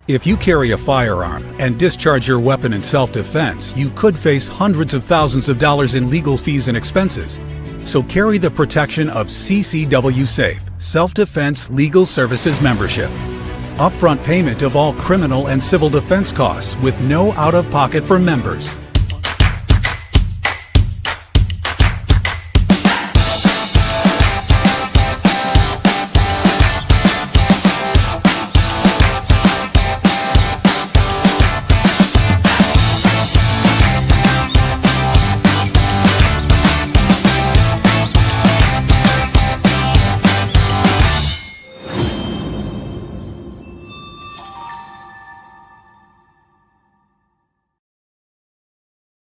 If you carry a firearm and discharge your weapon in self-defense, you could face hundreds of thousands of dollars in legal fees and expenses. So carry the protection of CCW Safe, Self-Defense Legal Services membership. Upfront payment of all criminal and civil defense costs with no out-of-pocket for members.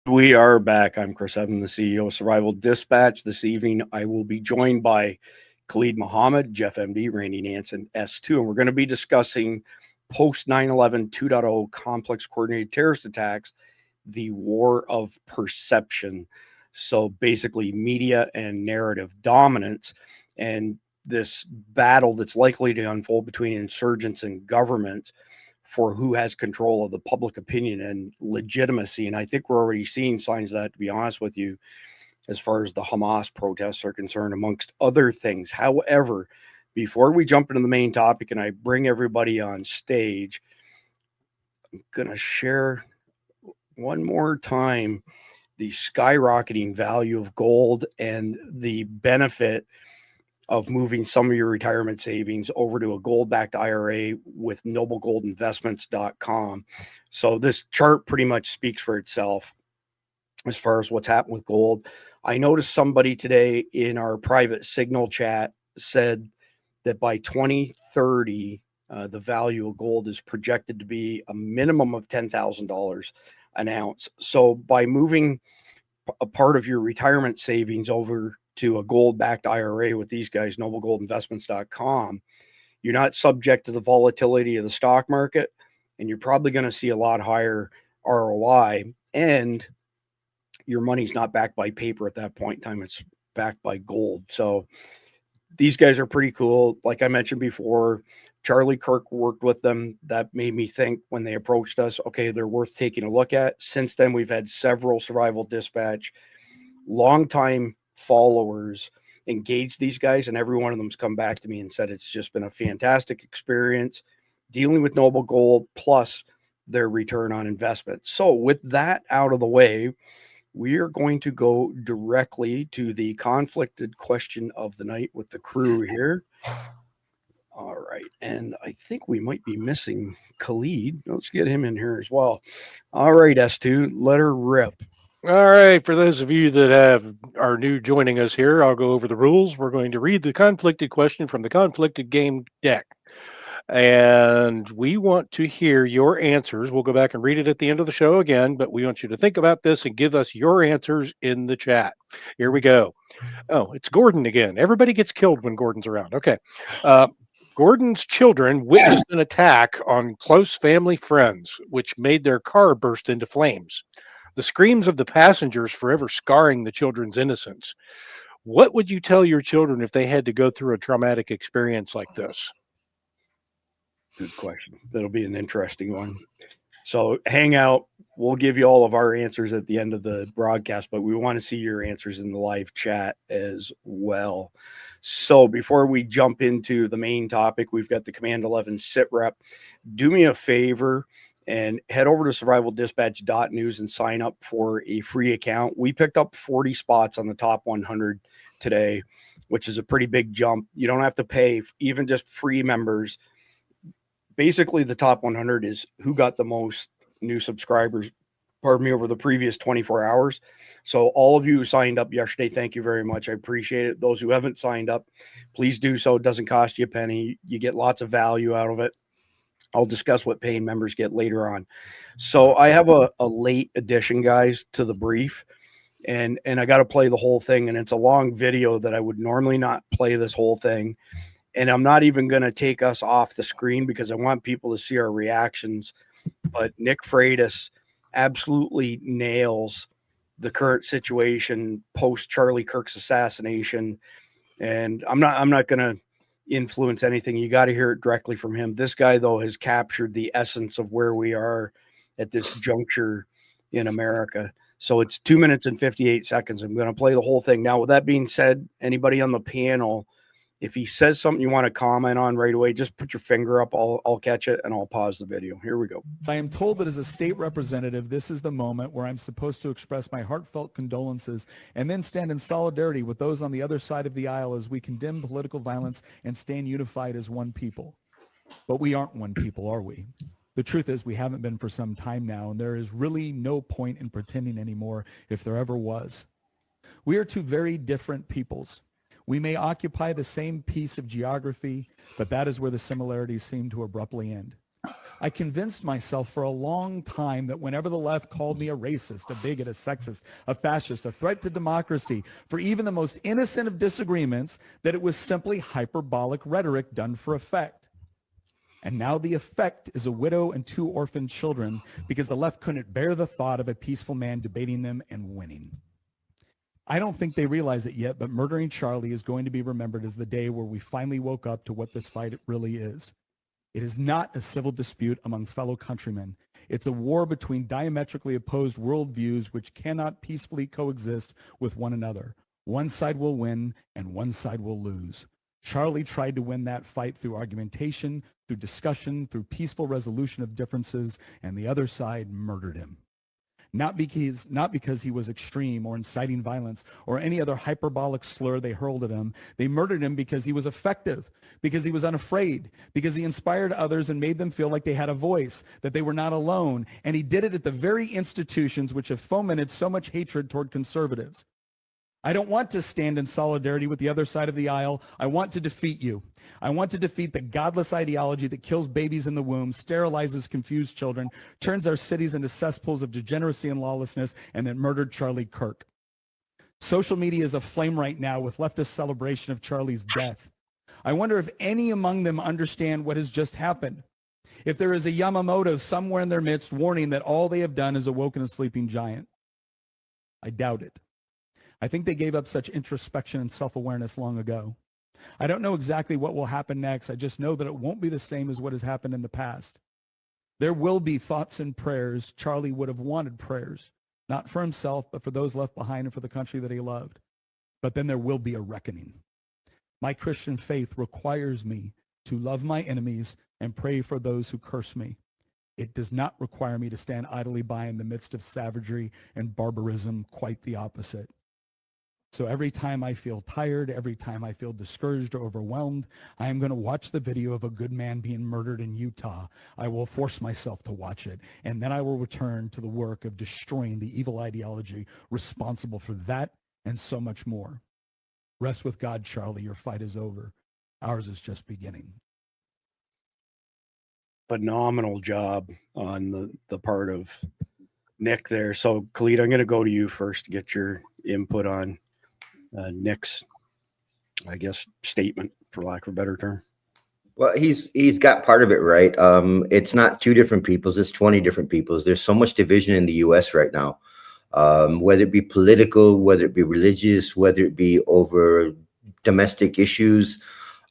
We are back. I'm Chris Evan, the CEO of Survival Dispatch. This evening, I will be joined by Khalid Muhammad, Jeff MD, Randy Nance, and S2. And we're going to be discussing post 9/11 2.0 complex coordinated terrorist attacks, the war of perception. So basically, media and narrative dominance, and this battle that's likely to unfold between insurgents and government for who has control of the public opinion and legitimacy. And I think we're already seeing signs of that, to be honest with you, as far as the Hamas protests are concerned, amongst other things. However, before we jump into the main topic and I bring everybody on stage, I'm going to share one more time the skyrocketing value of gold and the benefit of moving some of your retirement savings over to a gold-backed IRA with noblegoldinvestments.com. So this chart pretty much speaks for itself as far as what's happened with gold. I noticed somebody today in our private Signal chat said that by 2030, the value of gold is projected to be a minimum of $10,000 an ounce. So by moving a part of your retirement savings over to a gold-backed IRA with these guys, noblegoldinvestments.com, you're not subject to the volatility of the stock market, and you're probably going to see a lot higher ROI, and your money's not backed by paper at that point in time. It's backed by gold. So these guys are pretty cool. Like I mentioned before, Charlie Kirk worked with them. That made me think when they approached us, okay, they're worth taking a look at. Since then, we've had several Survival Dispatch longtime followers engage these guys, and every one of them's come back to me and said it's just been a fantastic experience dealing with Noble Gold plus their return on investment. So with that out of the way, we are going to go directly to the conflicted question of the night with the crew here. All right, and I think we might be missing Khalid. Let's get him in here as well. All right, S2, let her rip. All right, for those of you that are new joining us here, I'll go over the rules. We're going to read the conflicted question from the conflicted game deck. And we want to hear your answers. We'll go back and read it at the end of the show again, but we want you to think about this and give us your answers in the chat. Here we go. Oh, it's Gordon again. Everybody gets killed when Gordon's around. Okay. Gordon's children witnessed an attack on close family friends, which made their car burst into flames. The screams of the passengers forever scarring the children's innocence. What would you tell your children if they had to go through a traumatic experience like this? Good question. That'll be an interesting one. So hang out. We'll give you all of our answers at the end of the broadcast, but we want to see your answers in the live chat as well. So before we jump into the main topic, we've got the Command 11 sit rep. Do me a favor and head over to survivaldispatch.news and sign up for a free account. We picked up 40 spots on the top 100 today, which is a pretty big jump. You don't have to pay, even just free members. Basically, the top 100 is who got the most new subscribers, over the previous 24 hours. So all of you who signed up yesterday, thank you very much. I appreciate it. Those who haven't signed up, please do so. It doesn't cost you a penny. You get lots of value out of it. I'll discuss what paying members get later on. So I have a late addition, guys, to the brief, and I got to play the whole thing. And it's a long video that I would normally not play this whole thing. And I'm not even going to take us off the screen because I want people to see our reactions. But Nick Freitas absolutely nails the current situation post Charlie Kirk's assassination. And I'm not going to influence anything. You got to hear it directly from him. This guy, though, has captured the essence of where we are at this juncture in America. So it's 2 minutes and 58 seconds. I'm going to play the whole thing. Now, with that being said, anybody on the panel, if he says something you want to comment on right away, just put your finger up. I'll catch it and I'll pause the video. Here we go. I am told that as a state representative, this is the moment where I'm supposed to express my heartfelt condolences and then stand in solidarity with those on the other side of the aisle as we condemn political violence and stand unified as one people. But we aren't one people, are we? The truth is we haven't been for some time now, and there is really no point in pretending anymore if there ever was. We are two very different peoples. We may occupy the same piece of geography, but that is where the similarities seem to abruptly end. I convinced myself for a long time that whenever the left called me a racist, a bigot, a sexist, a fascist, a threat to democracy, for even the most innocent of disagreements, that it was simply hyperbolic rhetoric done for effect. And now the effect is a widow and 2 orphaned children because the left couldn't bear the thought of a peaceful man debating them and winning. I don't think they realize it yet, but murdering Charlie is going to be remembered as the day where we finally woke up to what this fight really is. It is not a civil dispute among fellow countrymen. It's a war between diametrically opposed worldviews which cannot peacefully coexist with one another. One side will win and one side will lose. Charlie tried to win that fight through argumentation, through discussion, through peaceful resolution of differences, and the other side murdered him. Not because he was extreme or inciting violence or any other hyperbolic slur they hurled at him. They murdered him because he was effective, because he was unafraid, because he inspired others and made them feel like they had a voice, that they were not alone. And he did it at the very institutions which have fomented so much hatred toward conservatives. I don't want to stand in solidarity with the other side of the aisle. I want to defeat you. I want to defeat the godless ideology that kills babies in the womb, sterilizes confused children, turns our cities into cesspools of degeneracy and lawlessness, and that murdered Charlie Kirk. Social media is aflame right now with leftist celebration of Charlie's death. I wonder if any among them understand what has just happened. If there is a Yamamoto somewhere in their midst warning that all they have done is awoken a sleeping giant. I doubt it. I think they gave up such introspection and self-awareness long ago. I don't know exactly what will happen next. I just know that it won't be the same as what has happened in the past. There will be thoughts and prayers. Charlie would have wanted prayers, not for himself, but for those left behind and for the country that he loved. But then there will be a reckoning. My Christian faith requires me to love my enemies and pray for those who curse me. It does not require me to stand idly by in the midst of savagery and barbarism, quite the opposite. So every time I feel tired, every time I feel discouraged or overwhelmed, I am going to watch the video of a good man being murdered in Utah. I will force myself to watch it, and then I will return to the work of destroying the evil ideology responsible for that and so much more. Rest with God, Charlie. Your fight is over. Ours is just beginning. Phenomenal job on the part of Nick there. So, Khalid, I'm going to go to you first to get your input on Nick's, I guess, statement, for lack of a better term. Well, he's got part of it right. It's not 2 different peoples; it's 20 different peoples. There's so much division in the U.S. right now, whether it be political, whether it be religious, whether it be over domestic issues.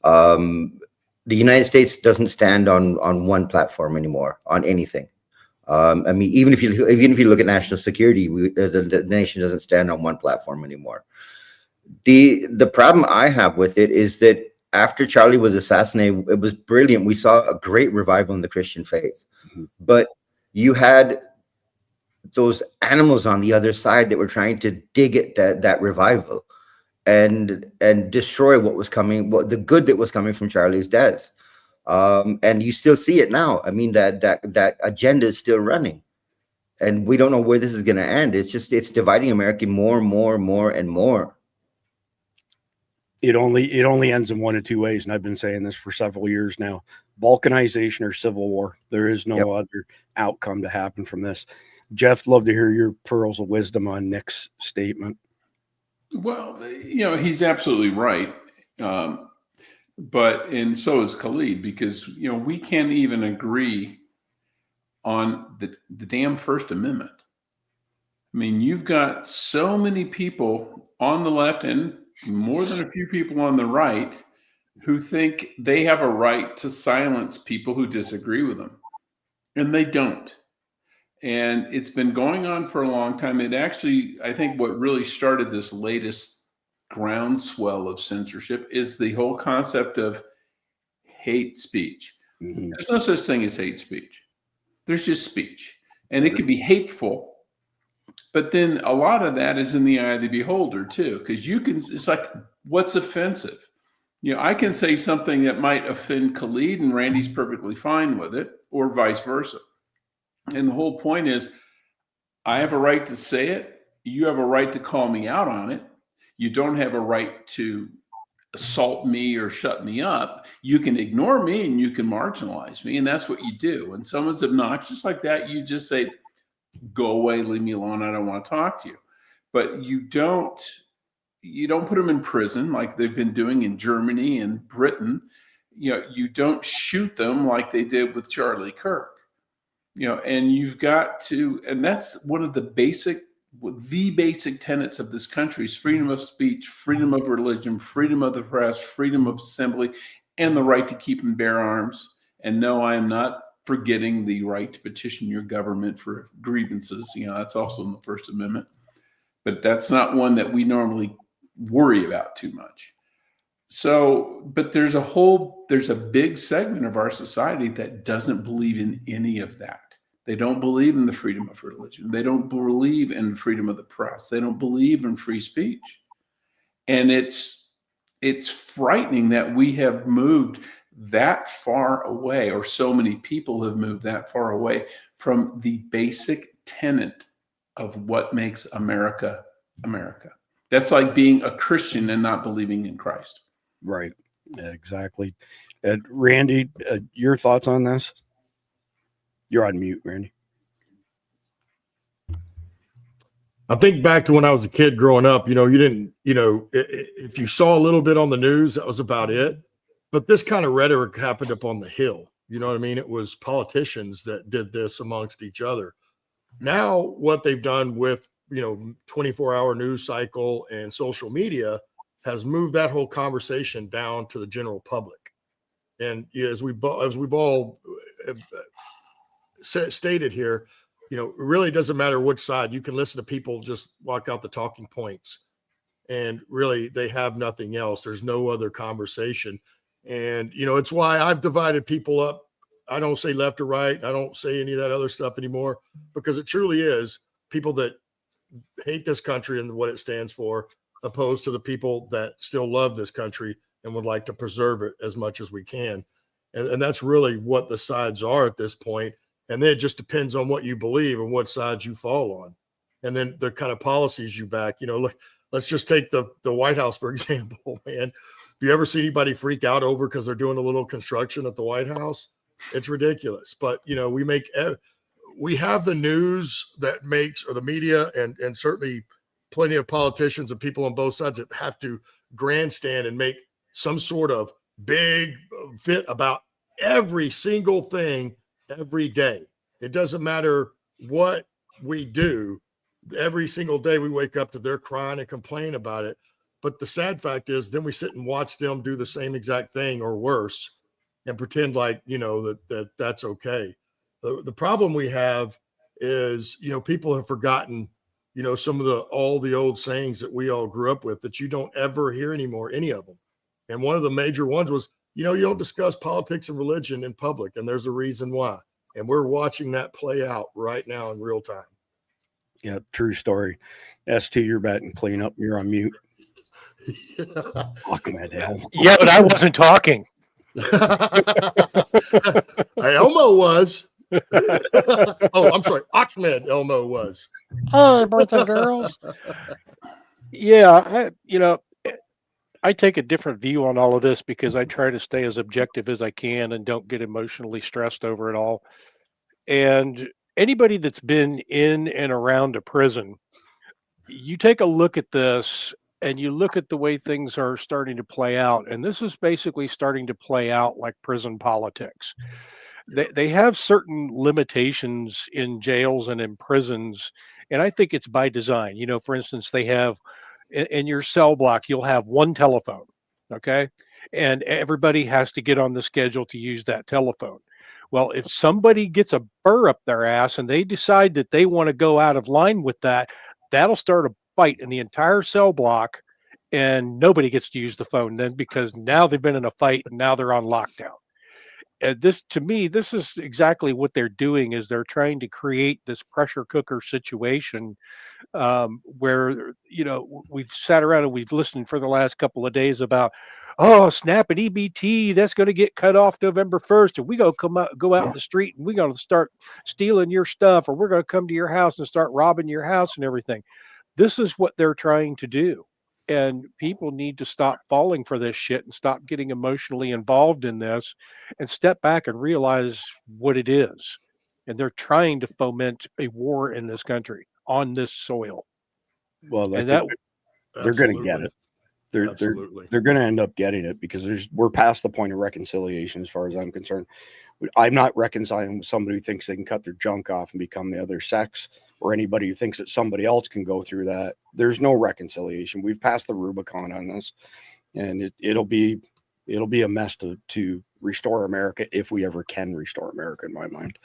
The United States doesn't stand on one platform anymore on anything. I mean, even if you look at national security, the nation doesn't stand on one platform anymore. The problem I have with it is that after Charlie was assassinated, it was brilliant. We saw a great revival in the Christian faith, but you had those animals on the other side that were trying to dig at that revival and destroy what was coming, the good that was coming from Charlie's death. And you still see it now. I mean, that agenda is still running, and we don't know where this is going to end. It's dividing America more and more and more and more. It only ends in one of 2 ways, and I've been saying this for several years now: balkanization or civil war. There is no other outcome to happen from this. Jeff, love to hear your pearls of wisdom on Nick's statement. Well, he's absolutely right. And so is Khalid, because, we can't even agree on the damn First Amendment. I mean, you've got so many people on the left and more than a few people on the right who think they have a right to silence people who disagree with them. And they don't. And it's been going on for a long time. It actually, I think what really started this latest groundswell of censorship is the whole concept of hate speech. Mhm. There's no such thing as hate speech. There's just speech. And it can be hateful. But then a lot of that is in the eye of the beholder too, because it's like, what's offensive? I can say something that might offend Khalid and Randy's perfectly fine with it, or vice versa. And the whole point is, I have a right to say it. You have a right to call me out on it. You don't have a right to assault me or shut me up. You can ignore me and you can marginalize me. And that's what you do. When someone's obnoxious like that, you just say, go away, leave me alone. I don't want to talk to you. But you don't put them in prison like they've been doing in Germany and Britain. You don't shoot them like they did with Charlie Kirk. And you've got to, and that's one of the basic tenets of this country is freedom of speech, freedom of religion, freedom of the press, freedom of assembly, and the right to keep and bear arms. And no, I am not forgetting the right to petition your government for grievances. That's also in the First Amendment, but that's not one that we normally worry about too much. So, but there's a big segment of our society that doesn't believe in any of that. They don't believe in the freedom of religion. They don't believe in freedom of the press. They don't believe in free speech. And it's frightening that we have moved that far away, or so many people have moved that far away from the basic tenet of what makes America, America. That's like being a Christian and not believing in Christ. Right. Yeah, exactly. Randy, your thoughts on this? You're on mute, Randy. I think back to when I was a kid growing up, you didn't, if you saw a little bit on the news, that was about it. But this kind of rhetoric happened up on the Hill. You know what I mean? It was politicians that did this amongst each other. Now, what they've done with, 24-hour news cycle and social media has moved that whole conversation down to the general public. And as we've all stated here, it really doesn't matter which side. You can listen to people just walk out the talking points, and really they have nothing else. There's no other conversation. And, it's why I've divided people up. I don't say left or right. I don't say any of that other stuff anymore, because it truly is people that hate this country and what it stands for, opposed to the people that still love this country and would like to preserve it as much as we can. And that's really what the sides are at this point. And then it just depends on what you believe and what sides you fall on. And then the kind of policies you back. Look, let's just take the White House, for example, man. Have you ever seen anybody freak out over because they're doing a little construction at the White House? It's ridiculous. But, we have the news that makes, or the media, and certainly plenty of politicians and people on both sides that have to grandstand and make some sort of big fit about every single thing every day. It doesn't matter what we do. Every single day we wake up to their crying and complain about it. But the sad fact is then we sit and watch them do the same exact thing or worse and pretend like, that's okay. The problem we have is, people have forgotten, some of all the old sayings that we all grew up with that you don't ever hear anymore, any of them. And one of the major ones was, you don't discuss politics and religion in public, and there's a reason why. And we're watching that play out right now in real time. Yeah, true story. ST, you're batting clean up. You're on mute. Ahmed Elmo. Yeah, but I wasn't talking. Elmo was. Oh, I'm sorry. Ahmed Elmo was. Hi, birthday girls. Yeah, I take a different view on all of this because I try to stay as objective as I can and don't get emotionally stressed over it all. And anybody that's been in and around a prison, you take a look at this and you look at the way things are starting to play out. And this is basically starting to play out like prison politics. They have certain limitations in jails and in prisons, and I think it's by design. For instance, they have in your cell block, you'll have one telephone, okay? and everybody has to get on the schedule to use that telephone. Well, if somebody gets a burr up their ass and they decide that they want to go out of line with that, that'll start a fight in the entire cell block, and nobody gets to use the phone then, because now they've been in a fight and now they're on lockdown. This, to me, this is exactly what they're doing, is they're trying to create this pressure cooker situation, where, we've sat around and we've listened for the last couple of days about, oh, snap and EBT, that's going to get cut off November 1st, and we go out in the street and we're going to start stealing your stuff, or we're going to come to your house and start robbing your house and everything. This is what they're trying to do. And people need to stop falling for this shit and stop getting emotionally involved in this and step back and realize what it is. And they're trying to foment a war in this country on this soil. Well, And that, they're going to get it. They're going to end up getting it, because we're past the point of reconciliation as far as I'm concerned. I'm not reconciling with somebody who thinks they can cut their junk off and become the other sex, or anybody who thinks that somebody else can go through that. There's no reconciliation. We've passed the Rubicon on this, and it'll be a mess to restore America, if we ever can restore America, in my mind.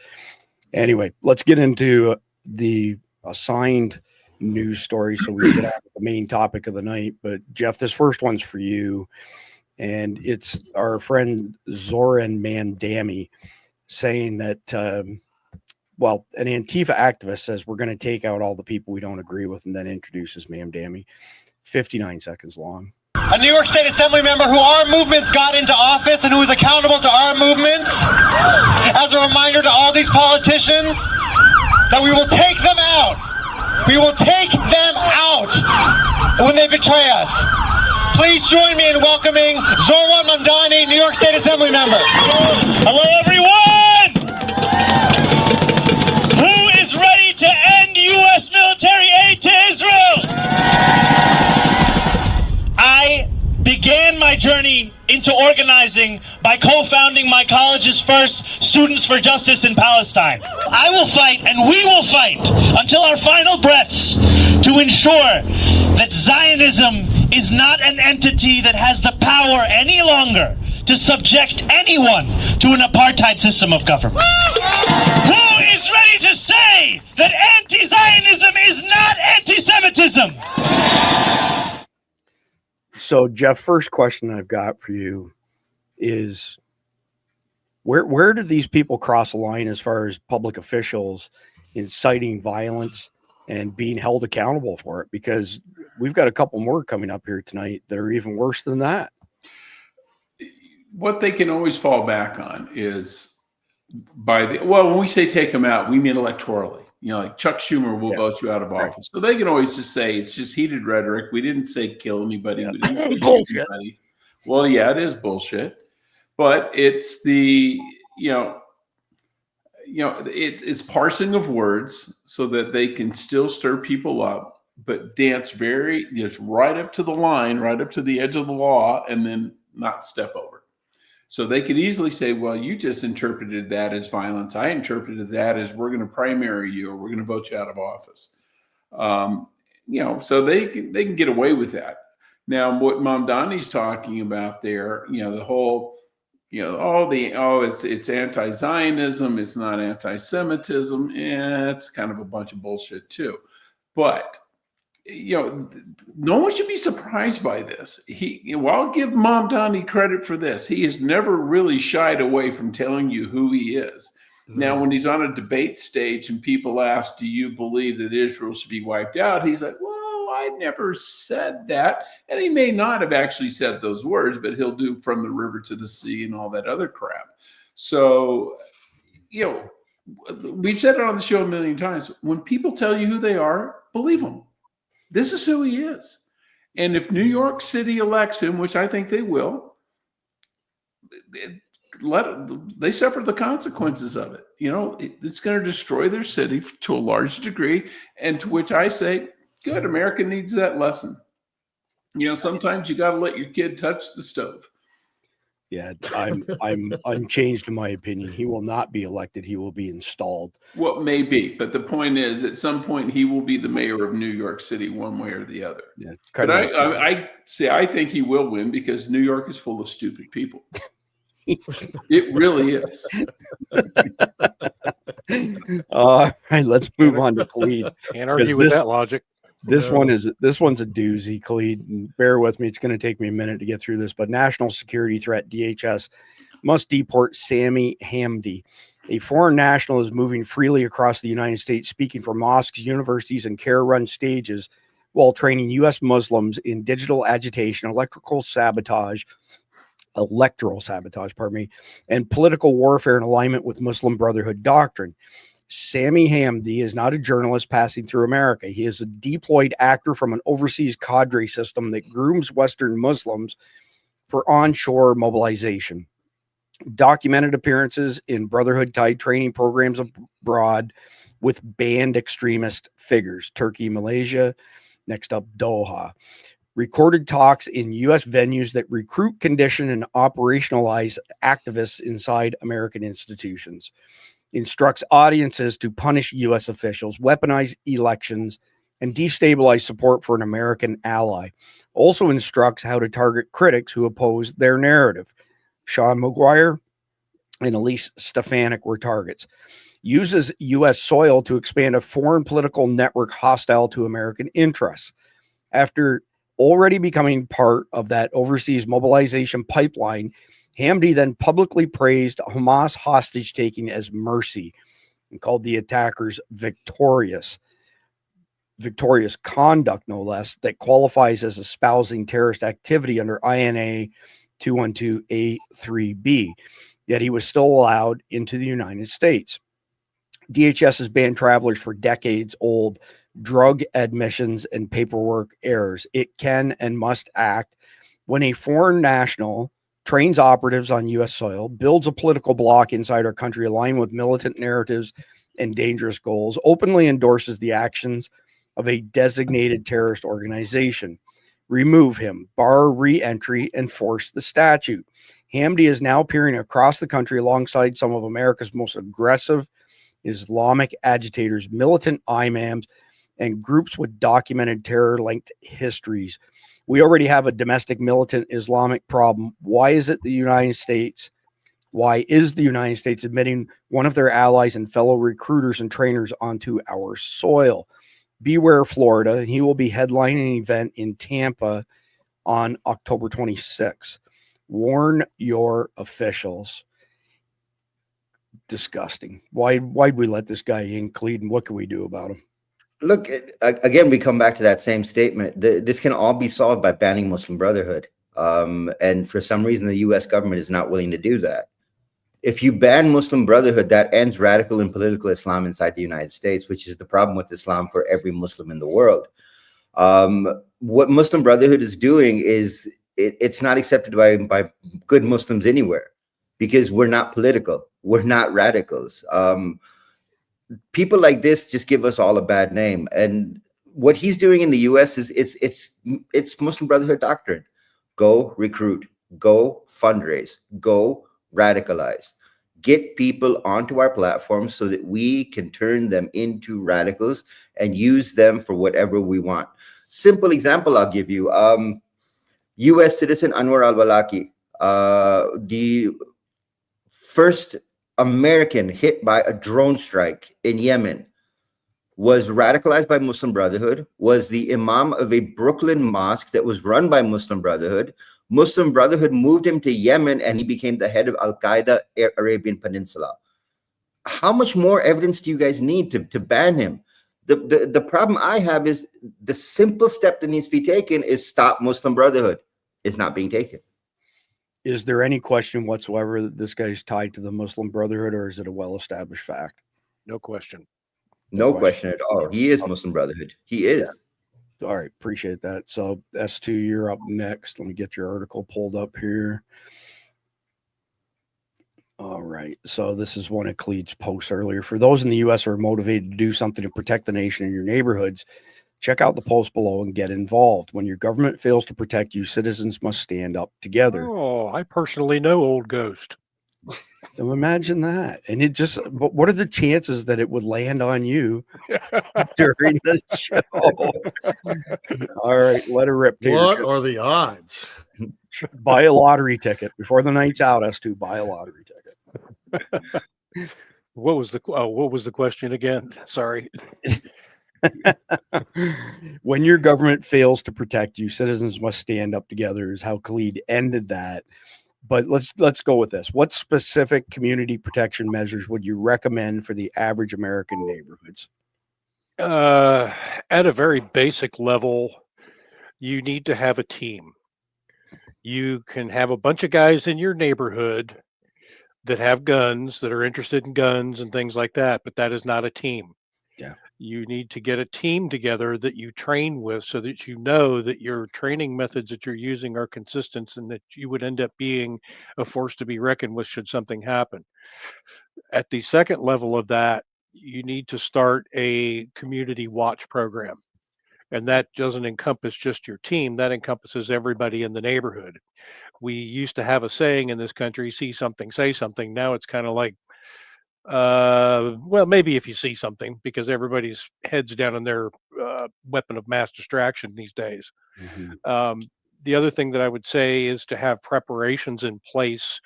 Anyway, let's get into the assigned news story so we can get out of the main topic of the night. But Jeff, this first one's for you, and it's our friend Zoran Mandami saying that an Antifa activist says we're going to take out all the people we don't agree with, and then introduces Mandami. 59 seconds long. A New York State Assembly member who our movements got into office and who is accountable to our movements. As a reminder to all these politicians that we will take them out. We will take them out when they betray us. Please join me in welcoming Zoran Mamdani, New York State Assembly member. Hello, everyone! Who is ready to end U.S. military aid to Israel? I began my journey into organizing by co-founding my college's first Students for Justice in Palestine. I will fight, and we will fight until our final breaths, to ensure that Zionism is not an entity that has the power any longer to subject anyone to an apartheid system of government. Who is ready to say that anti-Zionism is not anti-Semitism? So, Jeff, first question I've got for you is, where do these people cross the line as far as public officials inciting violence and being held accountable for it? Because we've got a couple more coming up here tonight that are even worse than that. What they can always fall back on is when we say take them out, we mean electorally. Like Chuck Schumer will vote you out of office. So they can always just say it's just heated rhetoric. We didn't say kill anybody. We didn't say bullshit. Anybody. Well, yeah, it is bullshit. But it's the, it's parsing of words so that they can still stir people up, but dance just right up to the line, right up to the edge of the law, and then not step over. So they could easily say, well, you just interpreted that as violence. I interpreted that as we're going to primary you, or we're going to vote you out of office. So they can get away with that. Now, what Mamdani's talking about there, the whole, it's anti-Zionism, it's not anti-Semitism. It's kind of a bunch of bullshit too. But no one should be surprised by this. I'll give Mamdani credit for this. He has never really shied away from telling you who he is. Mm-hmm. Now, when he's on a debate stage and people ask, do you believe that Israel should be wiped out? He's like, well, I never said that. And he may not have actually said those words, but he'll do from the river to the sea and all that other crap. So, we've said it on the show a million times. When people tell you who they are, believe them. This is who he is. And if New York City elects him, which I think they will, they suffer the consequences of it. It's going to destroy their city to a large degree, and to which I say, good, America needs that lesson. Sometimes you got to let your kid touch the stove. Yeah, I'm unchanged in my opinion. He will not be elected. He will be installed. Well, maybe, but the point is, at some point, he will be the mayor of New York City, one way or the other. Yeah, But I think he will win because New York is full of stupid people. It really is. All right, let's move on to Clede. Can't argue with that logic. This one's a doozy, Clede. And bear with me; it's going to take me a minute to get through this. But national security threat: DHS must deport Sami Hamdi. A foreign national is moving freely across the United States, speaking for mosques, universities, and care-run stages, while training U.S. Muslims in digital agitation, electoral sabotage, and political warfare in alignment with Muslim Brotherhood doctrine. Sami Hamdi is not a journalist passing through America. He is a deployed actor from an overseas cadre system that grooms Western Muslims for onshore mobilization. Documented appearances in Brotherhood-tied training programs abroad with banned extremist figures, Turkey, Malaysia, next up Doha. Recorded talks in U.S. venues that recruit, condition, and operationalize activists inside American institutions. Instructs audiences to punish U.S. officials, weaponize elections, and destabilize support for an American ally. Also instructs how to target critics who oppose their narrative. Sean McGuire and Elise Stefanik were targets. Uses U.S. soil to expand a foreign political network hostile to American interests. After already becoming part of that overseas mobilization pipeline, Hamdi then publicly praised Hamas hostage-taking as mercy and called the attackers victorious conduct, no less, that qualifies as espousing terrorist activity under INA 212A3B, yet he was still allowed into the United States. DHS has banned travelers for decades-old drug admissions and paperwork errors. It can and must act when a foreign national trains operatives on U.S. soil, builds a political bloc inside our country aligned with militant narratives and dangerous goals, openly endorses the actions of a designated terrorist organization. Remove him, bar re-entry, enforce the statute. Hamdi is now appearing across the country alongside some of America's most aggressive Islamic agitators, militant imams, and groups with documented terror-linked histories. We already have a domestic militant Islamic problem. Why is the United States admitting one of their allies and fellow recruiters and trainers onto our soil? Beware Florida. He will be headlining an event in Tampa on October 26th. Warn your officials. Disgusting. Why'd we let this guy in, Clede, and what can we do about him? Look, again, we come back to that same statement. This can all be solved by banning Muslim Brotherhood. And for some reason, the U.S. government is not willing to do that. If you ban Muslim Brotherhood, that ends radical and political Islam inside the United States, which is the problem with Islam for every Muslim in the world. What Muslim Brotherhood is doing is it's not accepted by good Muslims anywhere because we're not political. We're not radicals. People like this just give us all a bad name. And what he's doing in the U.S. is it's Muslim Brotherhood doctrine. Go recruit, go fundraise, go radicalize. Get people onto our platform so that we can turn them into radicals and use them for whatever we want. Simple example I'll give you. U.S. citizen Anwar al-Awlaki, the first American hit by a drone strike in Yemen, was radicalized by Muslim Brotherhood, was the imam of a Brooklyn mosque that was run by Muslim Brotherhood. Muslim Brotherhood moved him to Yemen and he became the head of Al-Qaeda Arabian Peninsula. How much more evidence do you guys need to ban him? The problem I have is the simple step that needs to be taken is stop Muslim Brotherhood. It's not being taken. Is there any question whatsoever that this guy's tied to the Muslim Brotherhood, or is it a well-established fact? No question. No question at all. He is Muslim Brotherhood. He is. Yeah. All right. Appreciate that. So S2, you're up next. Let me get your article pulled up here. All right. So this is one of Clede's posts earlier. For those in the U.S. who are motivated to do something to protect the nation in your neighborhoods, Check out the post below and get involved. When your government fails to protect you, citizens must stand up together. Oh, I personally know Old Ghost. So imagine that. And it just, but what are the chances that it would land on you during the show? All right, let her rip. What are the odds? Buy a lottery ticket before the night's out. S2, buy a lottery ticket. What was the question again? Sorry. When your government fails to protect you, citizens must stand up together is how Khalid ended that. But let's go with this. What specific community protection measures would you recommend for the average American neighborhoods? At a very basic level, you need to have a team. You can have a bunch of guys in your neighborhood that have guns, that are interested in guns and things like that, but that is not a team. Yeah. You need to get a team together that you train with so that you know that your training methods that you're using are consistent and that you would end up being a force to be reckoned with should something happen. At the second level of that, you need to start a community watch program. And that doesn't encompass just your team, that encompasses everybody in the neighborhood. We used to have a saying in this country, see something, say something. Now it's kind of like, well, maybe if you see something, because everybody's heads down in their weapon of mass distraction these days. Mm-hmm. The other thing that I would say is to have preparations in place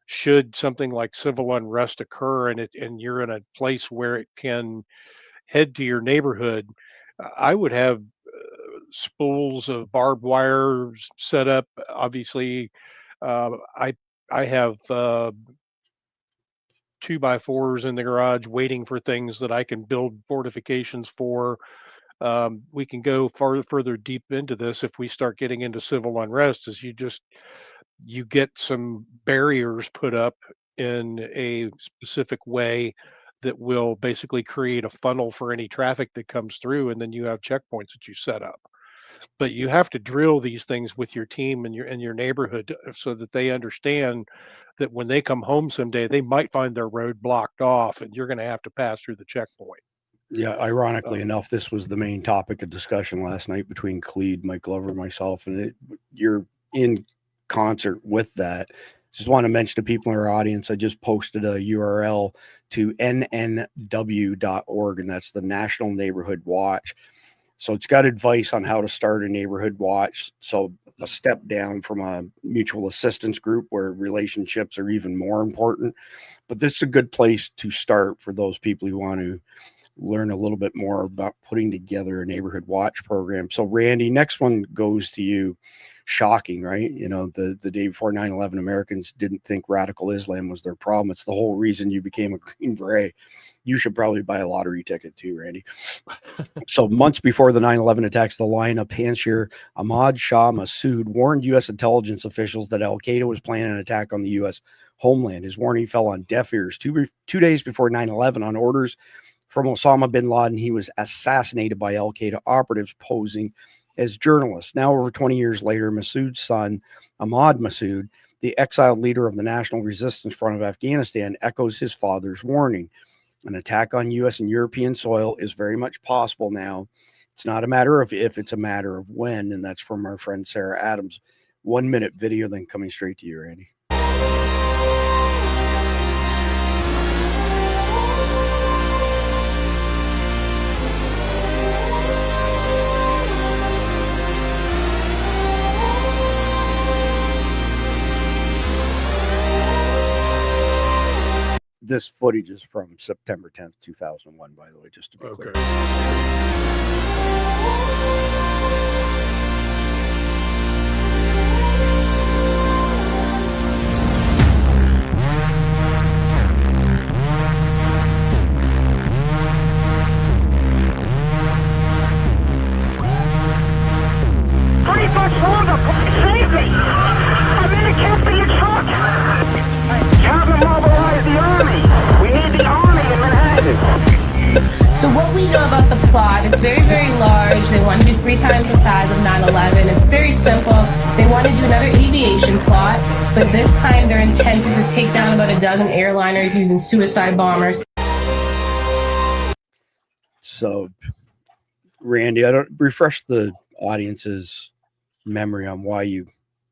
should something like civil unrest occur and you're in a place where it can head to your neighborhood. I would have spools of barbed wire set up. Obviously, I have 2x4s in the garage waiting for things that I can build fortifications for. We can go further deep into this if we start getting into civil unrest, as you get some barriers put up in a specific way that will basically create a funnel for any traffic that comes through, and then you have checkpoints that you set up. But you have to drill these things with your team and your neighborhood so that they understand that when they come home someday, they might find their road blocked off and you're going to have to pass through the checkpoint. Yeah, ironically enough, this was the main topic of discussion last night between Khalid, Mike Glover, and myself, and you're in concert with that. Just want to mention to people in our audience, I just posted a URL to nnw.org, and that's the National Neighborhood Watch. So it's got advice on how to start a neighborhood watch. So a step down from a mutual assistance group where relationships are even more important. But this is a good place to start for those people who want to learn a little bit more about putting together a neighborhood watch program. So Randy, next one goes to you. Shocking, right? You know, the day before 9/11, Americans didn't think radical Islam was their problem. It's the whole reason you became a Green Beret. You should probably buy a lottery ticket too, Randy. So months before the 9/11 attacks, the line of Panshir Ahmad Shah Massoud warned U.S. intelligence officials that al-Qaeda was planning an attack on the U.S. homeland. His warning fell on deaf ears. Two days before 9/11, on orders from Osama bin Laden, he was assassinated by al-Qaeda operatives posing as journalists. Now, over 20 years later, Massoud's son, Ahmad Massoud, the exiled leader of the National Resistance Front of Afghanistan, echoes his father's warning. An attack on U.S. and European soil is very much possible now. It's not a matter of if, it's a matter of when, and that's from our friend Sarah Adams. 1 minute video, then coming straight to you, Randy. This footage is from September 10th, 2001, by the way, just to be clear. Save me! I'm in a Caspian truck! Have them mobilize the army! We need the army in Manhattan! So what we know about the plot, it's very, very large. They want to do 3 times the size of 9/11. It's very simple. They want to do another aviation plot, but this time their intent is to take down about a dozen airliners using suicide bombers. So Randy, I don't refresh the audience's memory on why you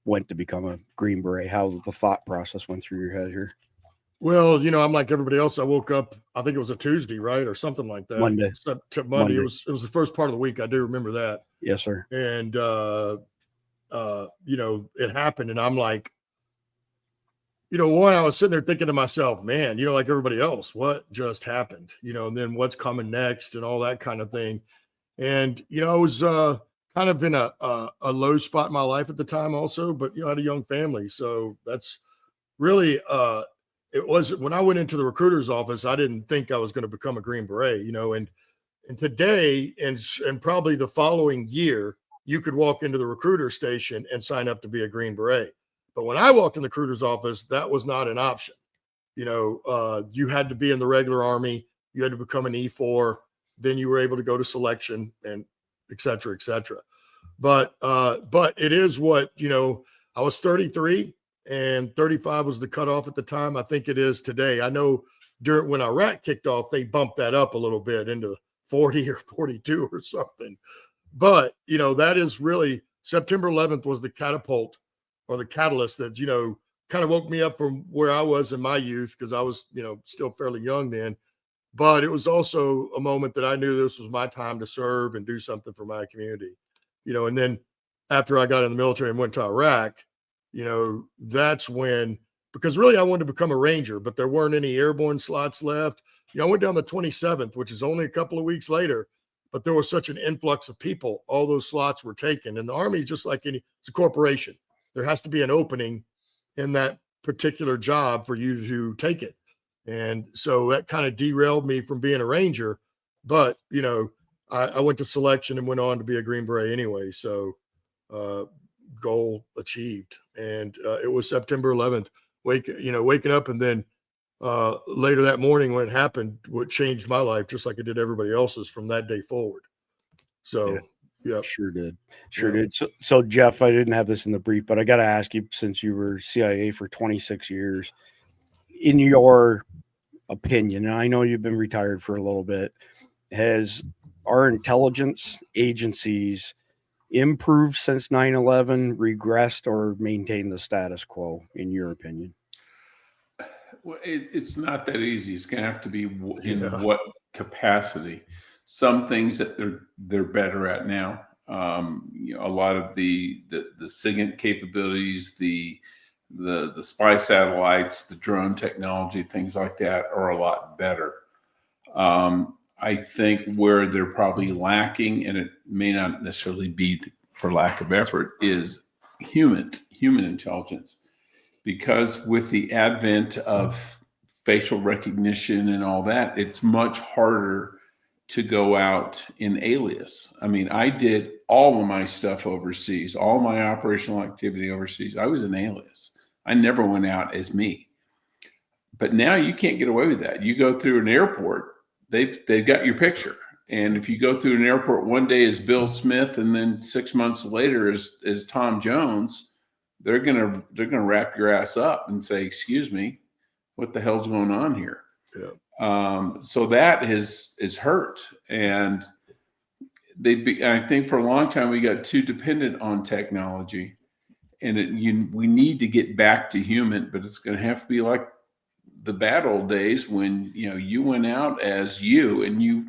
went to become a Green Beret, how the thought process went through your head here. Well, I'm like everybody else. I woke up, I think it was a Tuesday, right? Or something like that. Monday. Monday. It was the first part of the week. I do remember that. Yes, sir. And, it happened. And I'm like, one, I was sitting there thinking to myself, man, like everybody else, what just happened, and then what's coming next and all that kind of thing. And, I was kind of in a low spot in my life at the time also, but, I had a young family. So that's really, it was when I went into the recruiter's office, I didn't think I was going to become a Green Beret, and today and probably the following year, you could walk into the recruiter station and sign up to be a Green Beret. But when I walked in the recruiter's office, that was not an option. You had to be in the regular Army. You had to become an E4. Then you were able to go to selection and et cetera, et cetera. But it is what, I was 33 and 35 was the cutoff at the time. I think it is today. I know when Iraq kicked off, they bumped that up a little bit into 40 or 42 or something. But, that is really September 11th was the catapult or the catalyst that, kind of woke me up from where I was in my youth, because I was, still fairly young then. But it was also a moment that I knew this was my time to serve and do something for my community, and then after I got in the military and went to Iraq, that's when, because really I wanted to become a Ranger, but there weren't any airborne slots left. I went down the 27th, which is only a couple of weeks later, but there was such an influx of people. All those slots were taken. And the Army, just like it's a corporation. There has to be an opening in that particular job for you to take it. And so that kind of derailed me from being a Ranger. But, I went to selection and went on to be a Green Beret anyway. So goal achieved. And it was September 11th, waking up. And then later that morning when it happened, what changed my life, just like it did everybody else's from that day forward. So, yeah. Sure did. So Jeff, I didn't have this in the brief, but I got to ask you, since you were CIA for 26 years, in your opinion, and I know you've been retired for a little bit, has our intelligence agencies improved since 9/11, regressed, or maintained the status quo, in your opinion? Well, it's not that easy. It's going to have to be in what capacity. Some things that they're better at now. A lot of the SIGINT capabilities, the spy satellites, the drone technology, things like that are a lot better. I think where they're probably lacking, and it may not necessarily be for lack of effort, is human intelligence. Because with the advent of facial recognition and all that, it's much harder to go out in alias. I mean, I did all of my stuff overseas, all my operational activity overseas. I was an alias. I never went out as me. But now you can't get away with that. You go through an airport, they've got your picture. And if you go through an airport one day as Bill Smith and then 6 months later as Tom Jones, they're gonna wrap your ass up and say, "Excuse me, what the hell's going on here?" Yeah. So that is hurt, and I think for a long time we got too dependent on technology, and we need to get back to human, but it's going to have to be like the bad old days when you went out as you and you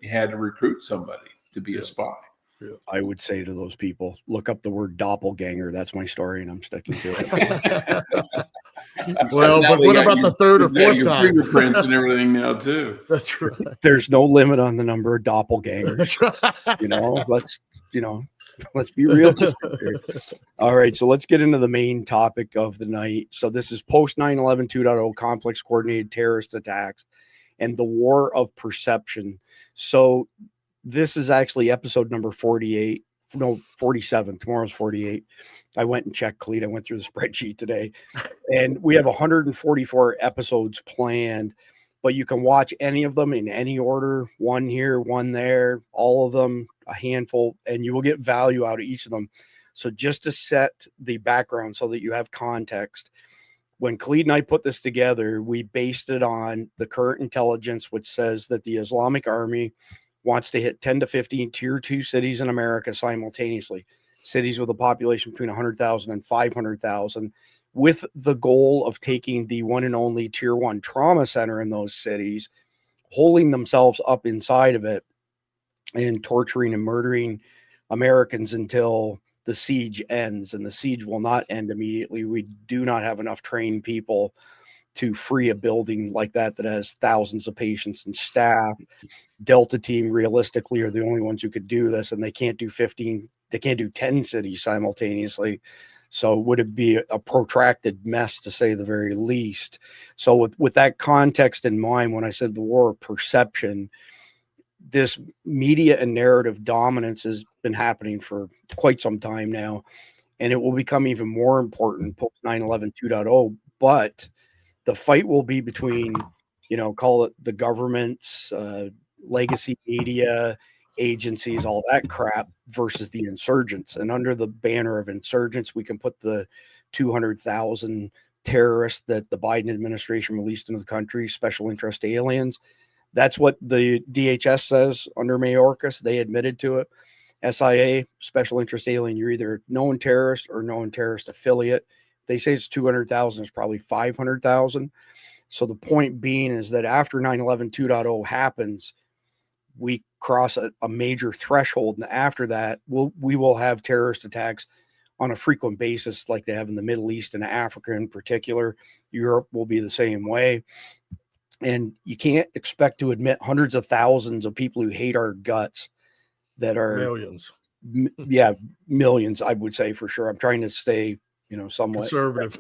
had to recruit somebody to be a spy. Yeah. I would say to those people, look up the word doppelganger. That's my story, and I'm sticking to it. Well, but what about the third or fourth your time? Fingerprints and everything now too. That's right. There's no limit on the number of doppelgangers. Let's be realistic here. All right, so let's get into the main topic of the night. So this is post 9/11 2.0 complex coordinated terrorist attacks and the war of perception. So this is actually episode number 48. No, 47. Tomorrow's 48. I went and checked, Cleet. I went through the spreadsheet today, and we have 144 episodes planned, but you can watch any of them in any order, one here, one there, all of them, a handful, and you will get value out of each of them. So just to set the background so that you have context, when Cleet and I put this together, we based it on the current intelligence, which says that the Islamic Army wants to hit 10 to 15 tier 2 cities in America simultaneously, cities with a population between 100,000 and 500,000, with the goal of taking the one and only tier 1 trauma center in those cities, holding themselves up inside of it, and torturing and murdering Americans until the siege ends. And the siege will not end immediately. We do not have enough trained people to free a building like that has thousands of patients and staff. Delta team realistically are the only ones who could do this, and they can't do 10 cities simultaneously. So would it be a protracted mess, to say the very least? So with that context in mind, when I said the war of perception, this media and narrative dominance has been happening for quite some time now, and it will become even more important post 9/11 2.0. But the fight will be between, call it the government's legacy media agencies, all that crap, versus the insurgents. And under the banner of insurgents, we can put the 200,000 terrorists that the Biden administration released into the country, special interest aliens. That's what the DHS says under Mayorkas. They admitted to it. SIA, special interest alien, you're either known terrorist or known terrorist affiliate. They say it's 200,000. It's probably 500,000. So the point being is that after 9/11 2.0 happens, we cross a major threshold. And after that, we will have terrorist attacks on a frequent basis, like they have in the Middle East and Africa in particular. Europe will be the same way. And you can't expect to admit hundreds of thousands of people who hate our guts that are Millions. Millions, I would say, for sure. I'm trying to stay, somewhat Conservative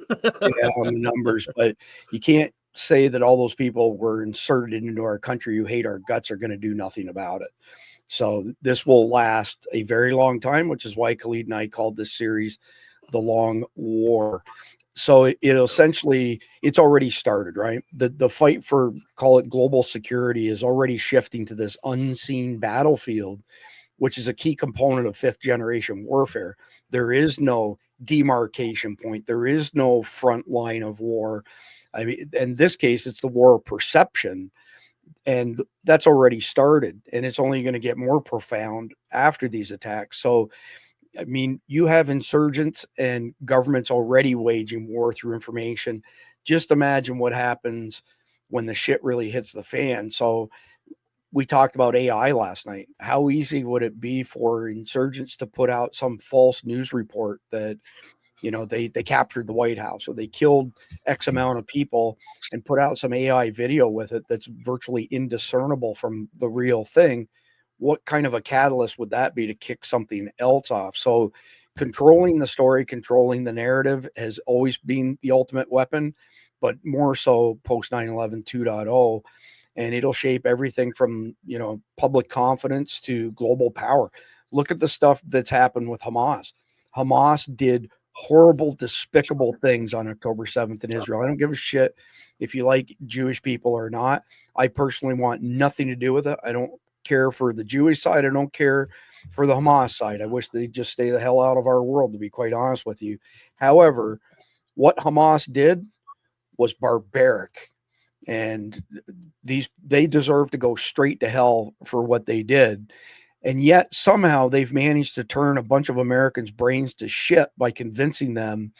on the numbers, but you can't say that all those people were inserted into our country who hate our guts are going to do nothing about it. So this will last a very long time, which is why Khalid and I called this series The Long War. So it essentially, it's already started, right? The fight for, call it global security, is already shifting to this unseen battlefield, which is a key component of 5th generation warfare. There is no demarcation point. There is no front line of war. I mean, in this case, it's the war of perception, and that's already started, and it's only going to get more profound after these attacks. So, I mean, you have insurgents and governments already waging war through information. Just imagine what happens when the shit really hits the fan. So we talked about AI last night. How easy would it be for insurgents to put out some false news report that, they captured the White House, or they killed X amount of people, and put out some AI video with it that's virtually indiscernible from the real thing? What kind of a catalyst would that be to kick something else off? So controlling the story, controlling the narrative has always been the ultimate weapon, but more so post 9/11 2.0. And it'll shape everything from, public confidence to global power. Look at the stuff that's happened with Hamas. Hamas did horrible, despicable things on October 7th in Israel. I don't give a shit if you like Jewish people or not. I personally want nothing to do with it. I don't care for the Jewish side. I don't care for the Hamas side. I wish they'd just stay the hell out of our world, to be quite honest with you. However, what Hamas did was barbaric, and they deserve to go straight to hell for what they did. And yet somehow they've managed to turn a bunch of Americans' brains to shit by convincing them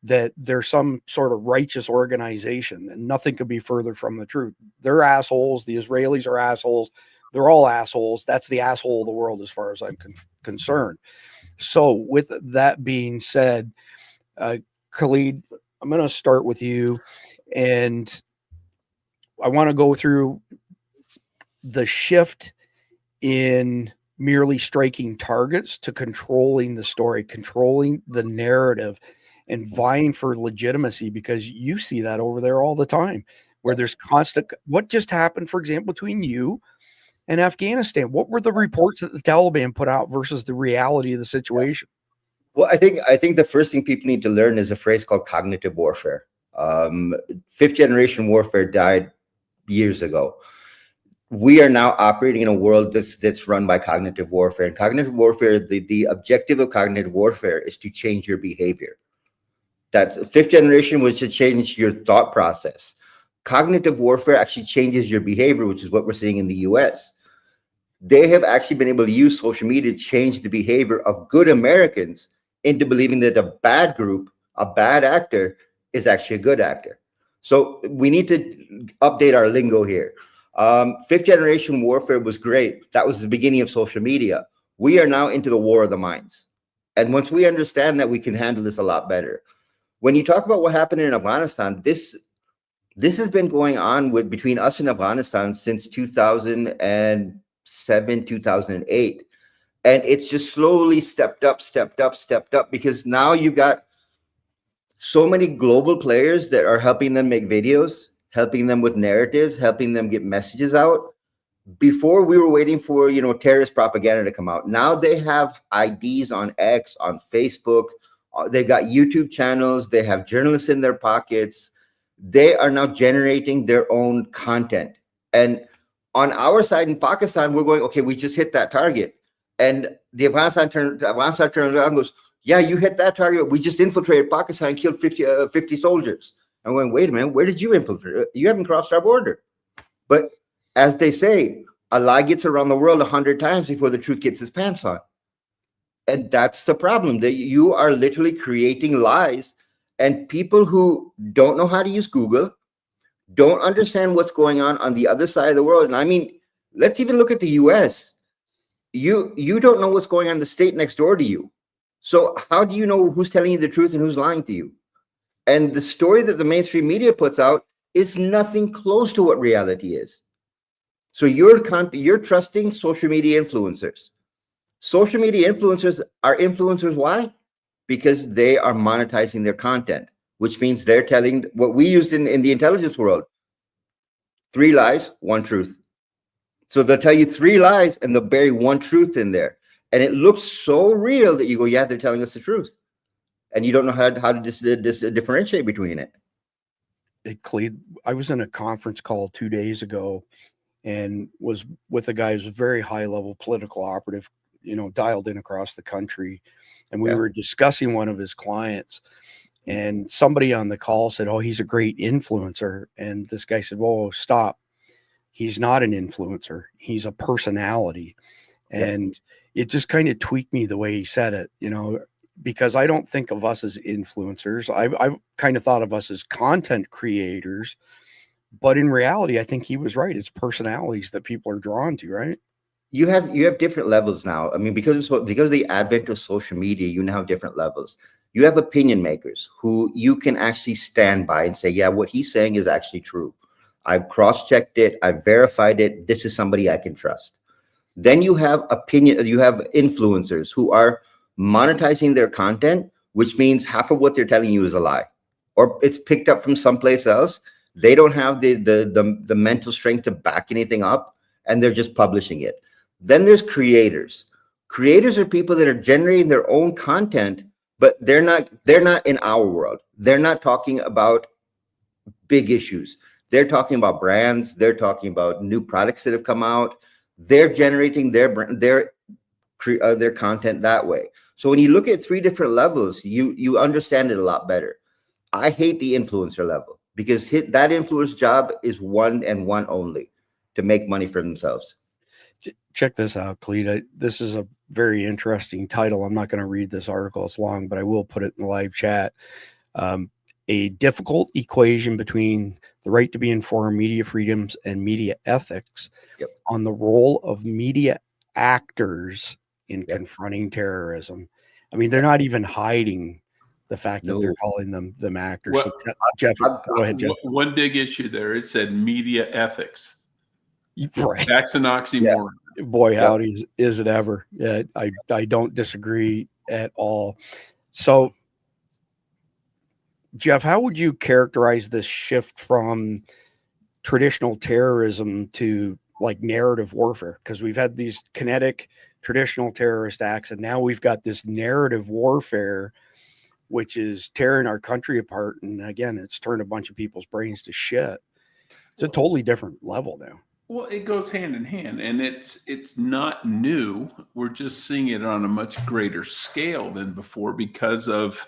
that they're some sort of righteous organization, and nothing could be further from the truth. They're assholes. The Israelis are assholes. They're all assholes. That's the asshole of the world as far as I'm concerned. So with that being said, Khalid, I'm going to start with you, and I want to go through the shift in merely striking targets to controlling the story, controlling the narrative, and vying for legitimacy, because you see that over there all the time, where there's constant. What just happened, for example, between you and Afghanistan? What were the reports that the Taliban put out versus the reality of the situation? Well, I think the first thing people need to learn is a phrase called cognitive warfare. 5th generation warfare died years ago. We are now operating in a world that's run by cognitive warfare. And cognitive warfare, the objective of cognitive warfare is to change your behavior. That's 5th generation was to change your thought process. Cognitive warfare actually changes your behavior, which is what we're seeing in the US. They have actually been able to use social media to change the behavior of good Americans into believing that a bad group, a bad actor, is actually a good actor. So we need to update our lingo here. Fifth generation warfare was great. That was the beginning of social media. We are now into the war of the minds. And once we understand that, we can handle this a lot better. When you talk about what happened in Afghanistan, this has been going on between us and Afghanistan since 2007, 2008. And it's just slowly stepped up, because now you've got so many global players that are helping them make videos, helping them with narratives, helping them get messages out. Before, we were waiting for, terrorist propaganda to come out. Now they have IDs on X, on Facebook. They've got YouTube channels. They have journalists in their pockets. They are now generating their own content. And on our side in Pakistan, we're going, okay, we just hit that target. And the Afghanistan turns around and goes, yeah, you hit that target. We just infiltrated Pakistan and killed 50 soldiers. I'm going, wait a minute, where did you infiltrate? You haven't crossed our border. But as they say, a lie gets around the world 100 times before the truth gets its pants on. And that's the problem, that you are literally creating lies. And people who don't know how to use Google, don't understand what's going on the other side of the world. And I mean, let's even look at the US. You don't know what's going on in the state next door to you. So how do you know who's telling you the truth and who's lying to you? And the story that the mainstream media puts out is nothing close to what reality is. So you're trusting social media influencers. Social media influencers are influencers. Why? Because they are monetizing their content, which means they're telling what we used in the intelligence world: 3 lies, 1 truth. So they'll tell you 3 lies and they'll bury 1 truth in there. And it looks so real that you go, yeah, they're telling us the truth. And you don't know how to differentiate between it. I was in a conference call 2 days ago and was with a guy who's a very high level political operative, dialed in across the country. And we were discussing one of his clients, and somebody on the call said, oh, he's a great influencer. And this guy said, whoa, stop. He's not an influencer. He's a personality. And it just kind of tweaked me the way he said it, because I don't think of us as influencers. I kind of thought of us as content creators, but in reality, I think he was right. It's personalities that people are drawn to, right? You have different levels now. I mean, because of the advent of social media, you now have different levels. You have opinion makers who you can actually stand by and say, yeah, what he's saying is actually true. I've cross-checked it. I've verified it. This is somebody I can trust. Then you have influencers who are monetizing their content, which means half of what they're telling you is a lie, or it's picked up from someplace else. They don't have the mental strength to back anything up, and they're just publishing it. Then there's creators. Creators are people that are generating their own content, but they're not in our world. They're not talking about big issues. They're talking about brands. They're talking about new products that have come out. They're generating their content that way. So when you look at 3 different levels, you understand it a lot better. I hate the influencer level, because that influencer's job is one and one only: to make money for themselves. Check this out, Clete. This is a very interesting title. I'm not going to read this article. It's long, but I will put it in the live chat. A difficult equation between the right to be informed, media freedoms, and media ethics on the role of media actors in confronting terrorism. I mean, they're not even hiding the fact that they're calling them actors. Well, so, Jeff, go ahead, Jeff. One big issue there, it said media ethics. Right. That's an oxymoron. Boy, howdy, is it ever. I don't disagree at all. So, Jeff, how would you characterize this shift from traditional terrorism to like narrative warfare? Because we've had these kinetic traditional terrorist acts, and now we've got this narrative warfare, which is tearing our country apart. And again, it's turned a bunch of people's brains to shit. It's a totally different level now. Well, it goes hand in hand, and it's not new. We're just seeing it on a much greater scale than before because of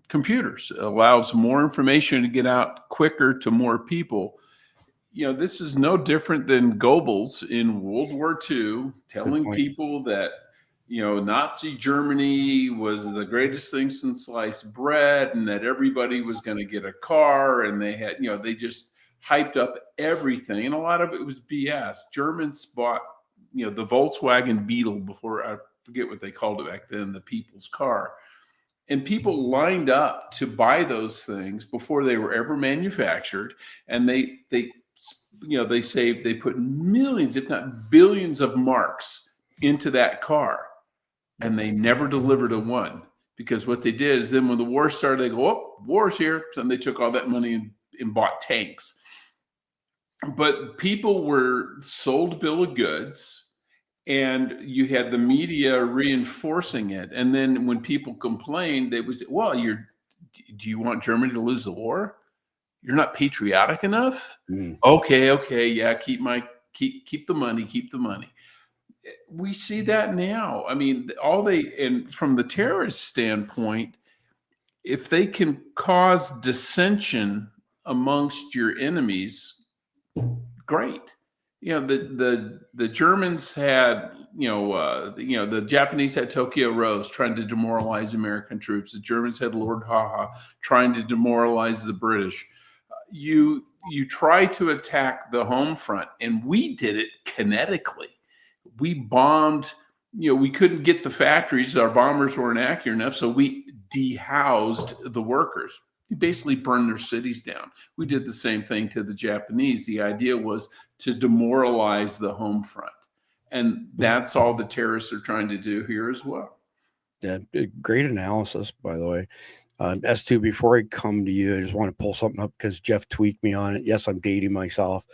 computers. It allows more information to get out quicker to more people. this is no different than Goebbels in World War II telling point. people that, Nazi Germany was the greatest thing since sliced bread, and that everybody was going to get a car, and they had, they just hyped up everything. And a lot of it was BS. Germans bought, the Volkswagen Beetle before, I forget what they called it back then, the people's car. And people lined up to buy those things before they were ever manufactured. And they put millions, if not billions of marks into that car. And they never delivered a one, because what they did is then when the war started, they go, oh, war's here. So they took all that money and bought tanks. But people were sold bill of goods, and you had the media reinforcing it. And then when people complained, they was, well, do you want Germany to lose the war? You're not patriotic enough? Okay, yeah, keep the money. We see that now. I mean, and from the terrorist standpoint, if they can cause dissension amongst your enemies, great. The Germans had, the Japanese had Tokyo Rose trying to demoralize American troops. The Germans had Lord Haha trying to demoralize the British. You try to attack the home front, and we did it kinetically. We bombed, we couldn't get the factories. Our bombers weren't accurate enough, so we dehoused the workers. We basically burned their cities down. We did the same thing to the Japanese. The idea was to demoralize the home front. And that's all the terrorists are trying to do here as well. Yeah, great analysis, by the way. S2, before I come to you, I just want to pull something up because Jeff tweaked me on it. Yes, I'm dating myself.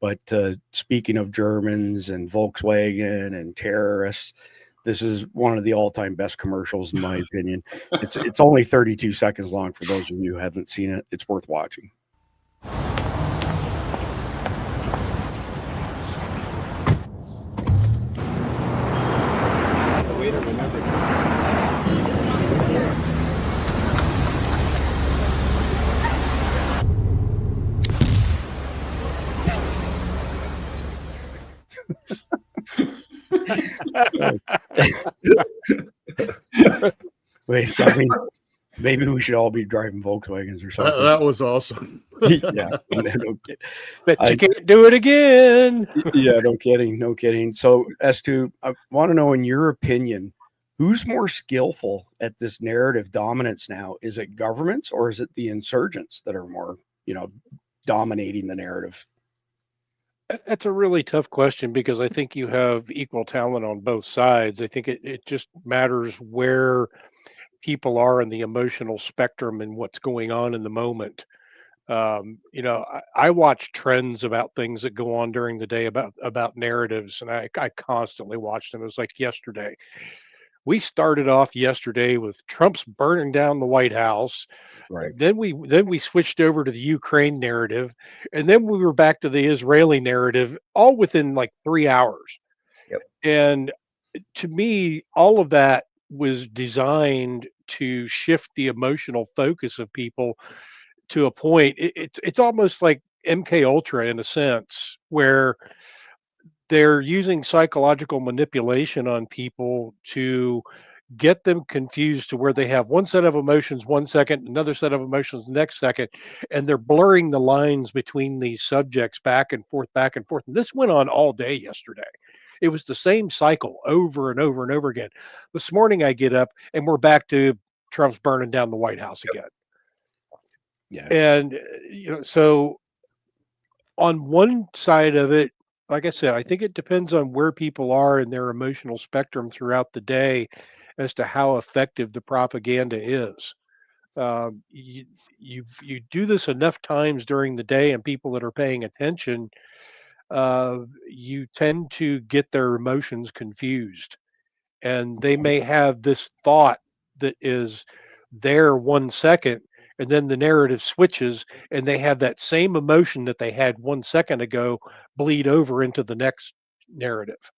But speaking of Germans and Volkswagen and terrorists, this is one of the all-time best commercials, in my opinion. It's only 32 seconds long for those of you who haven't seen it. It's worth watching. Wait, I mean, maybe we should all be driving Volkswagens or something. That was awesome. Yeah, but you can't do it again. Yeah, no kidding. So, S2, I want to know, in your opinion, who's more skillful at this narrative dominance now? Is it governments, or is it the insurgents that are more, dominating the narrative? That's a really tough question, because I think you have equal talent on both sides. I think it just matters where people are in the emotional spectrum and what's going on in the moment. I watch trends about things that go on during the day about narratives, and I constantly watch them. It was like yesterday. We started off yesterday with Trump's burning down the White House. Right. Then we switched over to the Ukraine narrative, and then we were back to the Israeli narrative, all within like 3 hours. Yep. And to me, all of that was designed to shift the emotional focus of people to a point. It's almost like MK Ultra in a sense, where they're using psychological manipulation on people to get them confused to where they have one set of emotions 1 second, another set of emotions the next second, and they're blurring the lines between these subjects back and forth. And this went on all day yesterday. It was the same cycle over and over and over again. This morning I get up and we're back to Trump's burning down the White House again. Yeah. And, so on one side of it, like I said, I think it depends on where people are in their emotional spectrum throughout the day as to how effective the propaganda is. You do this enough times during the day, and people that are paying attention, you tend to get their emotions confused, and they may have this thought that is there 1 second, and then the narrative switches, and they have that same emotion that they had 1 second ago bleed over into the next narrative.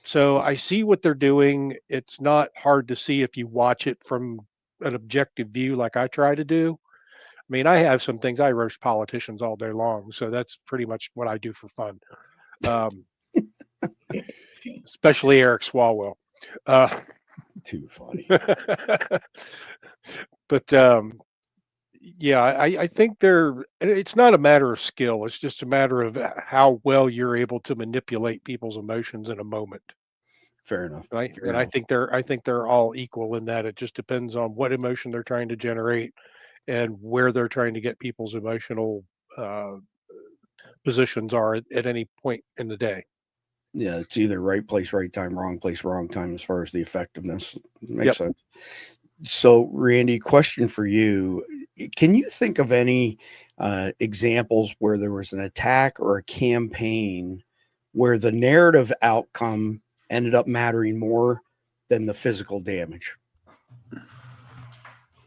So I see what they're doing. It's not hard to see if you watch it from an objective view like I try to do. I mean, I have some things, I roast politicians all day long, so that's pretty much what I do for fun. Especially Eric Swalwell. Too funny. But yeah, I think it's not a matter of skill. It's just a matter of how well you're able to manipulate people's emotions in a moment. Fair enough. Right. Fair And enough. I think they're all equal in that. It just depends on what emotion they're trying to generate and where they're trying to get people's emotional positions are at any point in the day. Yeah, it's either right place, right time, wrong place, wrong time as far as the effectiveness. Makes sense. So, Randy, question for you. Can you think of any examples where there was an attack or a campaign where the narrative outcome ended up mattering more than the physical damage?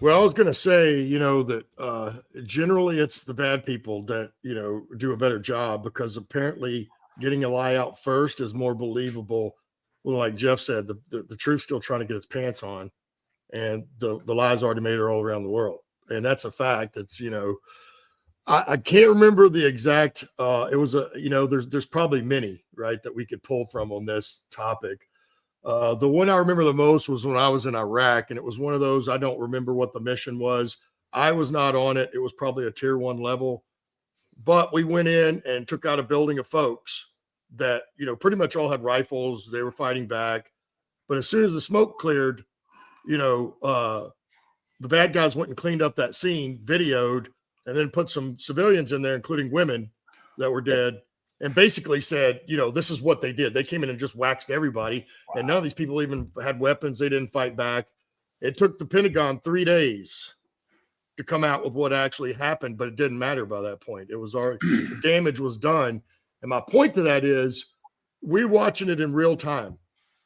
Well, I was going to say, that generally it's the bad people that, do a better job, because apparently getting a lie out first is more believable. Well, like Jeff said, the truth's still trying to get its pants on, and the lies already made it all around the world. And that's a fact. It's, I can't remember the exact, it was there's probably many, right, that we could pull from on this topic. The one I remember the most was when I was in Iraq, and it was one of those, I don't remember what the mission was. I was not on it. It was probably a tier 1 level, but we went in and took out a building of folks that, pretty much all had rifles. They were fighting back. But as soon as the smoke cleared, the bad guys went and cleaned up that scene, videoed, and then put some civilians in there, including women that were dead, and basically said, this is what they did. They came in and just waxed everybody. Wow. And none of these people even had weapons. They didn't fight back. It took the Pentagon 3 days to come out with what actually happened, but it didn't matter by that point. It was already, the damage was done. And my point to that is, we're watching it in real time.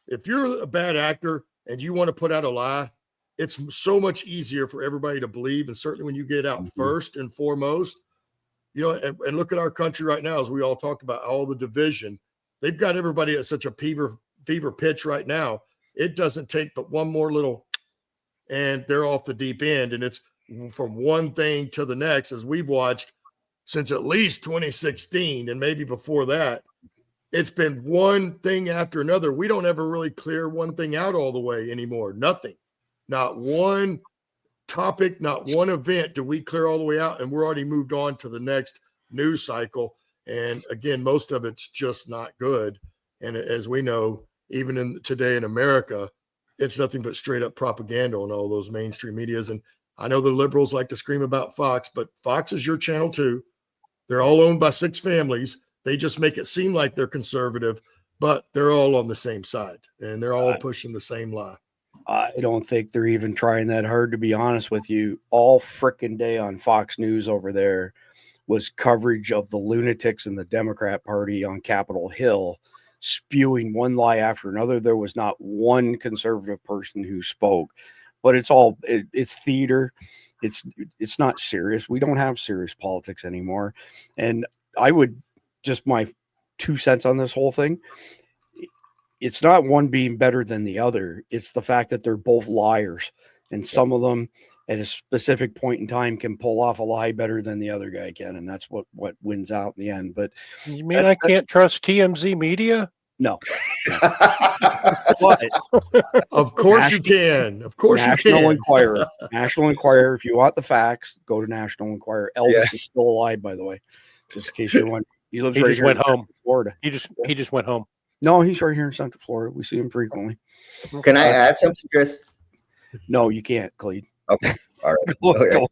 If you're a bad actor and you want to put out a lie, it's so much easier for everybody to believe. And certainly when you get out first and foremost, and look at our country right now, as we all talked about all the division, they've got everybody at such a fever pitch right now. It doesn't take but one more little, and they're off the deep end. And it's from one thing to the next, as we've watched since at least 2016, and maybe before that. It's been one thing after another. We don't ever really clear one thing out all the way anymore. Nothing. Not one topic, not one event do we clear all the way out, and we're already moved on to the next news cycle. And again, most of it's just not good. And as we know, even today in America, it's nothing but straight up propaganda on all those mainstream medias. And I know the liberals like to scream about Fox, but Fox is your channel too. They're all owned by 6 families. They just make it seem like they're conservative, but they're all on the same side, and they're all pushing the same lie. I don't think they're even trying that hard, to be honest with you. All frickin' day on Fox News over there was coverage of the lunatics in the Democrat Party on Capitol Hill, spewing one lie after another. There was not one conservative person who spoke, but it's theater. It's not serious. We don't have serious politics anymore. And I would just, my 2 cents on this whole thing, it's not one being better than the other. It's the fact that they're both liars, and some of them at a specific point in time can pull off a lie better than the other guy can. And that's what wins out in the end. But you mean I can't trust TMZ media? No. But, of course you can. Of course you can. National Enquirer. National Enquirer. If you want the facts, go to National Enquirer. Elvis is still alive, by the way, just in case you're wondering. He lives right here went in home. Florida. He just went home. No, he's right here in Central Florida. We see him frequently. Can I add something, Chris? No, you can't, Clede. Okay. All right. Okay.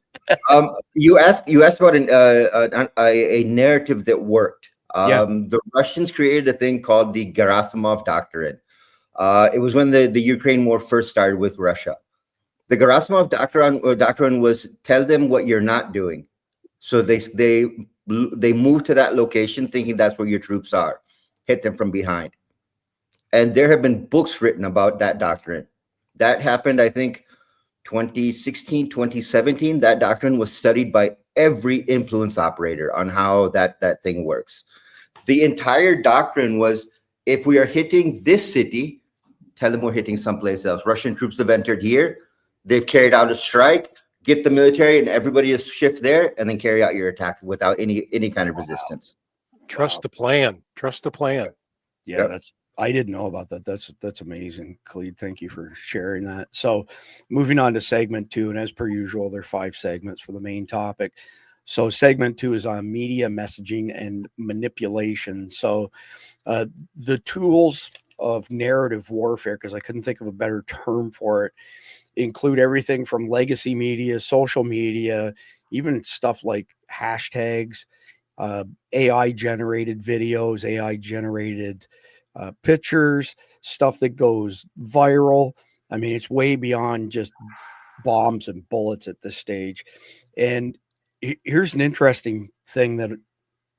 You asked about a narrative that worked. The Russians created a thing called the Gerasimov Doctrine. It was when the Ukraine war first started with Russia. The Gerasimov Doctrine was tell them what you're not doing. So they moved to that location thinking that's where your troops are. Hit them from behind. And there have been books written about that doctrine. That happened, I think, 2016, 2017. That doctrine was studied by every influence operator on how that thing works. The entire doctrine was, if we are hitting this city, tell them we're hitting someplace else. Russian troops have entered here. They've carried out a strike. get the military and everybody to shift there, and then carry out your attack without any kind of resistance. Trust the plan. Trust the plan. Yeah, Yep. I didn't know about that. That's amazing, Khalid. Thank you for sharing that. So, moving on to segment 2, and as per usual, there are 5 segments for the main topic. So, segment 2 is on media messaging and manipulation. So, the tools of narrative warfare, because I couldn't think of a better term for it, include everything from legacy media, social media, even stuff like hashtags, AI generated videos, AI generated pictures, stuff that goes viral. I mean, it's way beyond just bombs and bullets at this stage. And here's an interesting thing that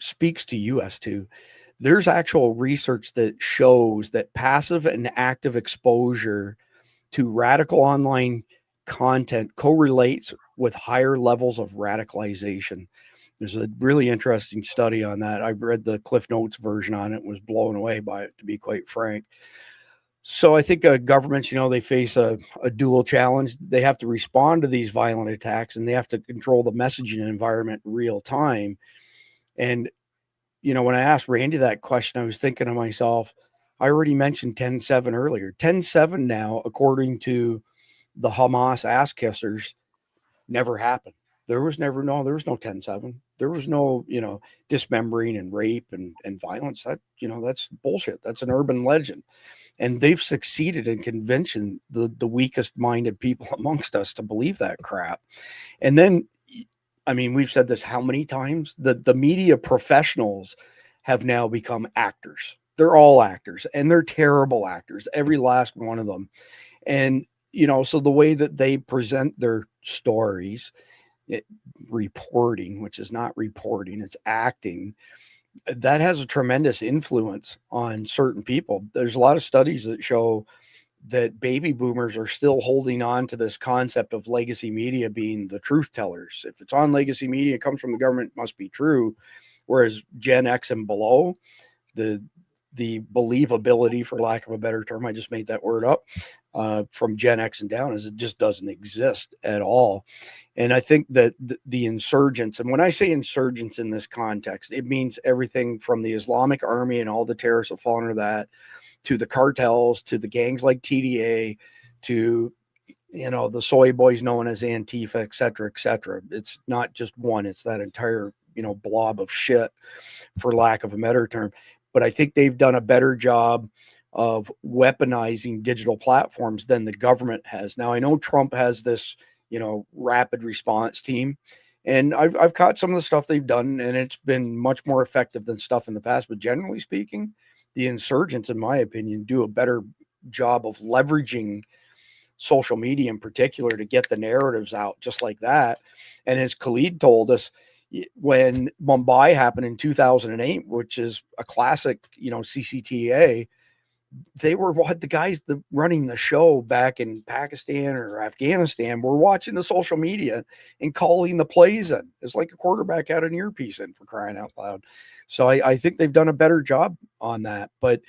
speaks to us too. There's actual research that shows that passive and active exposure to radical online content correlates with higher levels of radicalization. There's a really interesting study on that. I read the Cliff Notes version on it, was blown away by it, to be quite frank. So I think governments, they face a dual challenge. They have to respond to these violent attacks, and they have to control the messaging environment in real time. And, when I asked Randy that question, I was thinking to myself, I already mentioned 10/7 earlier. 10/7 now, according to the Hamas ass kissers, never happened. There was no 10/7. There was no, dismembering and rape and violence. That, that's bullshit. That's an urban legend. And they've succeeded in convincing the weakest minded people amongst us to believe that crap. And then, I mean, we've said this how many times? The media professionals have now become actors. They're all actors, and they're terrible actors, every last one of them. And, so the way that they present their stories, reporting, which is not reporting, it's acting, that has a tremendous influence on certain people. There's a lot of studies that show that baby boomers are still holding on to this concept of legacy media being the truth tellers. If it's on legacy media, it comes from the government, it must be true. Whereas Gen X and below, the believability, for lack of a better term, I just made that word up, from Gen X and down, is it just doesn't exist at all. And I think that the insurgents, and when I say insurgents in this context, it means everything from the Islamic Army and all the terrorists that fall under that, to the cartels, to the gangs like TDA, to, the soy boys known as Antifa, et cetera, et cetera. It's not just one, it's that entire, blob of shit, for lack of a better term. But I think they've done a better job of weaponizing digital platforms than the government has. Now, I know Trump has this, rapid response team, and I've caught some of the stuff they've done, and it's been much more effective than stuff in the past. But generally speaking, the insurgents, in my opinion, do a better job of leveraging social media in particular to get the narratives out just like that. And as Khalid told us, when Mumbai happened in 2008, which is a classic, CCTA, they were the guys running the show back in Pakistan or Afghanistan were watching the social media and calling the plays in. It's like a quarterback had an earpiece in, for crying out loud. So I think they've done a better job on that. But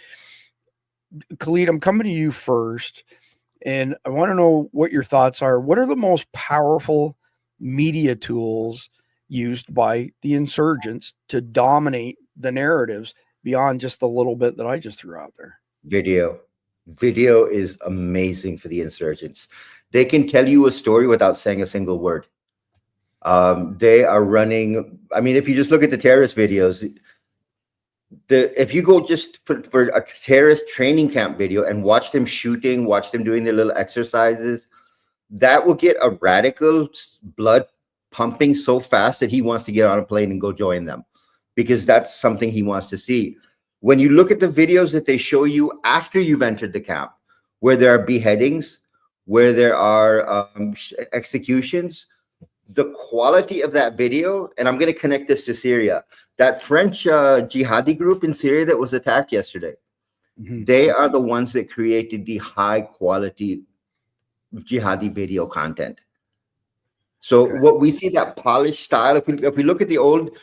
Khalid, I'm coming to you first, and I want to know what your thoughts are. What are the most powerful media tools used by the insurgents to dominate the narratives beyond just the little bit that I just threw out there? Video is amazing for the insurgents. They can tell you a story without saying a single word. They are running, I mean, if you just look at the terrorist videos, if you go just for a terrorist training camp video and watch them shooting, watch them doing their little exercises, that will get a radical's blood pumping so fast that he wants to get on a plane and go join them, because that's something he wants to see. When you look at the videos that they show you after you've entered the camp, where there are beheadings, where there are executions, the quality of that video, and I'm going to connect this to Syria, that French jihadi group in Syria that was attacked yesterday, they are the ones that created the high quality jihadi video content. So what we see, that polished style, if we look at the old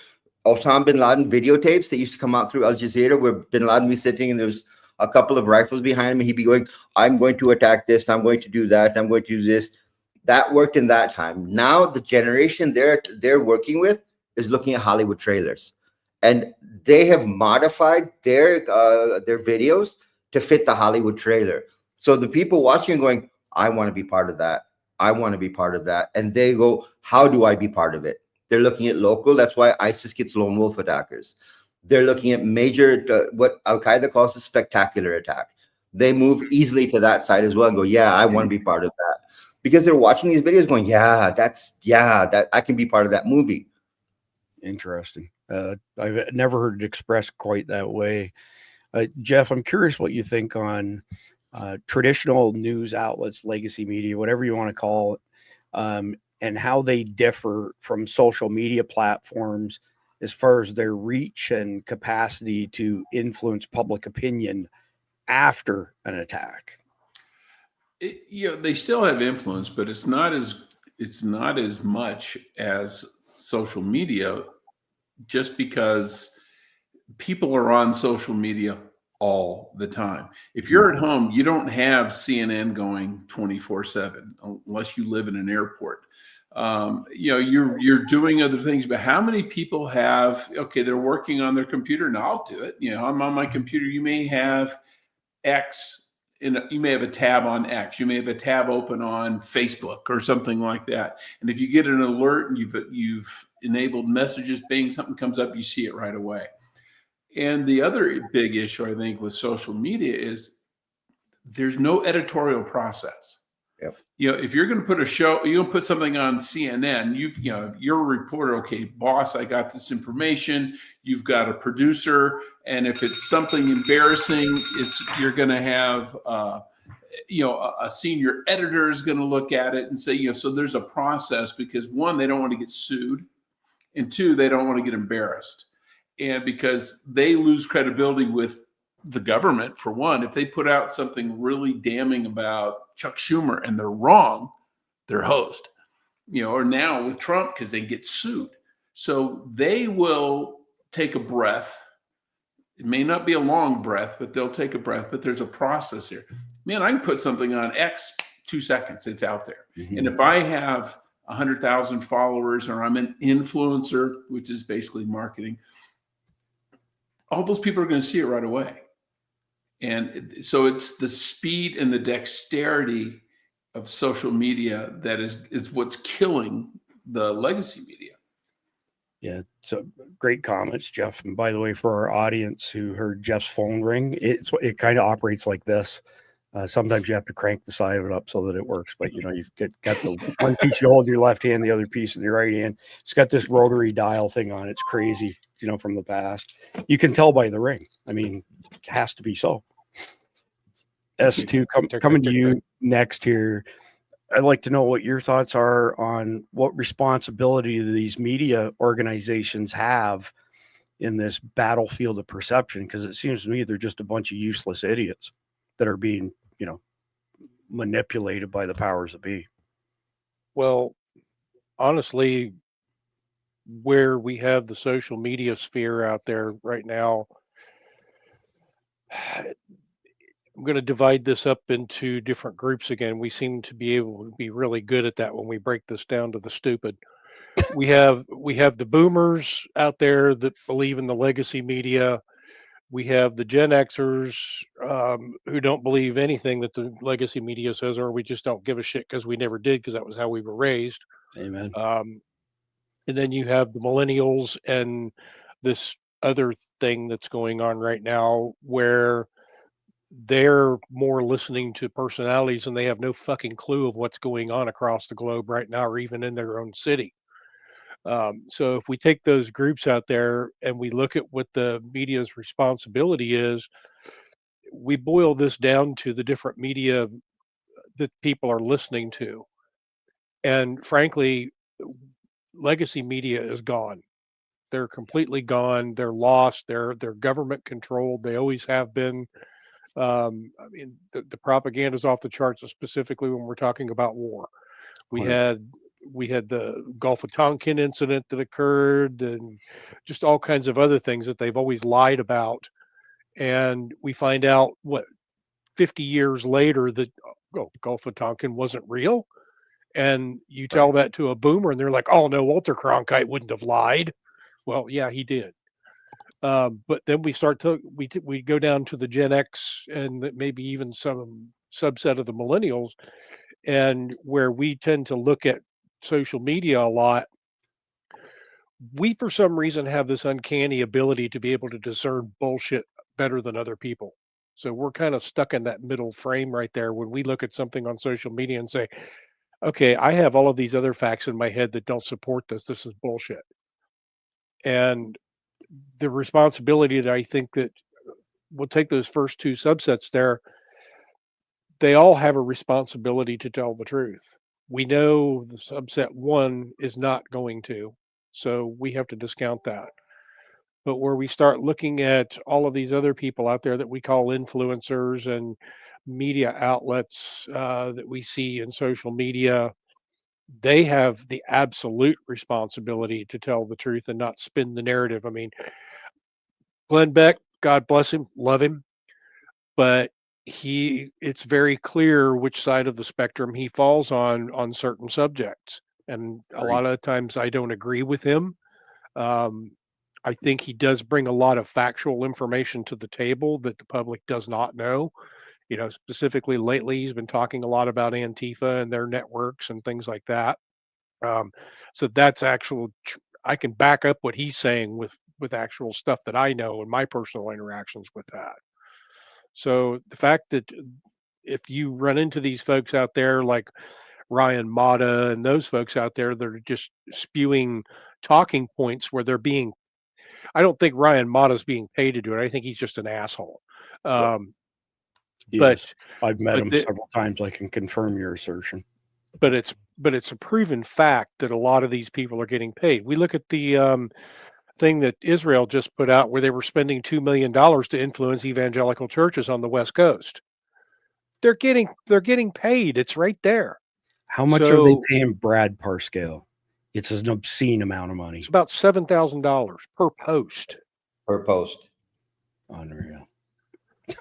Osama bin Laden videotapes that used to come out through Al Jazeera, where bin Laden was sitting and there's a couple of rifles behind him, and he'd be going, I'm going to attack this, I'm going to do that, I'm going to do this. That worked in that time. Now the generation they're working with is looking at Hollywood trailers, and they have modified their videos to fit the Hollywood trailer. So the people watching are going, I want to be part of that. I want to be part of that. And they go, how do I be part of it? They're looking at local. That's why ISIS gets lone wolf attackers. They're looking at major, what Al-Qaeda calls a spectacular attack. They move easily to that side as well and go, yeah, I want to be part of that. Because they're watching these videos going, that I can be part of that movie. Interesting. I've never heard it expressed quite that way. Jeff, I'm curious what you think on traditional news outlets, legacy media, whatever you want to call it, and how they differ from social media platforms as far as their reach and capacity to influence public opinion after an attack. They still have influence, but it's not as much as social media, just because people are on social media all the time. If you're at home, you don't have CNN going 24/7 unless you live in an airport. You're doing other things, but how many people have, okay, they're working on their computer, and I'll do it. I'm on my computer. You may have X. You may have a tab on X. You may have a tab open on Facebook or something like that. And if you get an alert and you've enabled messages, bing, something comes up, you see it right away. And the other big issue, I think, with social media is there's no editorial process. Yep. If you're going to put a show, you're going to put something on CNN, you're a reporter. Okay, boss, I got this information. You've got a producer, and if it's something embarrassing, you're going to have a senior editor is going to look at it and say, so there's a process, because one, they don't want to get sued, and two, they don't want to get embarrassed, and because they lose credibility with the government, for one. If they put out something really damning about Chuck Schumer and they're wrong, their host, or now with Trump, because they get sued. So they will take a breath. It may not be a long breath, but they'll take a breath, but there's a process here. Man, I can put something on X, 2 seconds, it's out there. Mm-hmm. And if I have 100,000 followers, or I'm an influencer, which is basically marketing, all those people are going to see it right away. And so it's the speed and the dexterity of social media that is what's killing the legacy media. Yeah, so great comments, Jeff. And by the way, for our audience who heard Jeff's phone ring, it kind of operates like this. Sometimes you have to crank the side of it up so that it works. But you've got the one piece you hold in your left hand, the other piece in your right hand. It's got this rotary dial thing on it. It's crazy, from the past. You can tell by the ring. I mean, it has to be so. S2 coming to you next here. I'd like to know what your thoughts are on what responsibility these media organizations have in this battlefield of perception, because it seems to me they're just a bunch of useless idiots that are being, manipulated by the powers that be. Well, honestly, where we have the social media sphere out there right now, I'm going to divide this up into different groups again. We seem to be able to be really good at that when we break this down to the stupid. We have the boomers out there that believe in the legacy media. We have the Gen Xers who don't believe anything that the legacy media says, or we just don't give a shit because we never did, because that was how we were raised. Amen. And then you have the millennials and this other thing that's going on right now where they're more listening to personalities and they have no fucking clue of what's going on across the globe right now, or even in their own city. So if we take those groups out there and we look at what the media's responsibility is, we boil this down to the different media that people are listening to. And frankly, legacy media is gone. They're completely gone. They're lost. They're government controlled. They always have been. The propaganda is off the charts, specifically when we're talking about war. We had the Gulf of Tonkin incident that occurred, and just all kinds of other things that they've always lied about. And we find out 50 years later that Gulf of Tonkin wasn't real. And you tell that to a boomer and they're like, oh no, Walter Cronkite wouldn't have lied. Well, yeah, he did. But then we go down to the Gen X and maybe even some subset of the millennials, and where we tend to look at social media a lot. We, for some reason, have this uncanny ability to be able to discern bullshit better than other people. So we're kind of stuck in that middle frame right there when we look at something on social media and say, okay, I have all of these other facts in my head that don't support this. This is bullshit. And the responsibility that I think that we'll take those first two subsets there, they all have a responsibility to tell the truth. We know the subset one is not going to, so we have to discount that. But where we start looking at all of these other people out there that we call influencers and media outlets that we see in social media, they have the absolute responsibility to tell the truth and not spin the narrative. I mean, Glenn Beck, God bless him, love him, but it's very clear which side of the spectrum he falls on certain subjects. And a lot of times I don't agree with him. I think he does bring a lot of factual information to the table that the public does not know. You know, specifically lately, he's been talking a lot about Antifa and their networks and things like that. So that's actual. I can back up what he's saying with actual stuff that I know and my personal interactions with that. So the fact that if you run into these folks out there like Ryan Mata and those folks out there that are just spewing talking points where they're being, I don't think Ryan Mata's being paid to do it. I think he's just an asshole. Yes, I've met him several times. I can confirm your assertion. But it's a proven fact that a lot of these people are getting paid. We look at the thing that Israel just put out where they were spending $2 million to influence evangelical churches on the West Coast. They're getting paid. It's right there. How much are they paying Brad Parscale? It's an obscene amount of money. It's about $7,000 per post. Per post. Unreal.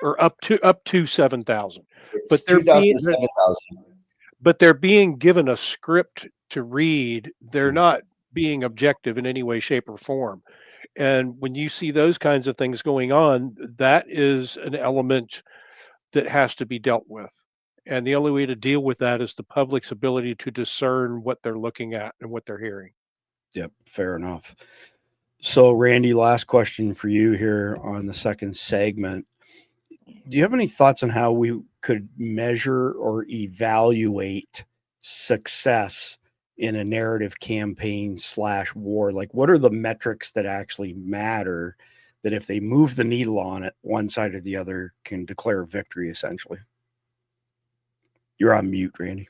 Or up to 7,000. But they're being given a script to read. They're not being objective in any way, shape, or form. And when you see those kinds of things going on, that is an element that has to be dealt with. And the only way to deal with that is the public's ability to discern what they're looking at and what they're hearing. Yep, fair enough. So, Randy, last question for you here on the second segment. Do you have any thoughts on how we could measure or evaluate success in a narrative campaign / war? Like, what are the metrics that actually matter that if they move the needle on it, one side or the other can declare victory, essentially? You're on mute, Randy.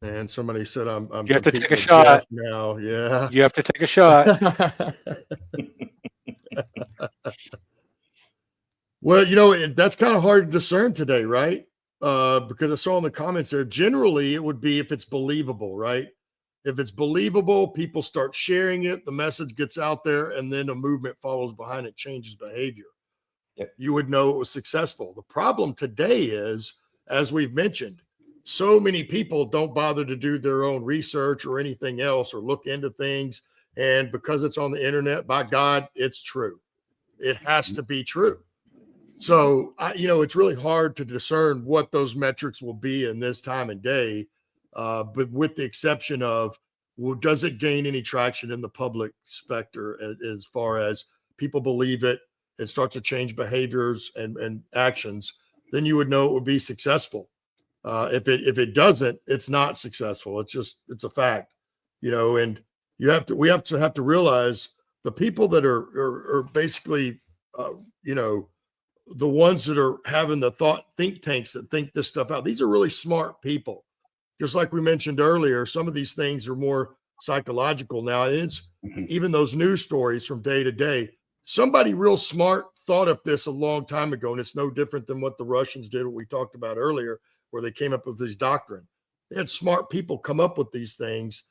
And somebody said, I'm you have to take a shot now. Yeah. You have to take a shot. Well, you know, that's kind of hard to discern today, right? Because I saw in the comments there, generally it would be if it's believable, right? If it's believable, people start sharing it, the message gets out there, and then a movement follows behind it, changes behavior. Yep. You would know it was successful. The problem today is, as we've mentioned, so many people don't bother to do their own research or anything else or look into things. And because it's on the internet, by God, it's true. It has to be true. So, it's really hard to discern what those metrics will be in this time and day, but with the exception of, well, does it gain any traction in the public specter as far as people believe it, it starts to change behaviors and actions, then you would know it would be successful. If it doesn't, it's not successful. It's a fact, and we have to realize the people that are basically, the ones that are having the think tanks that think this stuff out. These are really smart people. Just like we mentioned earlier, some of these things are more psychological now. It's even those news stories from day to day. Somebody real smart thought of this a long time ago, and it's no different than what the Russians did, what we talked about earlier, where they came up with this doctrine. They had smart people come up with these things,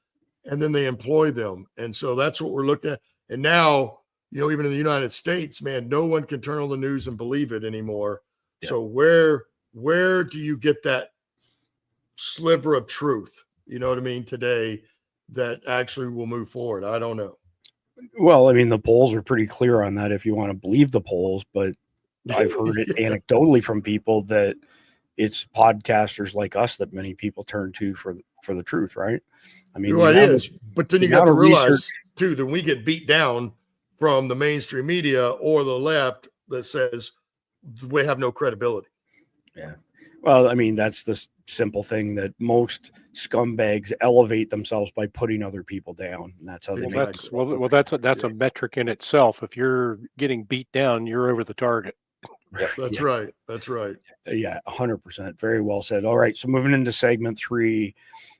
and then they employ them. And so that's what we're looking at. And now, even in the United States, man, no one can turn on the news and believe it anymore. Yeah. So where do you get that sliver of truth, you know what I mean, today that actually will move forward? I don't know. Well, I mean, the polls are pretty clear on that if you want to believe the polls, but I've heard it anecdotally from people that it's podcasters like us that many people turn to for the truth, right? I mean, Well, it is, but then you got to realize too that we get beat down from the mainstream media or the left that says we have no credibility. Yeah. Well, I mean, that's the simple thing that most scumbags elevate themselves by putting other people down, and that's how they make it. Well, that's a metric in itself. If you're getting beat down, you're over the target. That's right. That's right. Yeah, 100%. Very well said. All right, so moving into segment 3,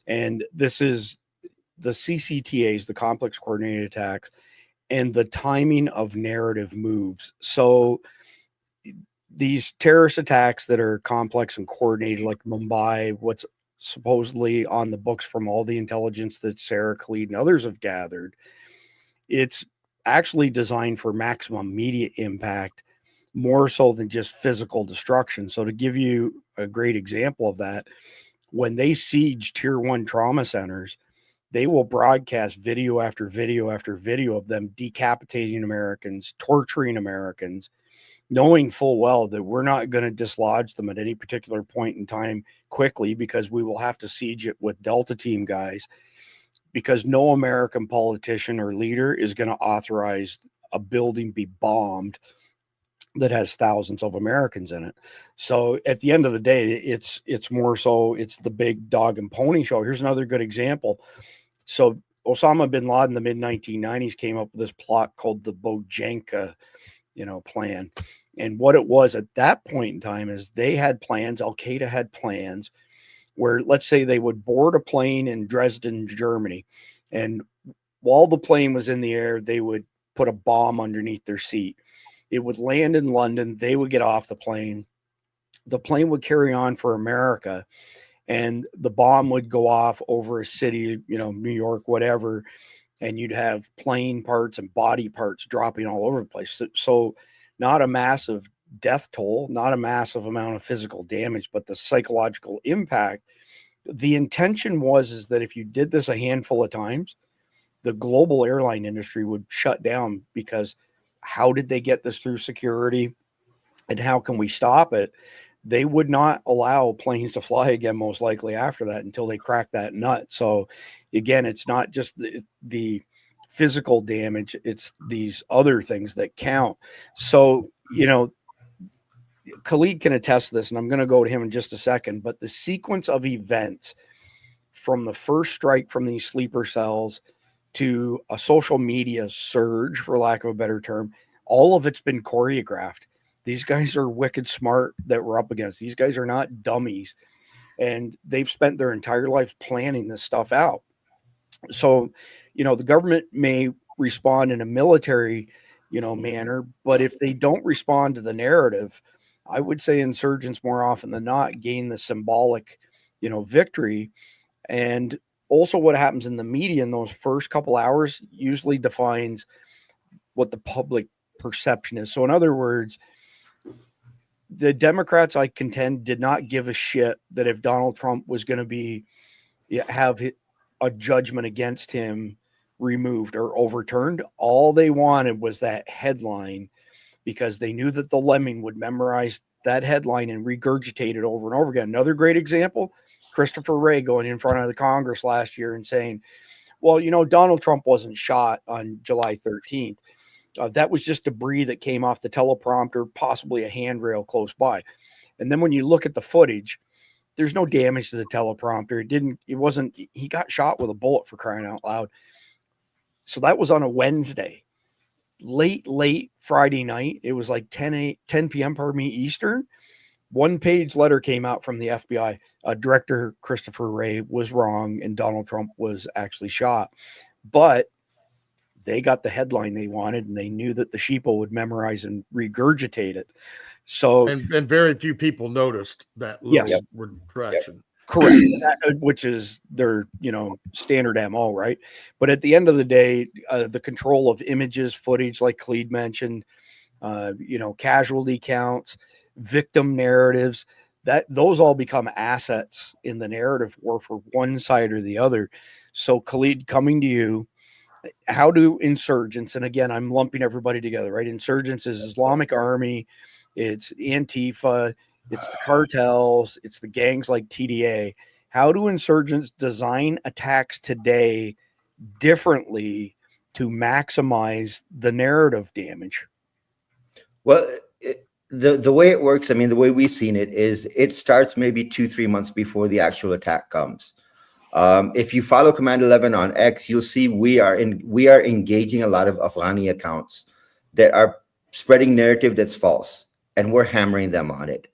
and this is the CCTAs, the complex coordinated attacks, and the timing of narrative moves. So these terrorist attacks that are complex and coordinated, like Mumbai, what's supposedly on the books from all the intelligence that Sarah, Khalid, and others have gathered, it's actually designed for maximum media impact, more so than just physical destruction. So to give you a great example of that, when they siege tier 1 trauma centers, they will broadcast video after video after video of them decapitating Americans, torturing Americans, knowing full well that we're not going to dislodge them at any particular point in time quickly, because we will have to siege it with Delta Team guys, because no American politician or leader is going to authorize a building be bombed that has thousands of Americans in it. So at the end of the day, it's more so it's the big dog and pony show. Here's another good example. So Osama bin Laden in the mid 1990s came up with this plot called the Bojangles, plan. And what it was at that point in time is they had plans, Al-Qaeda had plans where, let's say, they would board a plane in Dresden, Germany, and while the plane was in the air, they would put a bomb underneath their seat. It would land in London. They would get off the plane. The plane would carry on for America, and the bomb would go off over a city, New York, whatever, and you'd have plane parts and body parts dropping all over the place. So not a massive death toll, not a massive amount of physical damage, but the psychological impact. The intention is that if you did this a handful of times, the global airline industry would shut down, because how did they get this through security and how can we stop it? They would not allow planes to fly again, most likely after that, until they crack that nut. So again, it's not just the physical damage, it's these other things that count. So, Khalid can attest to this, and I'm going to go to him in just a second, but the sequence of events from the first strike from these sleeper cells to a social media surge, for lack of a better term, all of it's been choreographed. These guys are wicked smart that we're up against. These guys are not dummies, and they've spent their entire lives planning this stuff out. So, the government may respond in a military, manner, but if they don't respond to the narrative, I would say insurgents more often than not gain the symbolic, victory. And also what happens in the media in those first couple hours usually defines what the public perception is. So in other words, the Democrats, I contend, did not give a shit that if Donald Trump was going to have a judgment against him removed or overturned. All they wanted was that headline, because they knew that the lemming would memorize that headline and regurgitate it over and over again. Another great example, Christopher Wray going in front of the Congress last year and saying, well, Donald Trump wasn't shot on July 13th. That was just debris that came off the teleprompter, possibly a handrail close by. And then when you look at the footage, there's no damage to the teleprompter. He got shot with a bullet, for crying out loud. So that was on a Wednesday, late Friday night. It was like 10 p.m. Eastern. One-page letter came out from the FBI. Director Christopher Wray was wrong, and Donald Trump was actually shot. But they got the headline they wanted, and they knew that the sheeple would memorize and regurgitate it. So, and very few people noticed that little retraction. Correct. Which is their, standard MO, right? But at the end of the day, the control of images, footage, like Khalid mentioned, casualty counts, victim narratives, that those all become assets in the narrative war for one side or the other. So Khalid, coming to you, how do insurgents, and again, I'm lumping everybody together, right? Insurgents is Islamic Army, it's Antifa, it's the cartels, it's the gangs like TDA. How do insurgents design attacks today differently to maximize the narrative damage? Well, the way it works, I mean, the way we've seen it is it starts maybe 2-3 months before the actual attack comes. If you follow Command 11 on X, you'll see we are engaging a lot of Afghani accounts that are spreading narrative that's false, and we're hammering them on it.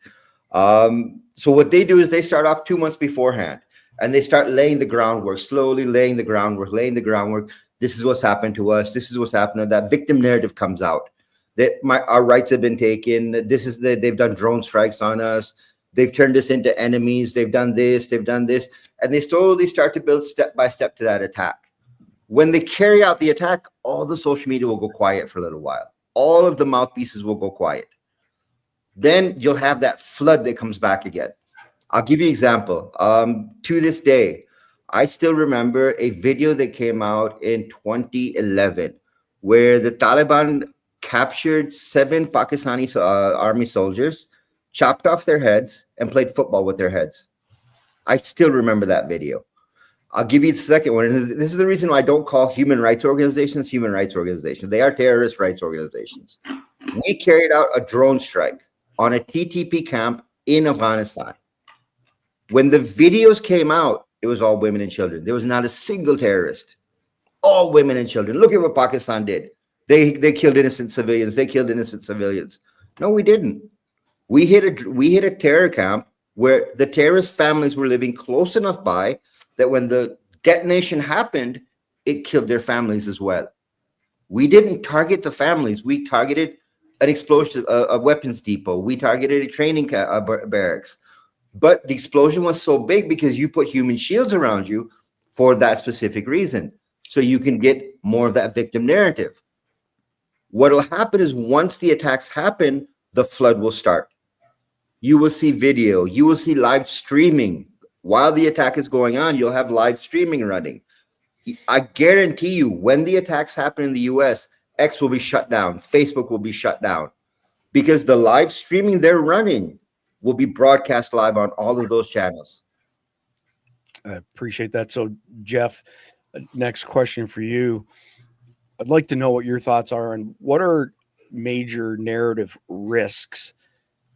So what they do is they start off 2 months beforehand, and they start laying the groundwork, slowly laying the groundwork. This is what's happened to us. This is what's happened. That victim narrative comes out. That our rights have been taken. They've done drone strikes on us. They've turned us into enemies. They've done this. And they slowly start to build step by step to that attack. When they carry out the attack, all the social media will go quiet for a little while. All of the mouthpieces will go quiet. Then you'll have that flood that comes back again. I'll give you an example. To this day, I still remember a video that came out in 2011 where the Taliban captured 7 Pakistani army soldiers, chopped off their heads, and played football with their heads. I still remember that video. I'll give you the second one. This is the reason why I don't call human rights organizations human rights organizations. They are terrorist rights organizations. We carried out a drone strike on a TTP camp in Afghanistan. When the videos came out, it was all women and children. There was not a single terrorist. All women and children. Look at what Pakistan did. They killed innocent civilians. No, we didn't. We hit a terror camp where the terrorist families were living close enough by that when the detonation happened, it killed their families as well. We didn't target the families. We targeted an explosion, a weapons depot. We targeted a training barracks. But the explosion was so big because you put human shields around you for that specific reason. So you can get more of that victim narrative. What will happen is once the attacks happen, the flood will start. You will see video. You will see live streaming. While the attack is going on, you'll have live streaming running. I guarantee you, when the attacks happen in the US, X will be shut down. Facebook will be shut down. Because the live streaming they're running will be broadcast live on all of those channels. I appreciate that. So, Jeff, next question for you. I'd like to know what your thoughts are on what are major narrative risks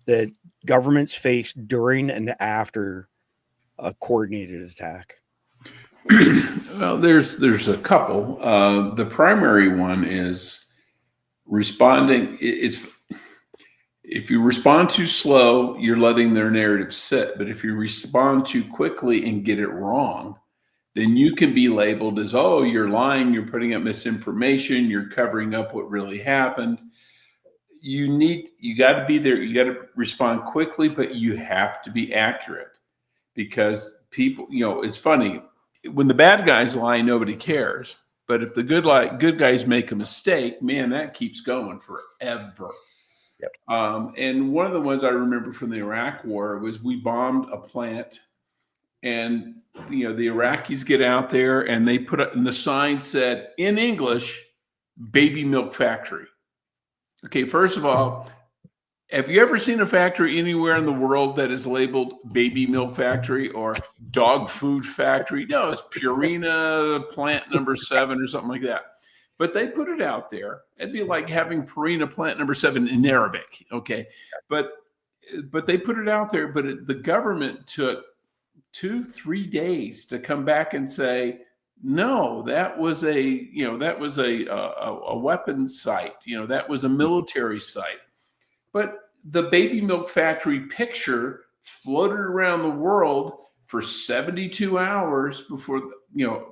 that governments face during and after a coordinated attack? Well, there's a couple. The primary one is responding. If you respond too slow, you're letting their narrative sit. But if you respond too quickly and get it wrong, then you can be labeled as, oh, you're lying, you're putting up misinformation, you're covering up what really happened. You got to be there. You got to respond quickly, but you have to be accurate because people, it's funny. When the bad guys lie, nobody cares. But if the good guys make a mistake, man, that keeps going forever. Yep. And one of the ones I remember from the Iraq War was we bombed a plant, and the Iraqis get out there and they put up, and the sign said in English, "Baby milk factory." Okay, first of all, have you ever seen a factory anywhere in the world that is labeled baby milk factory or dog food factory? No, it's Purina plant number 7 or something like that. But they put it out there. It'd be like having Purina plant number 7 in Arabic. Okay, but they put it out there. But the government took 2-3 days to come back and say, no, that was a weapons site. That was a military site. But the baby milk factory picture floated around the world for 72 hours before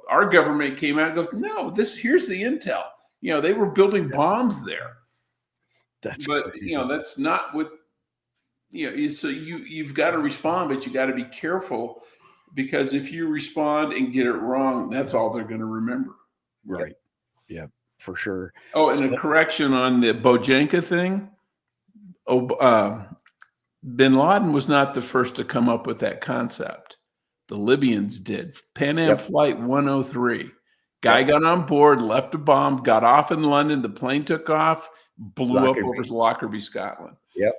our government came out and goes, no, here's the intel. They were building bombs there. That's not what so you've got to respond, but you got to be careful, because if you respond and get it wrong, that's all they're going to remember. Right. Yeah, for sure. Oh, and a correction on the Bojanka thing. Bin Laden was not the first to come up with that concept. The Libyans did. Pan Am Flight 103. Guy got on board, left a bomb, got off in London. The plane took off, blew up over Lockerbie, Scotland. Yep.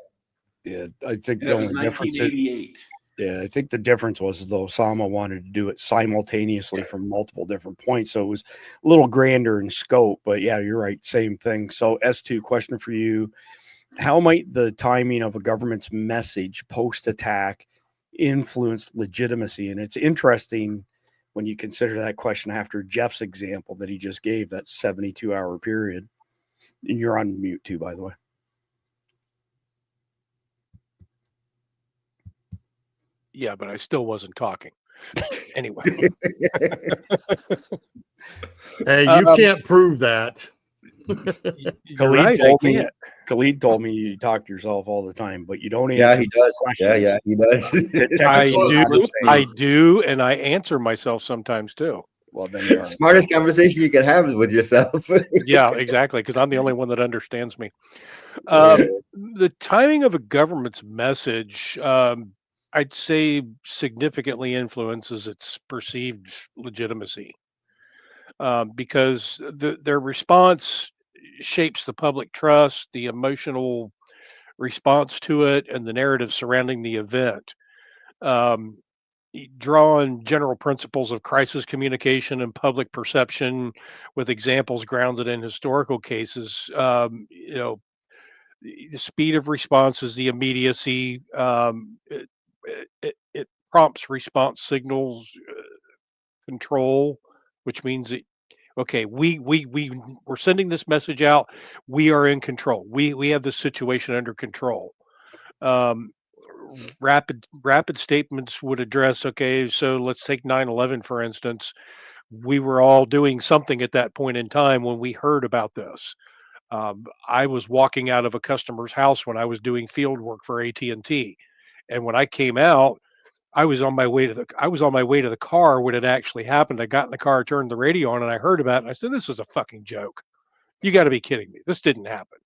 Yeah, I think that was 1988. Yeah, I think the difference was, though, Osama wanted to do it simultaneously from multiple different points, so it was a little grander in scope. But yeah, you're right, same thing. So S2, question for you: how might the timing of a government's message post-attack influence legitimacy? And it's interesting when you consider that question after Jeff's example that he just gave, that 72-hour period. And you're on mute too, by the way. Yeah, but I still wasn't talking. Anyway. Hey, you can't prove that. Khalid told me you talk to yourself all the time, but you don't answer. Yeah, he does. Questions. Yeah, he does. I do, and I answer myself sometimes too. Well, then smartest conversation you can have is with yourself. Yeah, exactly, because I'm the only one that understands me. The timing of a government's message, I'd say, significantly influences its perceived legitimacy, because their response shapes the public trust, the emotional response to it, and the narrative surrounding the event. Draw on general principles of crisis communication and public perception with examples grounded in historical cases. The speed of responses, the immediacy, it prompts response signals, control, which means that, okay, we're sending this message out. We are in control. We have this situation under control. Rapid statements would address, okay, so let's take 9/11 for instance. We were all doing something at that point in time when we heard about this. I was walking out of a customer's house when I was doing field work for AT&T, and when I came out, I was on my way to the car when it actually happened. I got in the car, turned the radio on, and I heard about it. And I said, "This is a fucking joke. You got to be kidding me. This didn't happen."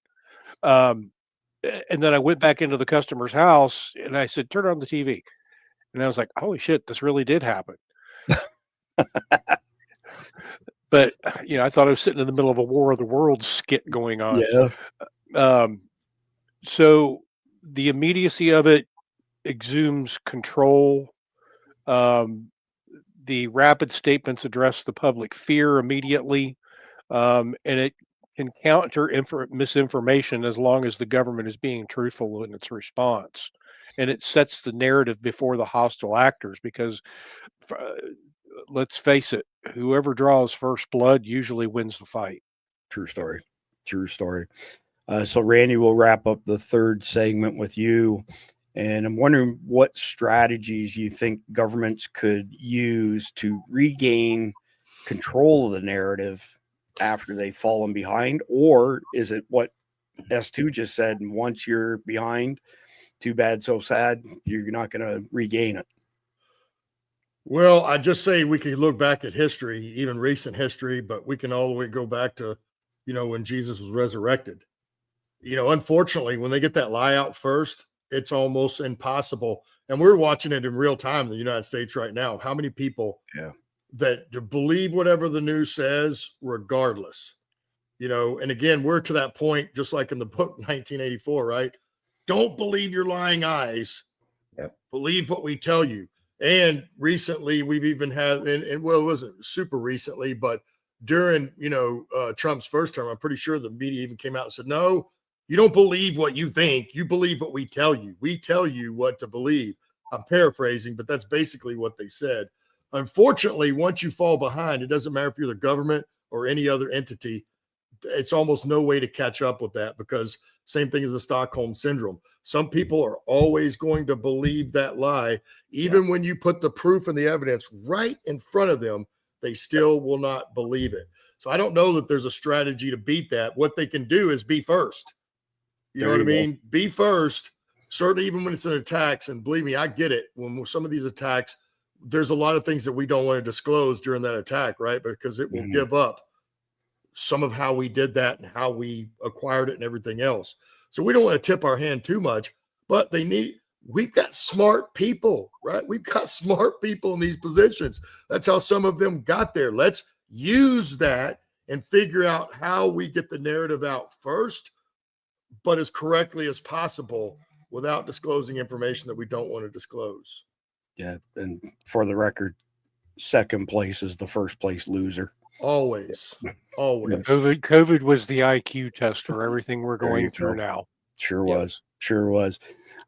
And then I went back into the customer's house and I said, "Turn on the TV." And I was like, "Holy shit, this really did happen." But I thought I was sitting in the middle of a War of the Worlds skit going on. Yeah. So the immediacy of it exudes control. The rapid statements address the public fear immediately, and it can counter misinformation as long as the government is being truthful in its response, and it sets the narrative before the hostile actors. Because let's face it, whoever draws first blood usually wins the fight. True story. So Randy, we'll wrap up the third segment with you. And I'm wondering what strategies you think governments could use to regain control of the narrative after they've fallen behind, or is it what S2 just said? And once you're behind, too bad, so sad, you're not going to regain it. Well, I just say we could look back at history, even recent history, but we can all the way go back to, when Jesus was resurrected. Unfortunately, when they get that lie out first, it's almost impossible. And we're watching it in real time in the United States right now. How many people that believe whatever the news says, regardless, and again, we're to that point, just like in the book 1984, right? Don't believe your lying eyes. Believe what we tell you. And recently we've even had, and well, it wasn't super recently, but during, Trump's first term, I'm pretty sure the media even came out and said, no, you don't believe what you think. You believe what we tell you. We tell you what to believe. I'm paraphrasing, but that's basically what they said. Unfortunately, once you fall behind, it doesn't matter if you're the government or any other entity. It's almost no way to catch up with that, because same thing as the Stockholm syndrome. Some people are always going to believe that lie. Even when you put the proof and the evidence right in front of them, they still will not believe it. So I don't know that there's a strategy to beat that. What they can do is be first. You know what I mean? Be first, certainly even when it's an attacks. And believe me, I get it. When some of these attacks, there's a lot of things that we don't want to disclose during that attack, right? Because it will give up some of how we did that and how we acquired it and everything else. So we don't want to tip our hand too much, but we've got smart people, right? We've got smart people in these positions. That's how some of them got there. Let's use that and figure out how we get the narrative out first, but as correctly as possible without disclosing information that we don't want to disclose. Yeah. And for the record, second place is the first place loser. Always. Always. COVID was the IQ test for everything we're There you going through go. now. Sure Yep. was. Sure was.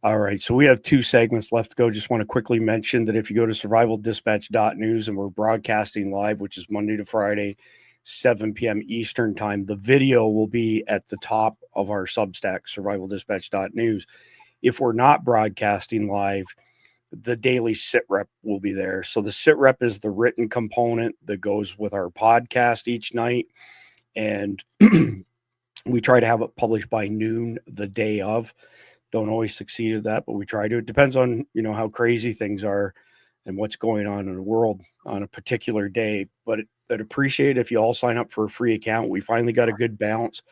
All right. So we have 2 segments left to go. Just want to quickly mention that if you go to survivaldispatch.news and we're broadcasting live, which is Monday to Friday, 7 p.m. Eastern time, the video will be at the top of our Substack, survivaldispatch.news. If we're not broadcasting live, the daily sit rep will be there. So the sit rep is the written component that goes with our podcast each night. And we try to have it published by noon the day of. Don't always succeed at that, but we try to. It depends on, how crazy things are and what's going on in the world on a particular day. But I'd appreciate if you all sign up for a free account. We finally got a good bounce.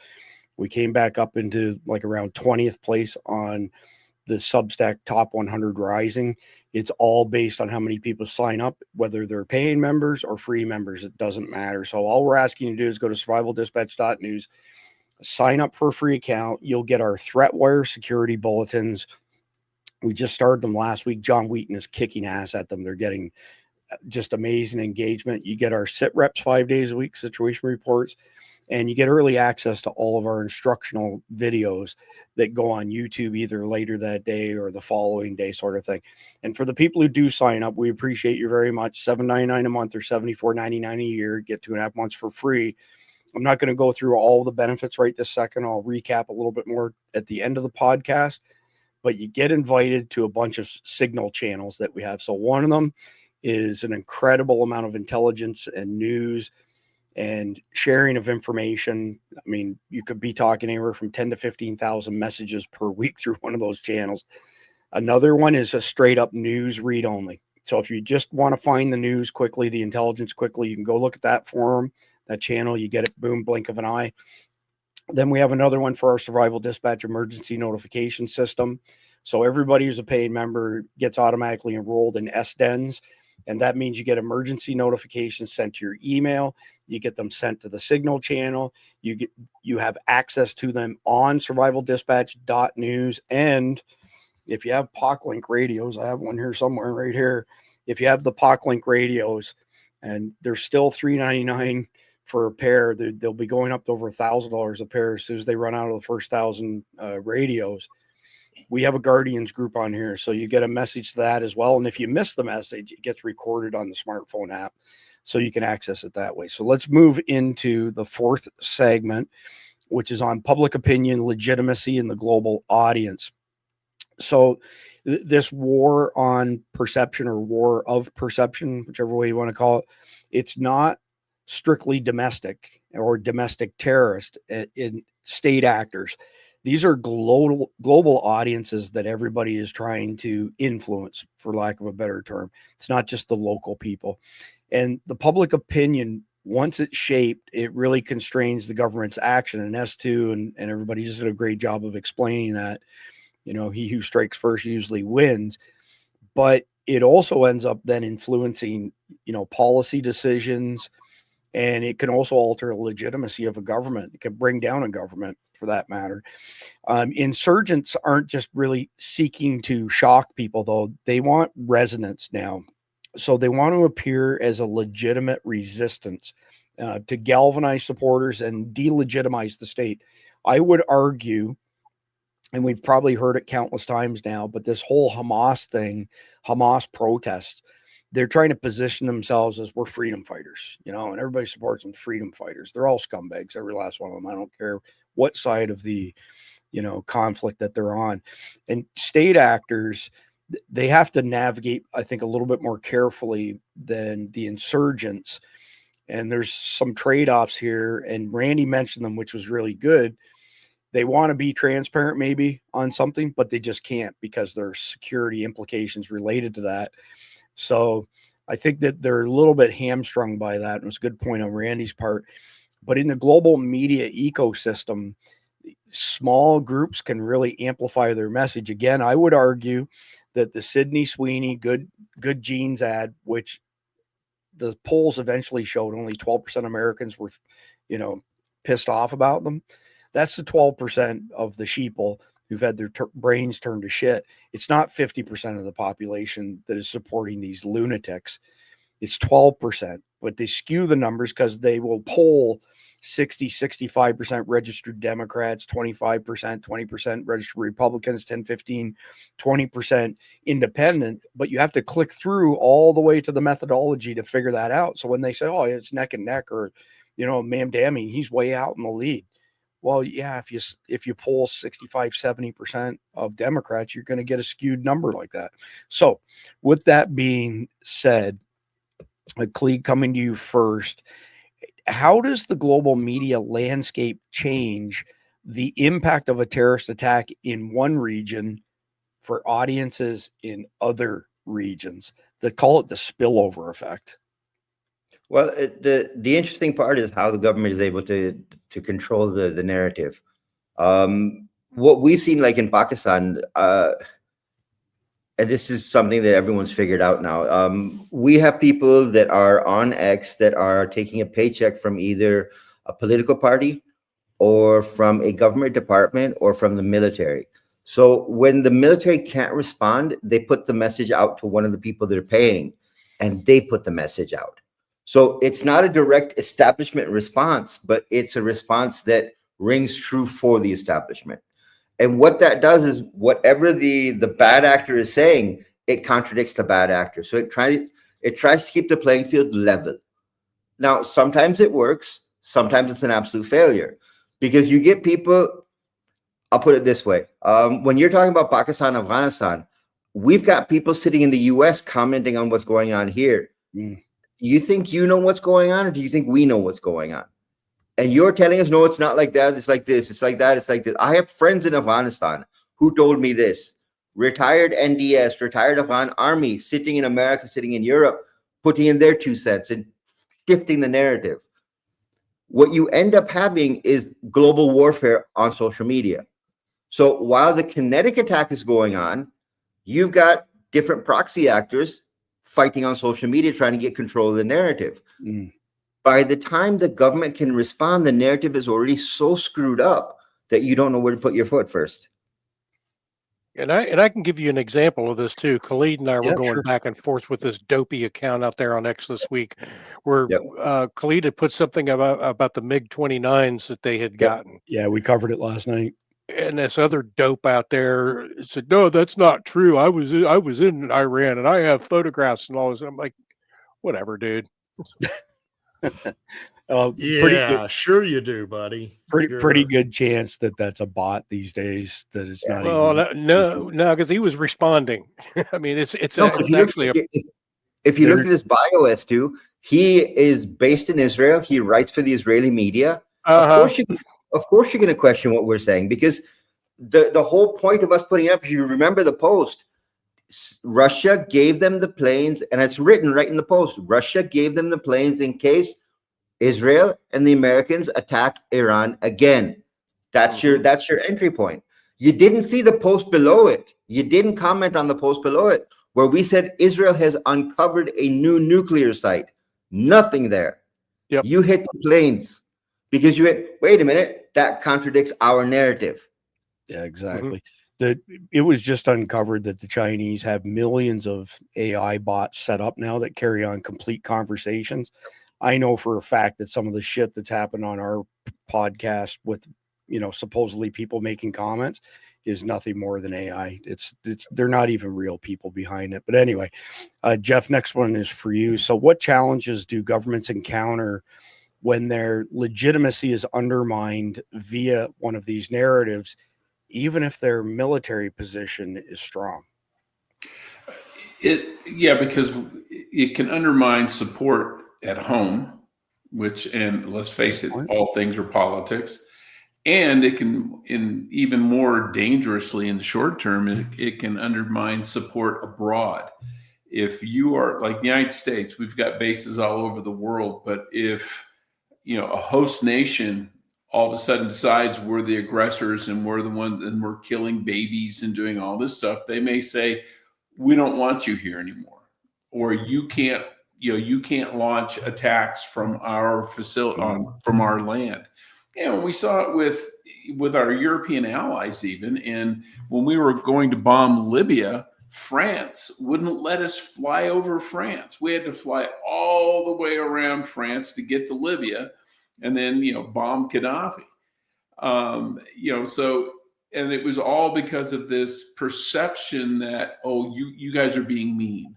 We came back up into like around 20th place on the Substack Top 100 Rising. It's all based on how many people sign up, whether they're paying members or free members. It doesn't matter. So all we're asking you to do is go to survivaldispatch.news, sign up for a free account. You'll get our ThreatWire security bulletins. We just started them last week. John Wheaton is kicking ass at them. They're getting just amazing engagement. You get our sit reps 5 days a week, situation reports, and you get early access to all of our instructional videos that go on YouTube either later that day or the following day, sort of thing. And for the people who do sign up, we appreciate you very much. $7.99 a month or $74.99 a year. Get 2.5 months for free. I'm not going to go through all the benefits right this second. I'll recap a little bit more at the end of the podcast. But you get invited to a bunch of signal channels that we have. So one of them is an incredible amount of intelligence and news and sharing of information. I mean, you could be talking anywhere from 10 to 15,000 messages per week through one of those channels. Another one is a straight up news read only. So if you just want to find the news quickly, the intelligence quickly, you can go look at that forum, that channel. You get it, boom, blink of an eye. Then we have another one for our Survival Dispatch emergency notification system. So everybody who's a paid member gets automatically enrolled in SDENs. And that means you get emergency notifications sent to your email. You get them sent to the signal channel. You have access to them on survivaldispatch.news. And if you have POC-Link radios, I have one here somewhere right here. If you have the POC-Link radios, and they're still $399 for a pair, they'll be going up to over $1,000 a pair as soon as they run out of the first 1,000 radios. We have a Guardians group on here, so you get a message to that as well. And if you miss the message, it gets recorded on the smartphone app, so you can access it that way. So let's move into the 4th segment, which is on public opinion, legitimacy, and the global audience. So this war on perception, or war of perception, whichever way you want to call it, it's not strictly domestic or domestic terrorist in state actors. These are global audiences that everybody is trying to influence, for lack of a better term. It's not just the local people. And the public opinion, once it's shaped, it really constrains the government's action. And S2 and everybody just did a great job of explaining that. He who strikes first usually wins. But it also ends up then influencing, policy decisions. And it can also alter the legitimacy of a government. It can bring down a government, for that matter. Insurgents aren't just really seeking to shock people, though. They want resonance now. So they want to appear as a legitimate resistance to galvanize supporters and delegitimize the state. I would argue, and we've probably heard it countless times now, but this whole Hamas thing, Hamas protests, they're trying to position themselves as we're freedom fighters, and everybody supports them, freedom fighters. They're all scumbags, every last one of them. I don't care what side of the, conflict that they're on. And state actors, they have to navigate, I think, a little bit more carefully than the insurgents. And there's some trade-offs here, and Randy mentioned them, which was really good. They want to be transparent maybe on something, but they just can't because there's security implications related to that. So I think that they're a little bit hamstrung by that. And it was a good point on Randy's part. But in the global media ecosystem, small groups can really amplify their message. Again, I would argue that the Sydney Sweeney good genes ad, which the polls eventually showed only 12% of Americans were, pissed off about them. That's the 12% of the sheeple who've had their brains turned to shit. It's not 50% of the population that is supporting these lunatics. It's 12%, but they skew the numbers because they will poll 65% registered Democrats, 25%, 20% registered Republicans, 10, 15, 20% independent. But you have to click through all the way to the methodology to figure that out. So when they say, oh, it's neck and neck, or, ma'am, dammy, he's way out in the lead. Well, yeah, if you poll 65, 70% of Democrats, you're going to get a skewed number like that. So with that being said, Cleed, coming to you first, how does the global media landscape change the impact of a terrorist attack in one region for audiences in other regions? They call it the spillover effect. Well, the interesting part is how the government is able to control the narrative. What we've seen, like in Pakistan, and this is something that everyone's figured out now. We have people that are on X that are taking a paycheck from either a political party or from a government department or from the military. So when the military can't respond, they put the message out to one of the people they're paying, and they put the message out. So it's not a direct establishment response, but it's a response that rings true for the establishment. And what that does is whatever the bad actor is saying, it contradicts the bad actor. So it tries to keep the playing field level. Now, sometimes it works. Sometimes it's an absolute failure, because you get people, I'll put it this way. When you're talking about Pakistan, Afghanistan, we've got people sitting in the US commenting on what's going on here. You think you know what's going on, or do you think we know what's going on? And you're telling us, no, it's not like that. It's like this. It's like that. It's like this. I have friends in Afghanistan who told me this. Retired NDS, retired Afghan army, sitting in America, sitting in Europe, putting in their 2 cents and shifting the narrative. What you end up having is global warfare on social media. So while the kinetic attack is going on, you've got different proxy actors fighting on social media, trying to get control of the narrative. By the time the government can respond, the narrative is already so screwed up that you don't know where to put your foot first. And I can give you an example of this too. Khalid and I were going back and forth with this dopey account out there on X this week, where Khalid had put something about the MiG-29s that they had gotten. Yeah, we covered it last night. And this other dope out there said, "No, that's not true. I was in Iran and I have photographs and all this." And I'm like, "Whatever, dude." Sure you do, buddy. Pretty good chance that that's a bot these days. That it's not. Well, no, because he was responding. I mean, it's actually if you look at his bio, S2, he is based in Israel. He writes for the Israeli media. Of course, you're going to question what we're saying, because the whole point of us putting up, if you remember the post, Russia gave them the planes, and it's written right in the post. Russia gave them the planes in case Israel and the Americans attack Iran again. That's your entry point. You didn't see the post below it. You didn't comment on the post below it, where we said Israel has uncovered a new nuclear site. Nothing there. Yep. You hit the planes because you hit, wait a minute, that contradicts our narrative. Yeah, exactly. It was just uncovered that the Chinese have millions of AI bots set up now that carry on complete conversations. I know for a fact that some of the shit that's happened on our podcast with, supposedly people making comments is nothing more than AI. They're not even real people behind it. But anyway, Jeff, next one is for you. So what challenges do governments encounter when their legitimacy is undermined via one of these narratives, even if their military position is strong? Because it can undermine support at home, and let's face it, all things are politics. And it can, even more dangerously in the short term, it can undermine support abroad. If you are like the United States, we've got bases all over the world, but if a host nation all of a sudden decides we're the aggressors and we're the ones and we're killing babies and doing all this stuff, they may say, we don't want you here anymore, or you can't launch attacks from our facility, from our land. And we saw it with our European allies even. And when we were going to bomb Libya, France wouldn't let us fly over France. We had to fly all the way around France to get to Libya, and then bomb Gaddafi. So, and it was all because of this perception that, oh, you guys are being mean.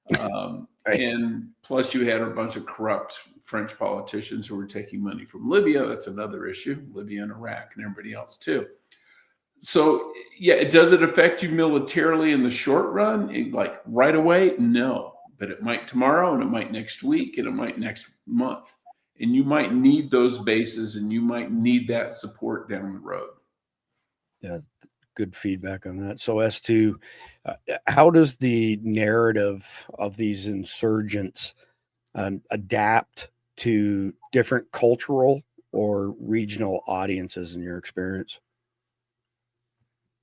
Right. And plus you had a bunch of corrupt French politicians who were taking money from Libya. That's another issue, Libya and Iraq and everybody else too. So yeah, does it affect you militarily in the short run? Like right away? No, but it might tomorrow, and it might next week, and it might next month. And you might need those bases, and you might need that support down the road. Yeah, good feedback on that. So as to how does the narrative of these insurgents adapt to different cultural or regional audiences in your experience?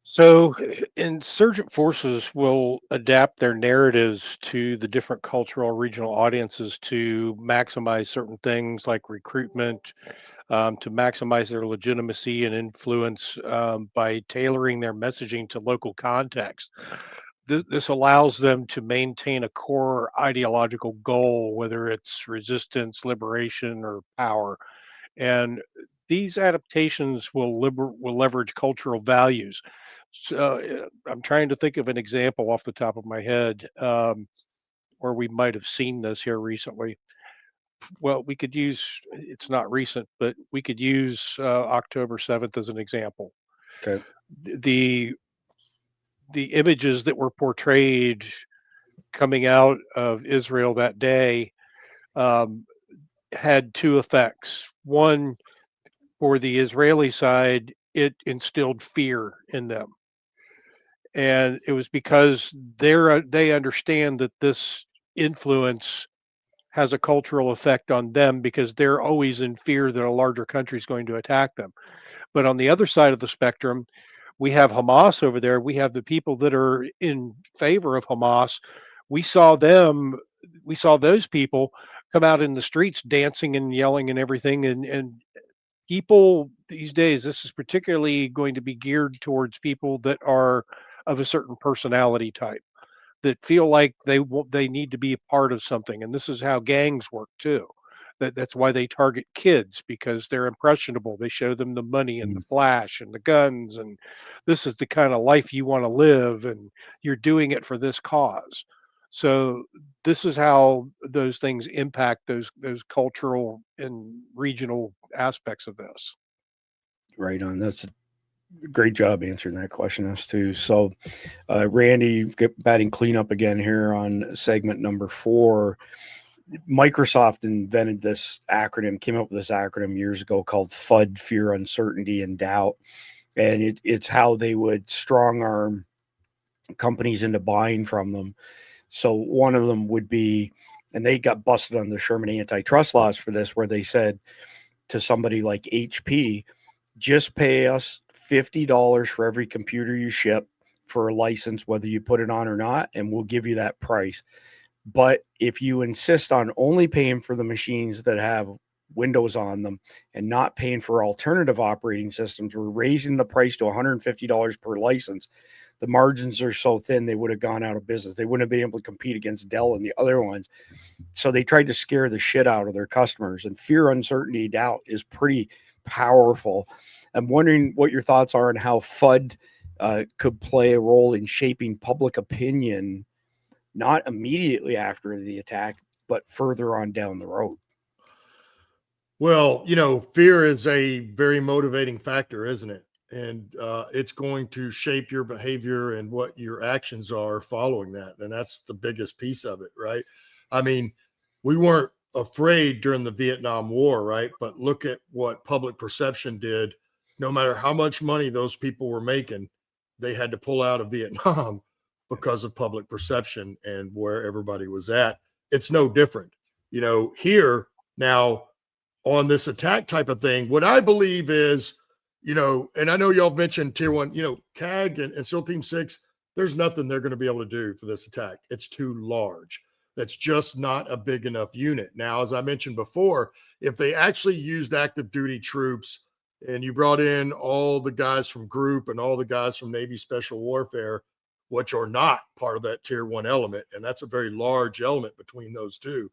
So insurgent forces will adapt their narratives to the different cultural regional audiences to maximize certain things like recruitment, to maximize their legitimacy and influence by tailoring their messaging to local context. This allows them to maintain a core ideological goal, whether it's resistance, liberation, or power. And these adaptations will leverage cultural values. So I'm trying to think of an example off the top of my head where we might have seen this here recently. Well, we could use, it's not recent, but we could use October 7th as an example. Okay. The images that were portrayed coming out of Israel that day had two effects. One, for the Israeli side, it instilled fear in them. And it was because they understand that this influence has a cultural effect on them because they're always in fear that a larger country is going to attack them. But on the other side of the spectrum, we have Hamas over there. We have the people that are in favor of Hamas. We saw those people come out in the streets dancing and yelling and everything. And people these days, this is particularly going to be geared towards people that are of a certain personality type, that feel like they need to be a part of something. And this is how gangs work too. That's why they target kids, because they're impressionable. They show them the money and the flash and the guns, and this is the kind of life you want to live, and you're doing it for this cause. So this is how those things impact those cultural and regional aspects of this. Right on. That's a great job answering that question as too. So Randy, get batting cleanup again here on segment number 4. Microsoft invented this acronym, came up with this acronym years ago called FUD, fear, uncertainty, and doubt. And it's how they would strong arm companies into buying from them. So one of them would be, and they got busted on the Sherman antitrust laws for this, where they said to somebody like HP, just pay us $50 for every computer you ship for a license, whether you put it on or not, and we'll give you that price. But if you insist on only paying for the machines that have Windows on them and not paying for alternative operating systems, we're raising the price to $150 per license. The margins are so thin, they would have gone out of business. They wouldn't have been able to compete against Dell and the other ones. So they tried to scare the shit out of their customers. And fear, uncertainty, doubt is pretty powerful. I'm wondering what your thoughts are on how FUD could play a role in shaping public opinion, not immediately after the attack, but further on down the road. Well, fear is a very motivating factor, isn't it? And it's going to shape your behavior and what your actions are following that. And that's the biggest piece of it, right? I mean, we weren't afraid during the Vietnam War, right? But look at what public perception did. No matter how much money those people were making, they had to pull out of Vietnam because of public perception and where everybody was at. It's no different. Here now, on this attack type of thing. What I believe is, and I know y'all mentioned tier 1, CAG and SEAL Team 6, there's nothing they're going to be able to do for this attack. It's too large. That's just not a big enough unit. Now, as I mentioned before, if they actually used active duty troops and you brought in all the guys from group and all the guys from Navy Special Warfare, which are not part of that tier 1 element, and that's a very large element between those two.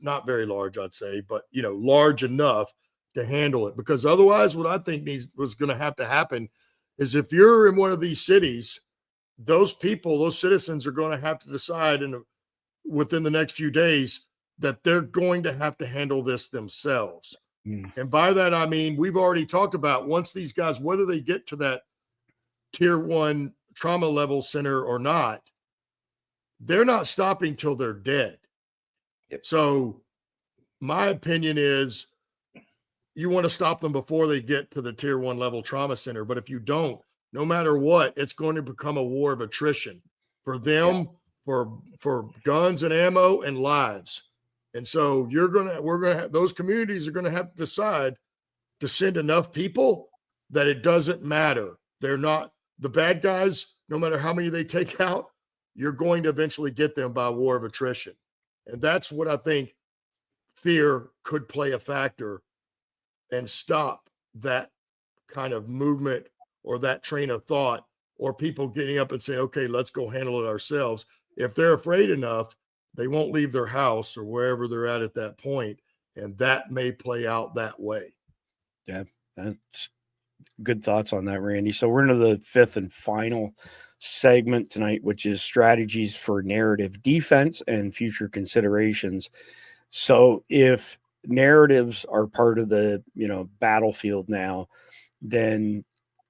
Not very large, I'd say, but large enough to handle it. Because otherwise, what I think was going to have to happen is if you're in one of these cities, those citizens are going to have to decide within the next few days that they're going to have to handle this themselves. And by that, I mean, we've already talked about once these guys, whether they get to that tier 1 trauma level center or not, they're not stopping till they're dead. Yep. So my opinion is you want to stop them before they get to the tier 1 level trauma center. But if you don't, no matter what, it's going to become a war of attrition for them, for guns and ammo and lives. And so those communities are going to have to decide to send enough people that it doesn't matter. They're not the bad guys, no matter how many they take out, you're going to eventually get them by war of attrition. And that's what I think fear could play a factor and stop that kind of movement or that train of thought or people getting up and saying, okay, let's go handle it ourselves. If they're afraid enough, they won't leave their house or wherever they're at that point. And that may play out that way. Yeah, that's good thoughts on that, Randy. So we're into the 5th and final segment tonight, which is strategies for narrative defense and future considerations. So if narratives are part of the battlefield now, then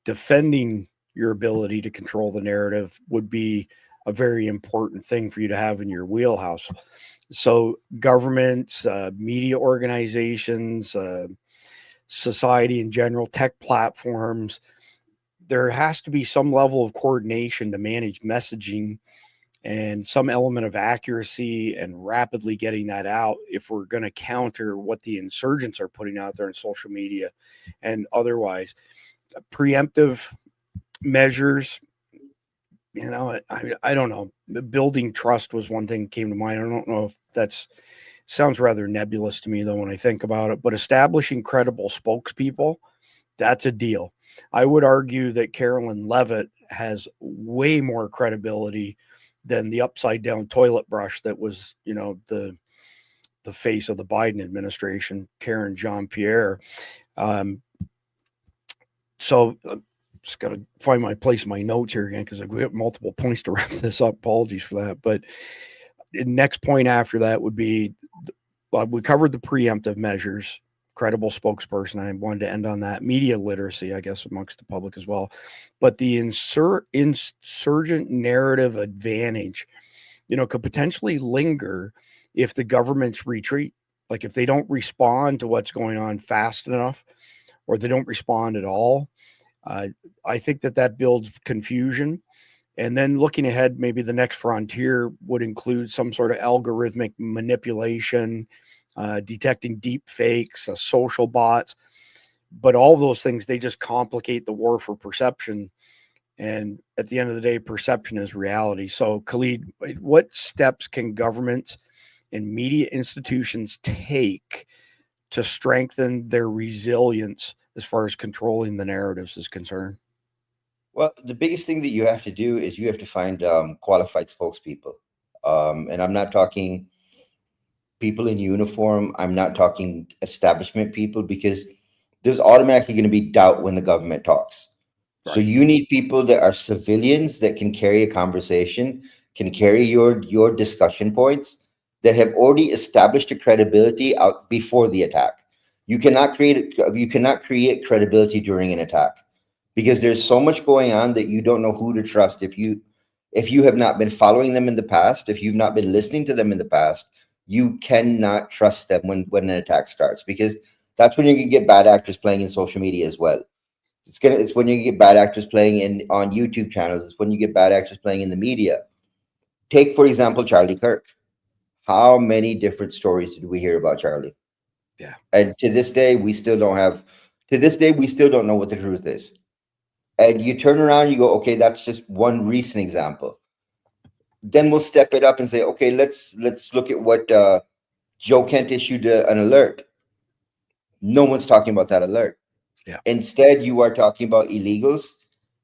defending your ability to control the narrative would be a very important thing for you to have in your wheelhouse. So governments, media organizations, society in general, tech platforms, there has to be some level of coordination to manage messaging and some element of accuracy and rapidly getting that out if we're going to counter what the insurgents are putting out there in social media and otherwise. Preemptive measures, I don't know. Building trust was one thing that came to mind. I don't know if sounds rather nebulous to me, though, when I think about it. But establishing credible spokespeople, that's a deal. I would argue that Carolyn Levitt has way more credibility than the upside down toilet brush that was, the face of the Biden administration, Karen Jean-Pierre. So just got to find my place in my notes here again because we have multiple points to wrap this up. Apologies for that. But the next point after that would be we covered the preemptive measures, credible spokesperson. I wanted to end on that. Media literacy, I guess, amongst the public as well. But the insurgent narrative advantage, could potentially linger if the governments retreat. Like if they don't respond to what's going on fast enough or they don't respond at all. I think that builds confusion. And then looking ahead, maybe the next frontier would include some sort of algorithmic manipulation, detecting deep fakes, social bots. But all those things, they just complicate the war for perception. And at the end of the day, perception is reality. So Khalid, what steps can governments and media institutions take to strengthen their resilience as far as controlling the narratives is concerned? Well, the biggest thing that you have to do is you have to find qualified spokespeople. And I'm not talking people in uniform. I'm not talking establishment people, because there's automatically going to be doubt when the government talks. Right. So you need people that are civilians that can carry a conversation, can carry your discussion points, that have already established a credibility out before the attack. You cannot create credibility during an attack, because there's so much going on that you don't know who to trust. If you have not been following them in the past, if you've not been listening to them in the past, you cannot trust them when an attack starts, because that's when you can get bad actors playing in social media as well. It's when you get bad actors playing on YouTube channels. It's when you get bad actors playing in the media. Take, for example, Charlie Kirk. How many different stories did we hear about Charlie? Yeah. And to this day, we still don't know what the truth is. And you turn around, you go, okay, that's just one recent example. Then we'll step it up and say, okay, let's look at what Joe Kent issued an alert. No one's talking about that alert. Yeah. Instead, you are talking about illegals.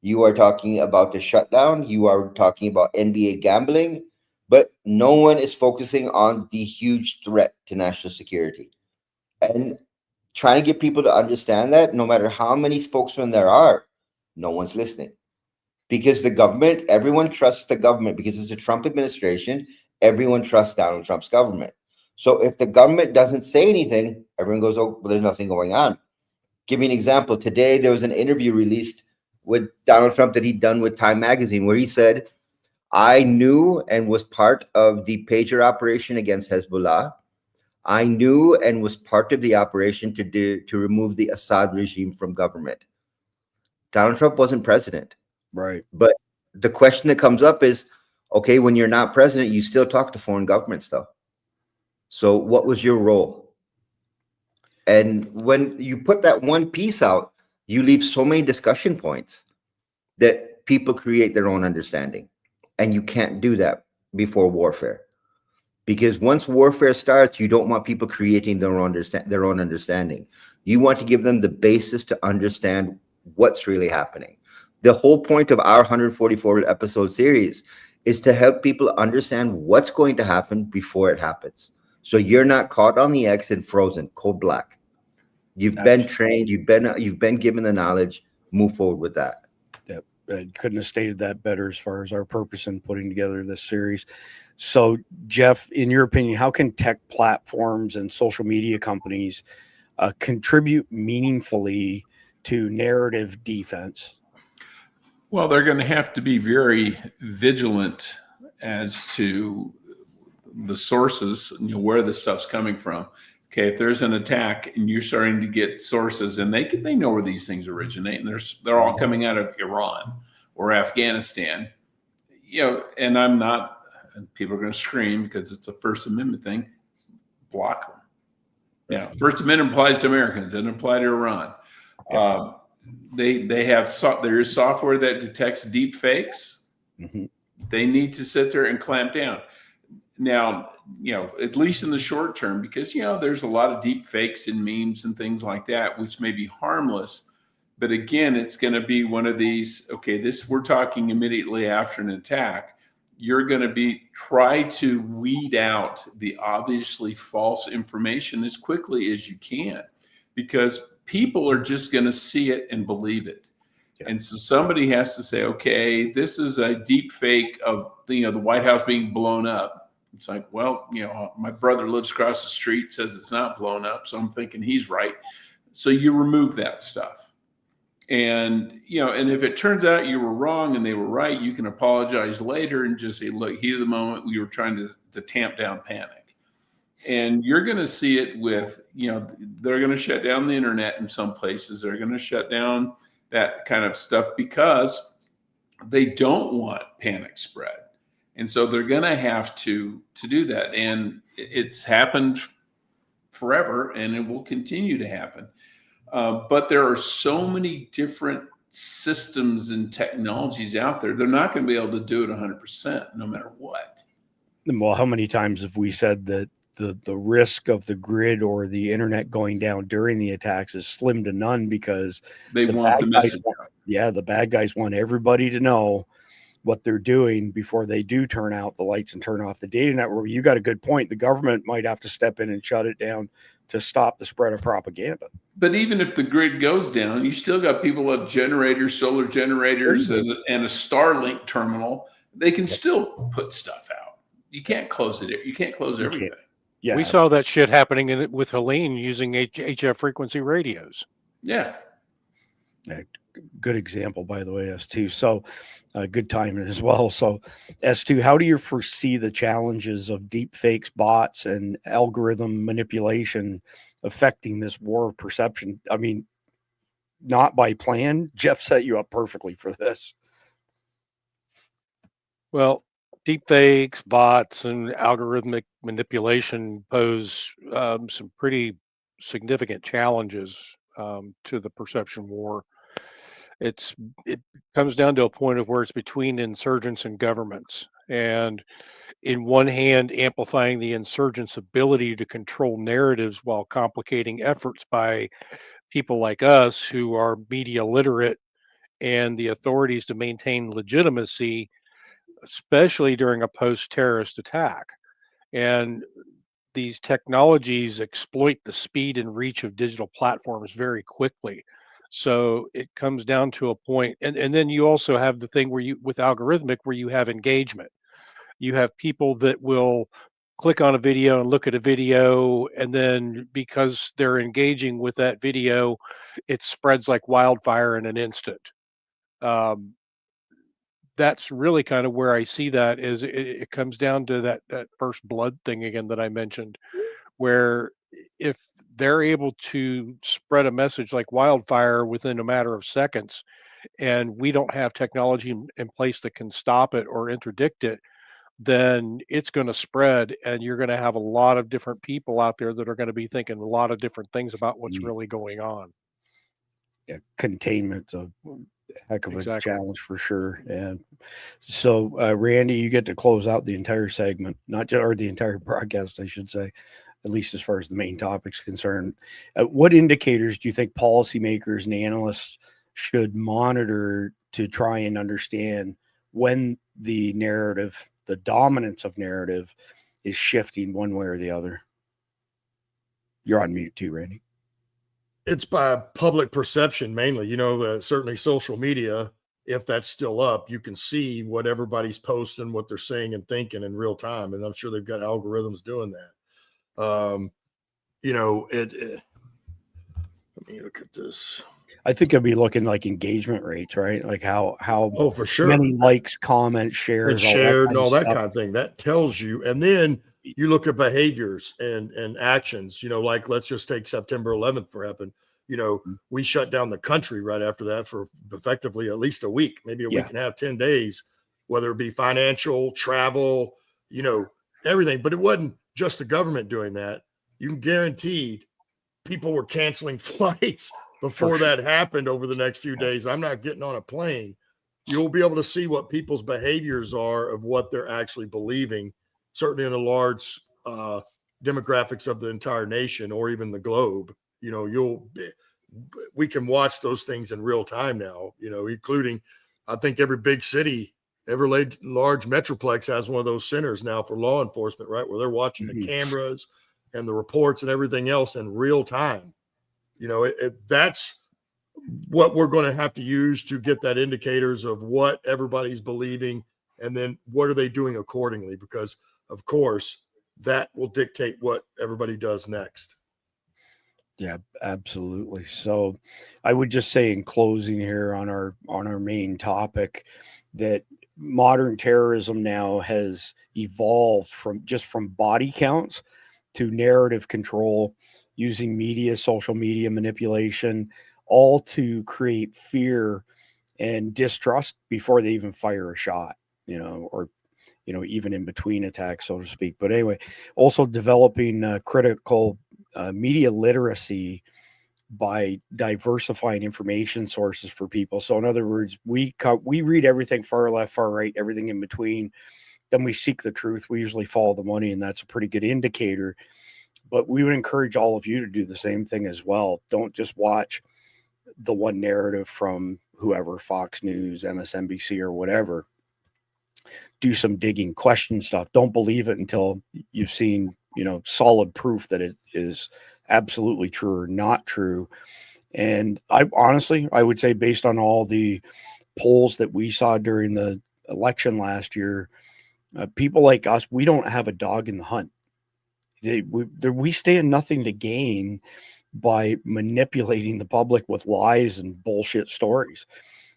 You are talking about the shutdown. You are talking about NBA gambling, but no one is focusing on the huge threat to national security. And trying to get people to understand that no matter how many spokesmen there are, no one's listening. Because the government, everyone trusts the government because it's a Trump administration. Everyone trusts Donald Trump's government. So if the government doesn't say anything, everyone goes, oh, well, there's nothing going on. Give you an example. Today, there was an interview released with Donald Trump that he'd done with Time Magazine where he said, I knew and was part of the pager operation against Hezbollah. I knew and was part of the operation to remove the Assad regime from government. Donald Trump wasn't president. Right. But the question that comes up is, okay, when you're not president, you still talk to foreign governments, though. So what was your role? And when you put that one piece out, you leave so many discussion points that people create their own understanding. And you can't do that before warfare. Because once warfare starts, you don't want people creating their own understanding. You want to give them the basis to understand what's really happening. The whole point of our 144 episode series is to help people understand what's going to happen before it happens. So you're not caught on the X and frozen, cold black. You've been trained, you've been given the knowledge, move forward with that. Yep. I couldn't have stated that better as far as our purpose in putting together this series. So, Jeff, in your opinion, how can tech platforms and social media companies contribute meaningfully to narrative defense? Well, they're going to have to be very vigilant as to the sources, where the stuff's coming from. Okay, if there's an attack and you're starting to get sources, and they know where these things originate, and they're all coming out of Iran or Afghanistan, and I'm not, and people are going to scream because it's a First Amendment thing, block them. Yeah, First Amendment applies to Americans, doesn't apply to Iran. They have there is software that detects deep fakes. Mm-hmm. They need to sit there and clamp down. Now, at least in the short term, because, there's a lot of deep fakes and memes and things like that, which may be harmless. But again, it's going to be one of these, okay, we're talking immediately after an attack. You're going to try to weed out the obviously false information as quickly as you can, because people are just going to see it and believe it. Yeah. And so somebody has to say, okay, this is a deep fake of the White House being blown up. It's like, well, my brother lives across the street, says it's not blown up, so I'm thinking he's right. So you remove that stuff. And, and if it turns out you were wrong and they were right, you can apologize later and just say, look, heat of the moment, we were trying to tamp down panic. And you're going to see it with, they're going to shut down the internet in some places. They're going to shut down that kind of stuff because they don't want panic spread. And so they're going to have to do that. And it's happened forever, and it will continue to happen. But there are so many different systems and technologies out there. They're not going to be able to do it 100%, no matter what. Well, how many times have we said that the risk of the grid or the internet going down during the attacks is slim to none because they want the message. The bad guys want everybody to know what they're doing before they do turn out the lights and turn off the data network. You got a good point. The government might have to step in and shut it down to stop the spread of propaganda. But even if the grid goes down, you still got people with generators, solar generators, and a Starlink terminal. They can still put stuff out. You can't close it. You can't close everything. Yeah, we saw that shit happening with Helene using HF frequency radios. Yeah. Good example, by the way, S2. So good timing as well. So S2, how do you foresee the challenges of deep fakes, bots, and algorithm manipulation affecting this war of perception? I mean, not by plan. Jeff set you up perfectly for this. Well, deep fakes, bots, and algorithmic manipulation pose some pretty significant challenges to the perception war. It comes down to a point of where it's between insurgents and governments, and in one hand, amplifying the insurgents' ability to control narratives while complicating efforts by people like us who are media literate and the authorities to maintain legitimacy, especially during a post-terrorist attack. And these technologies exploit the speed and reach of digital platforms very quickly. So it comes down to a point, and then you also have the thing where you, with algorithmic, where you have engagement. You have people that will click on a video and look at a video, and then because they're engaging with that video, it spreads like wildfire in an instant. Um, that's really kind of where I see that is it comes down to that first blood thing again that I mentioned, where if they're able to spread a message like wildfire within a matter of seconds, and we don't have technology in place that can stop it or interdict it, then it's going to spread, and you're going to have a lot of different people out there that are going to be thinking a lot of different things about what's really going on. Yeah, containment's a heck of a Exactly. challenge for sure. And so, Randy, you get to close out the entire segment, not just or the entire broadcast, I should say, at least as far as the main topic's concerned. What indicators do you think policymakers and analysts should monitor to try and understand when the narrative, the dominance of narrative, is shifting one way or the other? You're on mute too, Randy. It's by public perception mainly, certainly social media. If that's still up, you can see what everybody's posting, what they're saying and thinking in real time. And I'm sure they've got algorithms doing that. Let me look at this. I think it'll be looking like engagement rates, right? Like how Oh, for sure. many likes, comments, And shares, shared and all that stuff. kind of thing. That tells you. And then you look at behaviors and actions, like let's just take September 11th for happen. We shut down the country right after that for effectively at least a week, maybe a week and a half, 10 days, whether it be financial, travel, everything. But it wasn't just the government doing that. You can guarantee people were canceling flights before that happened over the next few days. I'm not getting on a plane. You'll be able to see what people's behaviors are of what they're actually believing, certainly in the large demographics of the entire nation or even the globe. We can watch those things in real time now, including, I think every big city, every large metroplex has one of those centers now for law enforcement, right? Where they're watching the cameras and the reports and everything else in real time. That's what we're going to have to use to get that indicators of what everybody's believing. And then what are they doing accordingly? Because of course that will dictate what everybody does next. Yeah, absolutely. So I would just say in closing here on our main topic that modern terrorism now has evolved from body counts to narrative control using media, social media manipulation, all to create fear and distrust before they even fire a shot, or even in between attacks, so to speak. But anyway, also developing critical media literacy by diversifying information sources for people. So in other words, we read everything far left, far right, everything in between. Then we seek the truth. We usually follow the money, and that's a pretty good indicator. But we would encourage all of you to do the same thing as well. Don't just watch the one narrative from whoever, Fox News, MSNBC, or whatever. Do some digging, question stuff. Don't believe it until you've seen, solid proof that it is absolutely true or not true. And I would say based on all the polls that we saw during the election last year, people like us, we don't have a dog in the hunt. We stand nothing to gain by manipulating the public with lies and bullshit stories.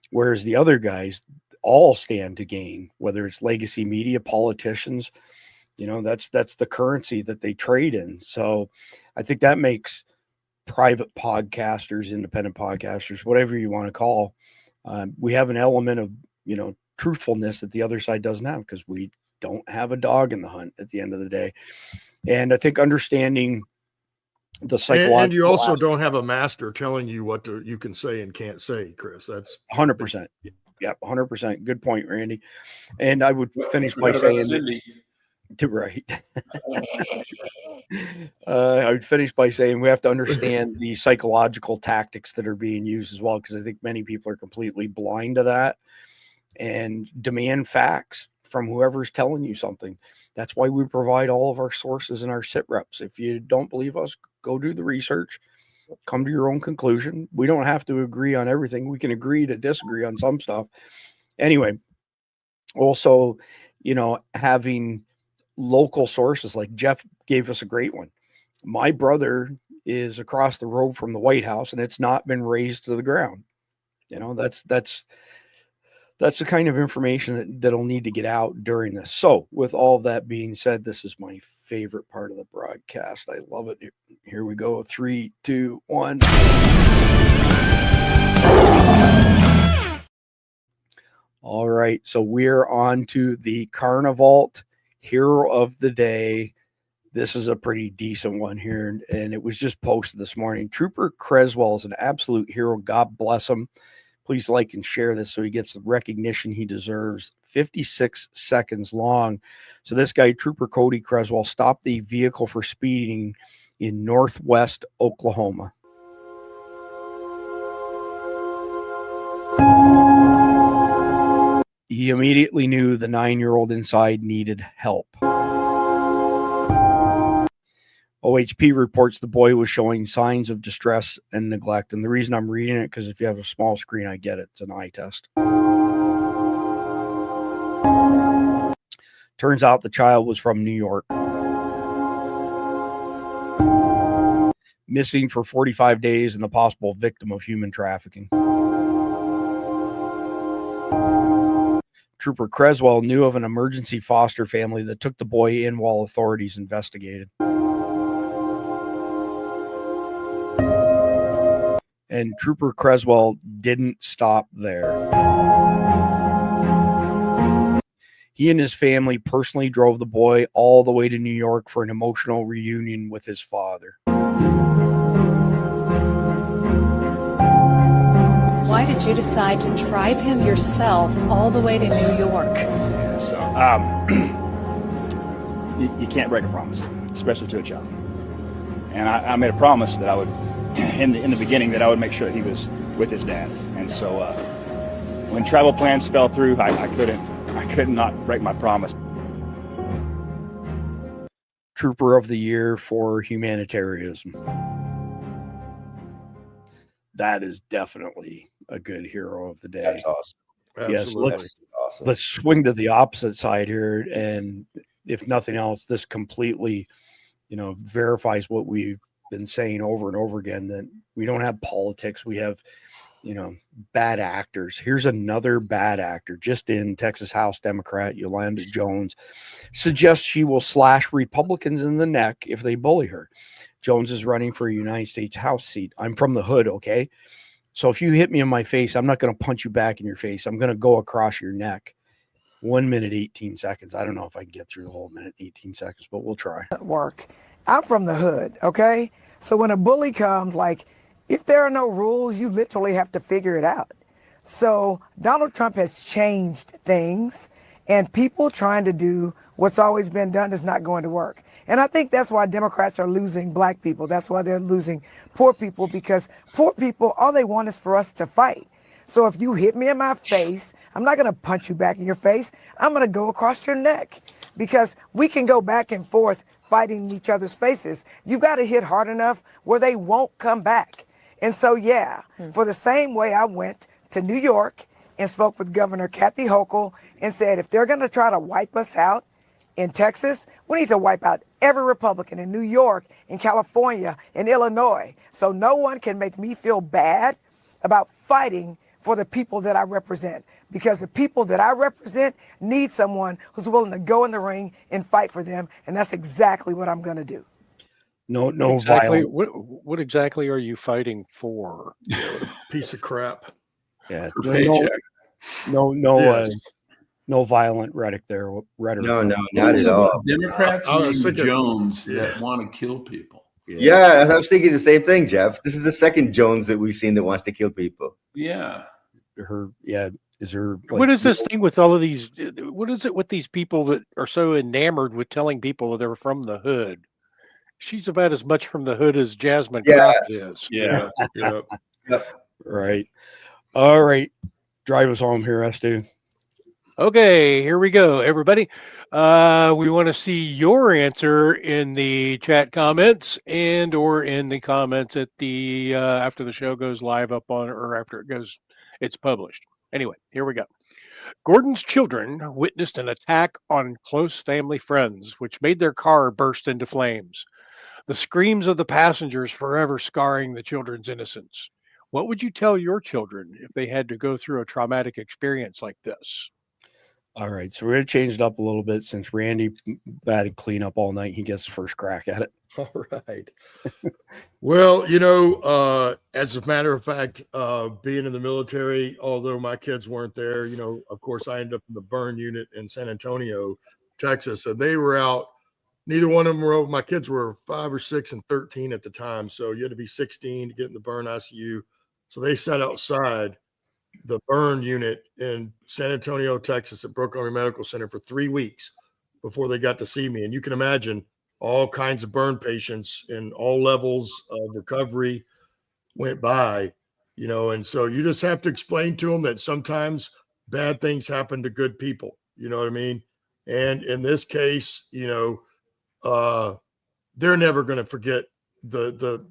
Whereas the other guys all stand to gain, whether it's legacy media, politicians, that's the currency that they trade in. So I think that makes private podcasters, independent podcasters, whatever you want to call, we have an element of, truthfulness that the other side doesn't have because we don't have a dog in the hunt at the end of the day. And I think understanding the psychological. And you also aspect. don't have a master telling you what you can say and can't say, Chris. That's 100%. Yeah, 100%. Good point, Randy. And I would finish by What about saying Cindy? right. I would finish by saying we have to understand the psychological tactics that are being used as well, because I think many people are completely blind to that and demand facts from whoever's telling you something. That's why we provide all of our sources and our sit reps. If you don't believe us, go do the research, come to your own conclusion. We don't have to agree on everything. We can agree to disagree on some stuff. Anyway, also, having local sources, like Jeff gave us a great one. My brother is across the road from the White House and it's not been razed to the ground. That's the kind of information that'll need to get out during this. So with all that being said, this is my favorite part of the broadcast. I love it. Here we go. 3, 2, 1. All right. So we're on to the Carnival Hero of the Day. This is a pretty decent one here, and it was just posted this morning. Trooper Creswell is an absolute hero. God bless him. Please like and share this so he gets the recognition he deserves. 56 seconds long. So this guy, Trooper Cody Creswell, stopped the vehicle for speeding in northwest Oklahoma. He immediately knew the 9-year-old inside needed help. OHP reports the boy was showing signs of distress and neglect. And the reason I'm reading it, because if you have a small screen, I get it. It's an eye test. Turns out the child was from New York. Missing for 45 days and the possible victim of human trafficking. Trooper Creswell knew of an emergency foster family that took the boy in while authorities investigated. And Trooper Creswell didn't stop there. He and his family personally drove the boy all the way to New York for an emotional reunion with his father. Why did you decide to drive him yourself all the way to New York? Yeah, so, you can't break a promise, especially to a child. And I made a promise that I would, in the beginning, that I would make sure that he was with his dad. And so when travel plans fell through, I could not break my promise. Trooper of the Year for humanitarianism. That is definitely a good hero of the day. That's awesome. absolutely Yes, awesome. let's swing to the opposite side here. And if nothing else, this completely, verifies what we've been saying over and over again, that we don't have politics. We have, bad actors. Here's another bad actor just in. Texas House Democrat Yolanda Jones suggests she will slash Republicans in the neck if they bully her. Jones is running for a United States House seat. I'm from the hood, okay? So if you hit me in my face, I'm not going to punch you back in your face. I'm going to go across your neck. 1 minute, 18 seconds. I don't know if I can get through the whole minute, 18 seconds, but we'll try. Work. I'm from the hood, okay? So when a bully comes, if there are no rules, you literally have to figure it out. So Donald Trump has changed things, and people trying to do what's always been done is not going to work. And I think that's why Democrats are losing black people. That's why they're losing poor people, because poor people, all they want is for us to fight. So if you hit me in my face, I'm not going to punch you back in your face. I'm going to go across your neck, because we can go back and forth fighting each other's faces. You've got to hit hard enough where they won't come back. And so, for the same way I went to New York and spoke with Governor Kathy Hochul and said, if they're going to try to wipe us out in Texas, we need to wipe out every Republican in New York, in California, in Illinois. So no one can make me feel bad about fighting for the people that I represent, because the people that I represent need someone who's willing to go in the ring and fight for them. And that's exactly what I'm going to do. No exactly. violence. What exactly are you fighting for? piece of crap. Yeah. For paycheck. Yes. No violent rhetoric there. No, not at all. Democrats I was named thinking- Jones yeah. that want to kill people. Yeah, I was thinking the same thing, Jeff. This is the second Jones that we've seen that wants to kill people. Yeah. Is her What is this thing with all of these? What is it with these people that are so enamored with telling people that they're from the hood? She's about as much from the hood as Jasmine Crockett is. Yeah. Right. All right. Drive us home here, Stu. Okay, here we go, everybody. We want to see your answer in the chat comments and or in the comments at the after the show goes live up on, or after it's published. Anyway, here we go. Gordon's children witnessed an attack on close family friends, which made their car burst into flames. The screams of the passengers forever scarring the children's innocence. What would you tell your children if they had to go through a traumatic experience like this? All right, so we're going to change it up a little bit since Randy batted cleanup all night. He gets the first crack at it. All right. Well, as a matter of fact, being in the military, although my kids weren't there, of course, I ended up in the burn unit in San Antonio, Texas. So they were out. Neither one of them were. My kids were 5 or 6 and 13 at the time. So you had to be 16 to get in the burn ICU. So they sat outside the burn unit in San Antonio, Texas at Brooke Army Medical Center for 3 weeks before they got to see me. And you can imagine all kinds of burn patients in all levels of recovery went by, and so you just have to explain to them that sometimes bad things happen to good people. You know what I mean? And in this case, they're never going to forget the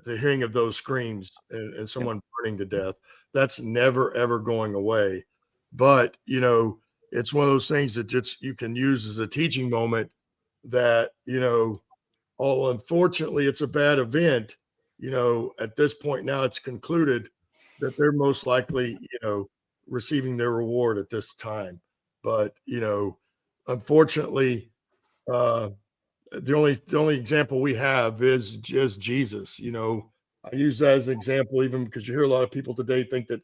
hearing of those screams and someone burning to death. That's never, ever going away. But, it's one of those things that you can use as a teaching moment that, unfortunately, it's a bad event. At this point now, it's concluded that they're most likely, receiving their reward at this time. But, unfortunately, the only example we have is just Jesus. I use that as an example, even because you hear a lot of people today think that,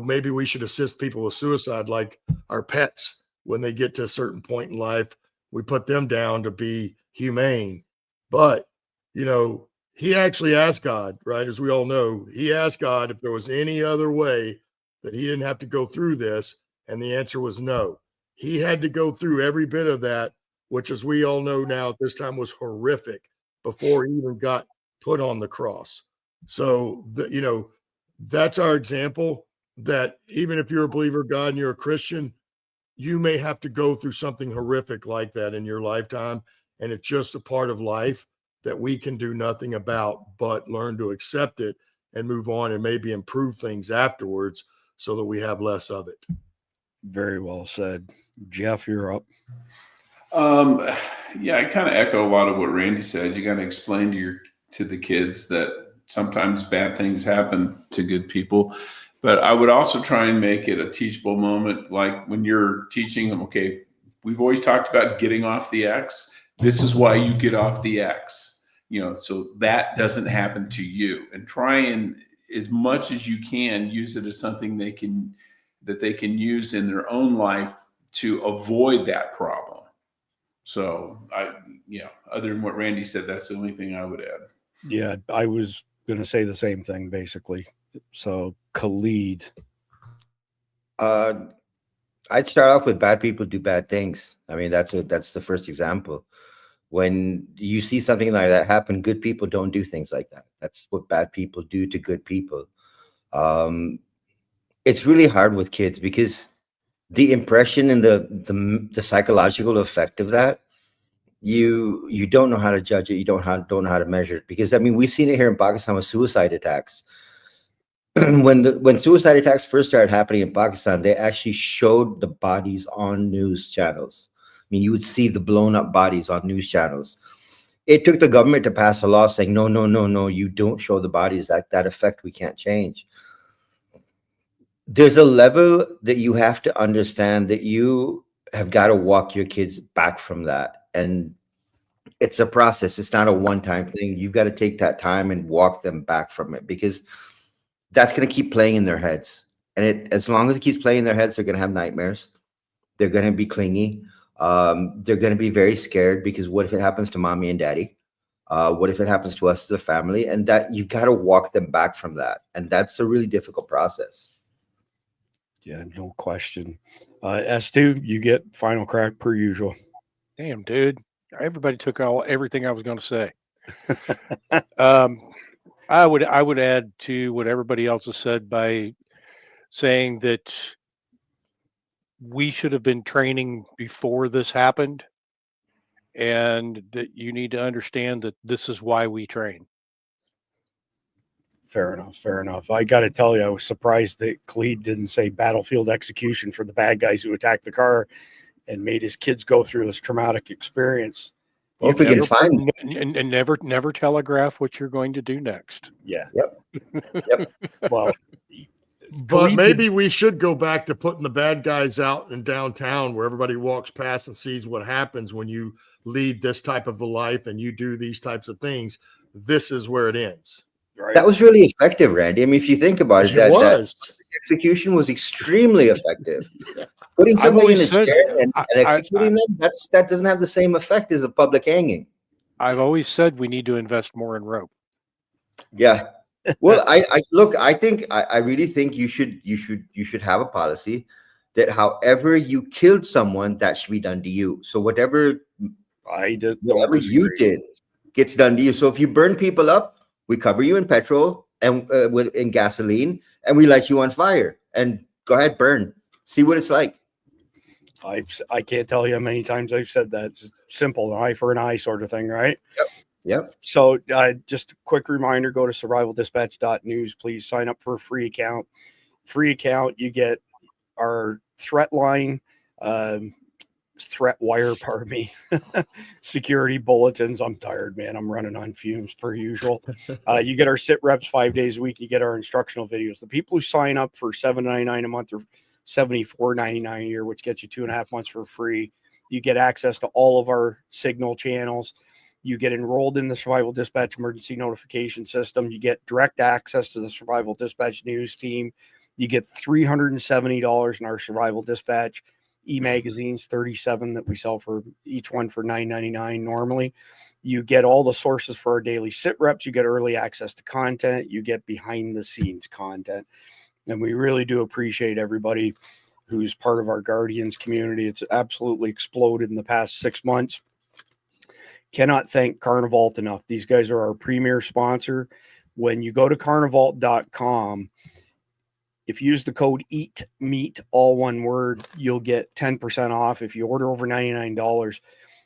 maybe we should assist people with suicide like our pets. When they get to a certain point in life, we put them down to be humane. But, he actually asked God, right? As we all know, he asked God if there was any other way that he didn't have to go through this. And the answer was no. He had to go through every bit of that, which, as we all know now at this time, was horrific before he even got put on the cross. So, that's our example, that even if you're a believer of God and you're a Christian, you may have to go through something horrific like that in your lifetime. And it's just a part of life that we can do nothing about, but learn to accept it and move on and maybe improve things afterwards so that we have less of it. Very well said. Jeff, you're up. Yeah, I kind of echo a lot of what Randy said. You got to explain to the kids that sometimes bad things happen to good people. But I would also try and make it a teachable moment, like when you're teaching them, okay, we've always talked about getting off the X. This is why you get off the X, so that doesn't happen to you. And try and, as much as you can, use it as something they can use in their own life to avoid that problem. So other than what Randy said, that's the only thing I would add. Yeah, I was going to say the same thing, basically. So, Khalid. I'd start off with bad people do bad things. I mean, that's the first example. When you see something like that happen, good people don't do things like that. That's what bad people do to good people. It's really hard with kids because the impression and the psychological effect of that, you don't know how to judge it. You don't know how to measure it, because we've seen it here in Pakistan with suicide attacks. When suicide attacks first started happening in Pakistan, they actually showed the bodies on news channels. You would see the blown up bodies on news channels. It took the government to pass a law saying, no, you don't show the bodies. That effect we can't change. There's a level that you have to understand that you have got to walk your kids back from that. And it's a process. It's not a one-time thing. You've got to take that time and walk them back from it, because that's going to keep playing in their heads. And as long as it keeps playing in their heads, they're going to have nightmares. They're going to be clingy. They're going to be very scared, because what if it happens to mommy and daddy? What if it happens to us as a family? And that you've got to walk them back from that. And that's a really difficult process. Yeah, no question. S2, you get final crack per usual. Damn, dude. Everybody took everything I was going to say. I would add to what everybody else has said by saying that we should have been training before this happened, and that you need to understand that this is why we train. Fair enough. Fair enough. I got to tell you, I was surprised that Khalid didn't say battlefield execution for the bad guys who attacked the car and made his kids go through this traumatic experience. Well, if we can find and never telegraph what you're going to do next. Yeah. Yep. Well, but maybe we should go back to putting the bad guys out in downtown where everybody walks past and sees what happens when you lead this type of a life and you do these types of things. This is where it ends. Right. That was really effective, Randy. I mean, if you think about it, that execution was extremely effective. Putting somebody in a chair and executing them, that doesn't have the same effect as a public hanging. I've always said we need to invest more in rope. Yeah. Well, I really think you should have a policy that however you killed someone, that should be done to you. So whatever you did gets done to you. So if you burn people up, we cover you in petrol and in gasoline, and we light you on fire. And go ahead, burn. See what it's like. I can't tell you how many times I've said that. It's simple, an eye for an eye sort of thing, right? Yep. So just a quick reminder, go to survivaldispatch.news. Please sign up for a free account. Free account, you get our threat line, threat wire, pardon me, security bulletins. I'm tired, man. I'm running on fumes per usual. You get our sit reps 5 days a week. You get our instructional videos. The people who sign up for $7.99 a month or $74.99 a year, which gets you 2.5 months for free, you get access to all of our signal channels. You get enrolled in the Survival Dispatch emergency notification system. You get direct access to the Survival Dispatch news team. You get $370 in our Survival Dispatch e-magazines, 37 that we sell for each one for $9.99 normally. You get all the sources for our daily sit reps. You get early access to content. You get behind the scenes content. And we really do appreciate everybody who's part of our Guardians community. It's absolutely exploded in the past 6 months. Cannot thank Carnivalt enough. These guys are our premier sponsor. When you go to carnivalt.com, if you use the code EATMEAT, all one word, you'll get 10% off. If you order over $99,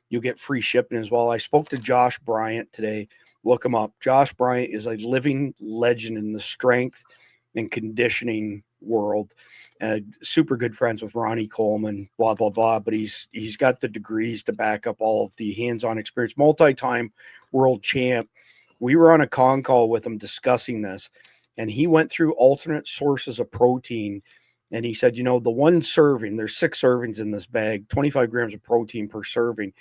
you'll get free shipping as well. I spoke to Josh Bryant today. Look him up. Josh Bryant is a living legend in the strength and conditioning world. Super good friends with Ronnie Coleman, blah, blah, blah. But he's got the degrees to back up all of the hands-on experience. Multi-time world champ. We were on a con call with him discussing this, and he went through alternate sources of protein. And he said, the one serving, there's 6 servings in this bag, 25 grams of protein per serving.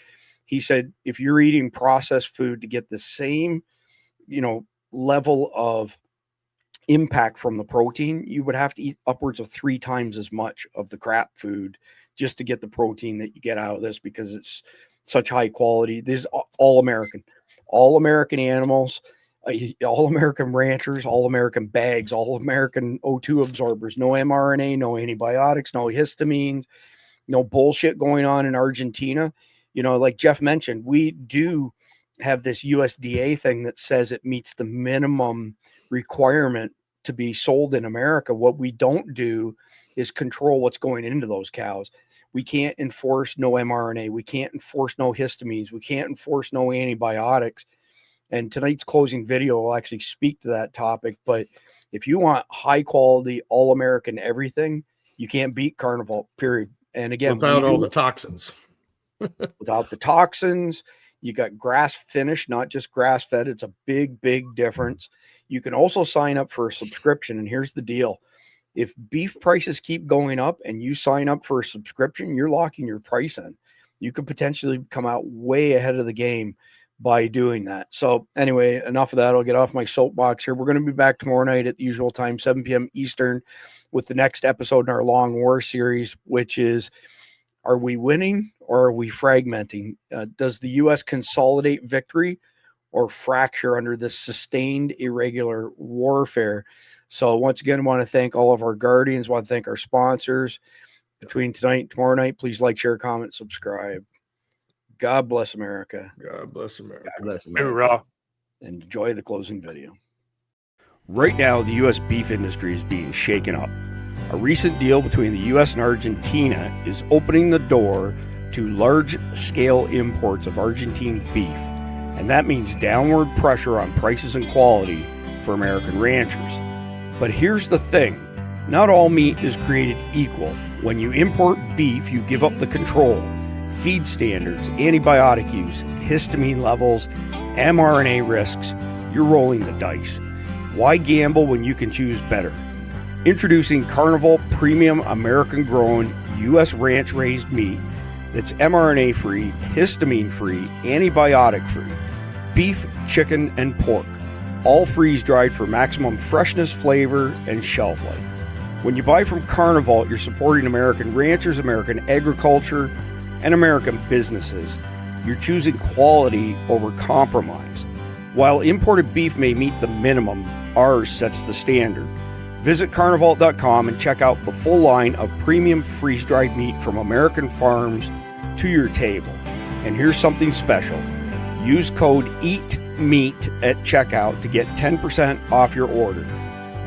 He said, if you're eating processed food to get the same, level of impact from the protein, you would have to eat upwards of 3 times as much of the crap food just to get the protein that you get out of this, because it's such high quality. This is all American animals, all American ranchers, all American bags, all American O2 absorbers, no mRNA, no antibiotics, no histamines, no bullshit going on in Argentina. Like Jeff mentioned, we do have this USDA thing that says it meets the minimum requirement to be sold in America. What we don't do is control what's going into those cows. We can't enforce no mRNA. We can't enforce no histamines. We can't enforce no antibiotics. And tonight's closing video will actually speak to that topic. But if you want high quality, all American everything, you can't beat Carnival, period. And again, without all the toxins. Without the toxins, you got grass finished, not just grass fed. It's a big, big difference. You can also sign up for a subscription. And here's the deal. If beef prices keep going up and you sign up for a subscription, you're locking your price in. You could potentially come out way ahead of the game by doing that. So anyway, enough of that. I'll get off my soapbox here. We're going to be back tomorrow night at the usual time, 7 p.m. Eastern, with the next episode in our Long War series, which is, are we winning or are we fragmenting? Does the U.S. consolidate victory, or fracture under this sustained irregular warfare. So once again, I want to thank all of our guardians, want to thank our sponsors. Between tonight and tomorrow night, please like, share, comment, subscribe. God bless America. God bless America. God bless America. Hoorah. And enjoy the closing video. Right now, the U.S. beef industry is being shaken up. A recent deal between the U.S. and Argentina is opening the door to large-scale imports of Argentine beef, and that means downward pressure on prices and quality for American ranchers. But here's the thing. Not all meat is created equal. When you import beef, you give up the control, feed standards, antibiotic use, histamine levels, mRNA risks. You're rolling the dice. Why gamble when you can choose better? Introducing Carnival Premium American-grown U.S. ranch-raised meat that's mRNA-free, histamine-free, antibiotic-free. Beef, chicken, and pork. All freeze-dried for maximum freshness, flavor, and shelf life. When you buy from Carnival, you're supporting American ranchers, American agriculture, and American businesses. You're choosing quality over compromise. While imported beef may meet the minimum, ours sets the standard. Visit carnival.com and check out the full line of premium freeze-dried meat from American farms to your table. And here's something special. Use code EATMEAT at checkout to get 10% off your order.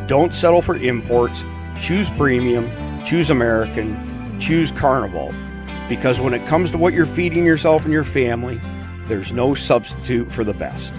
Don't settle for imports. Choose premium, choose American, choose Carnival. Because when it comes to what you're feeding yourself and your family, there's no substitute for the best.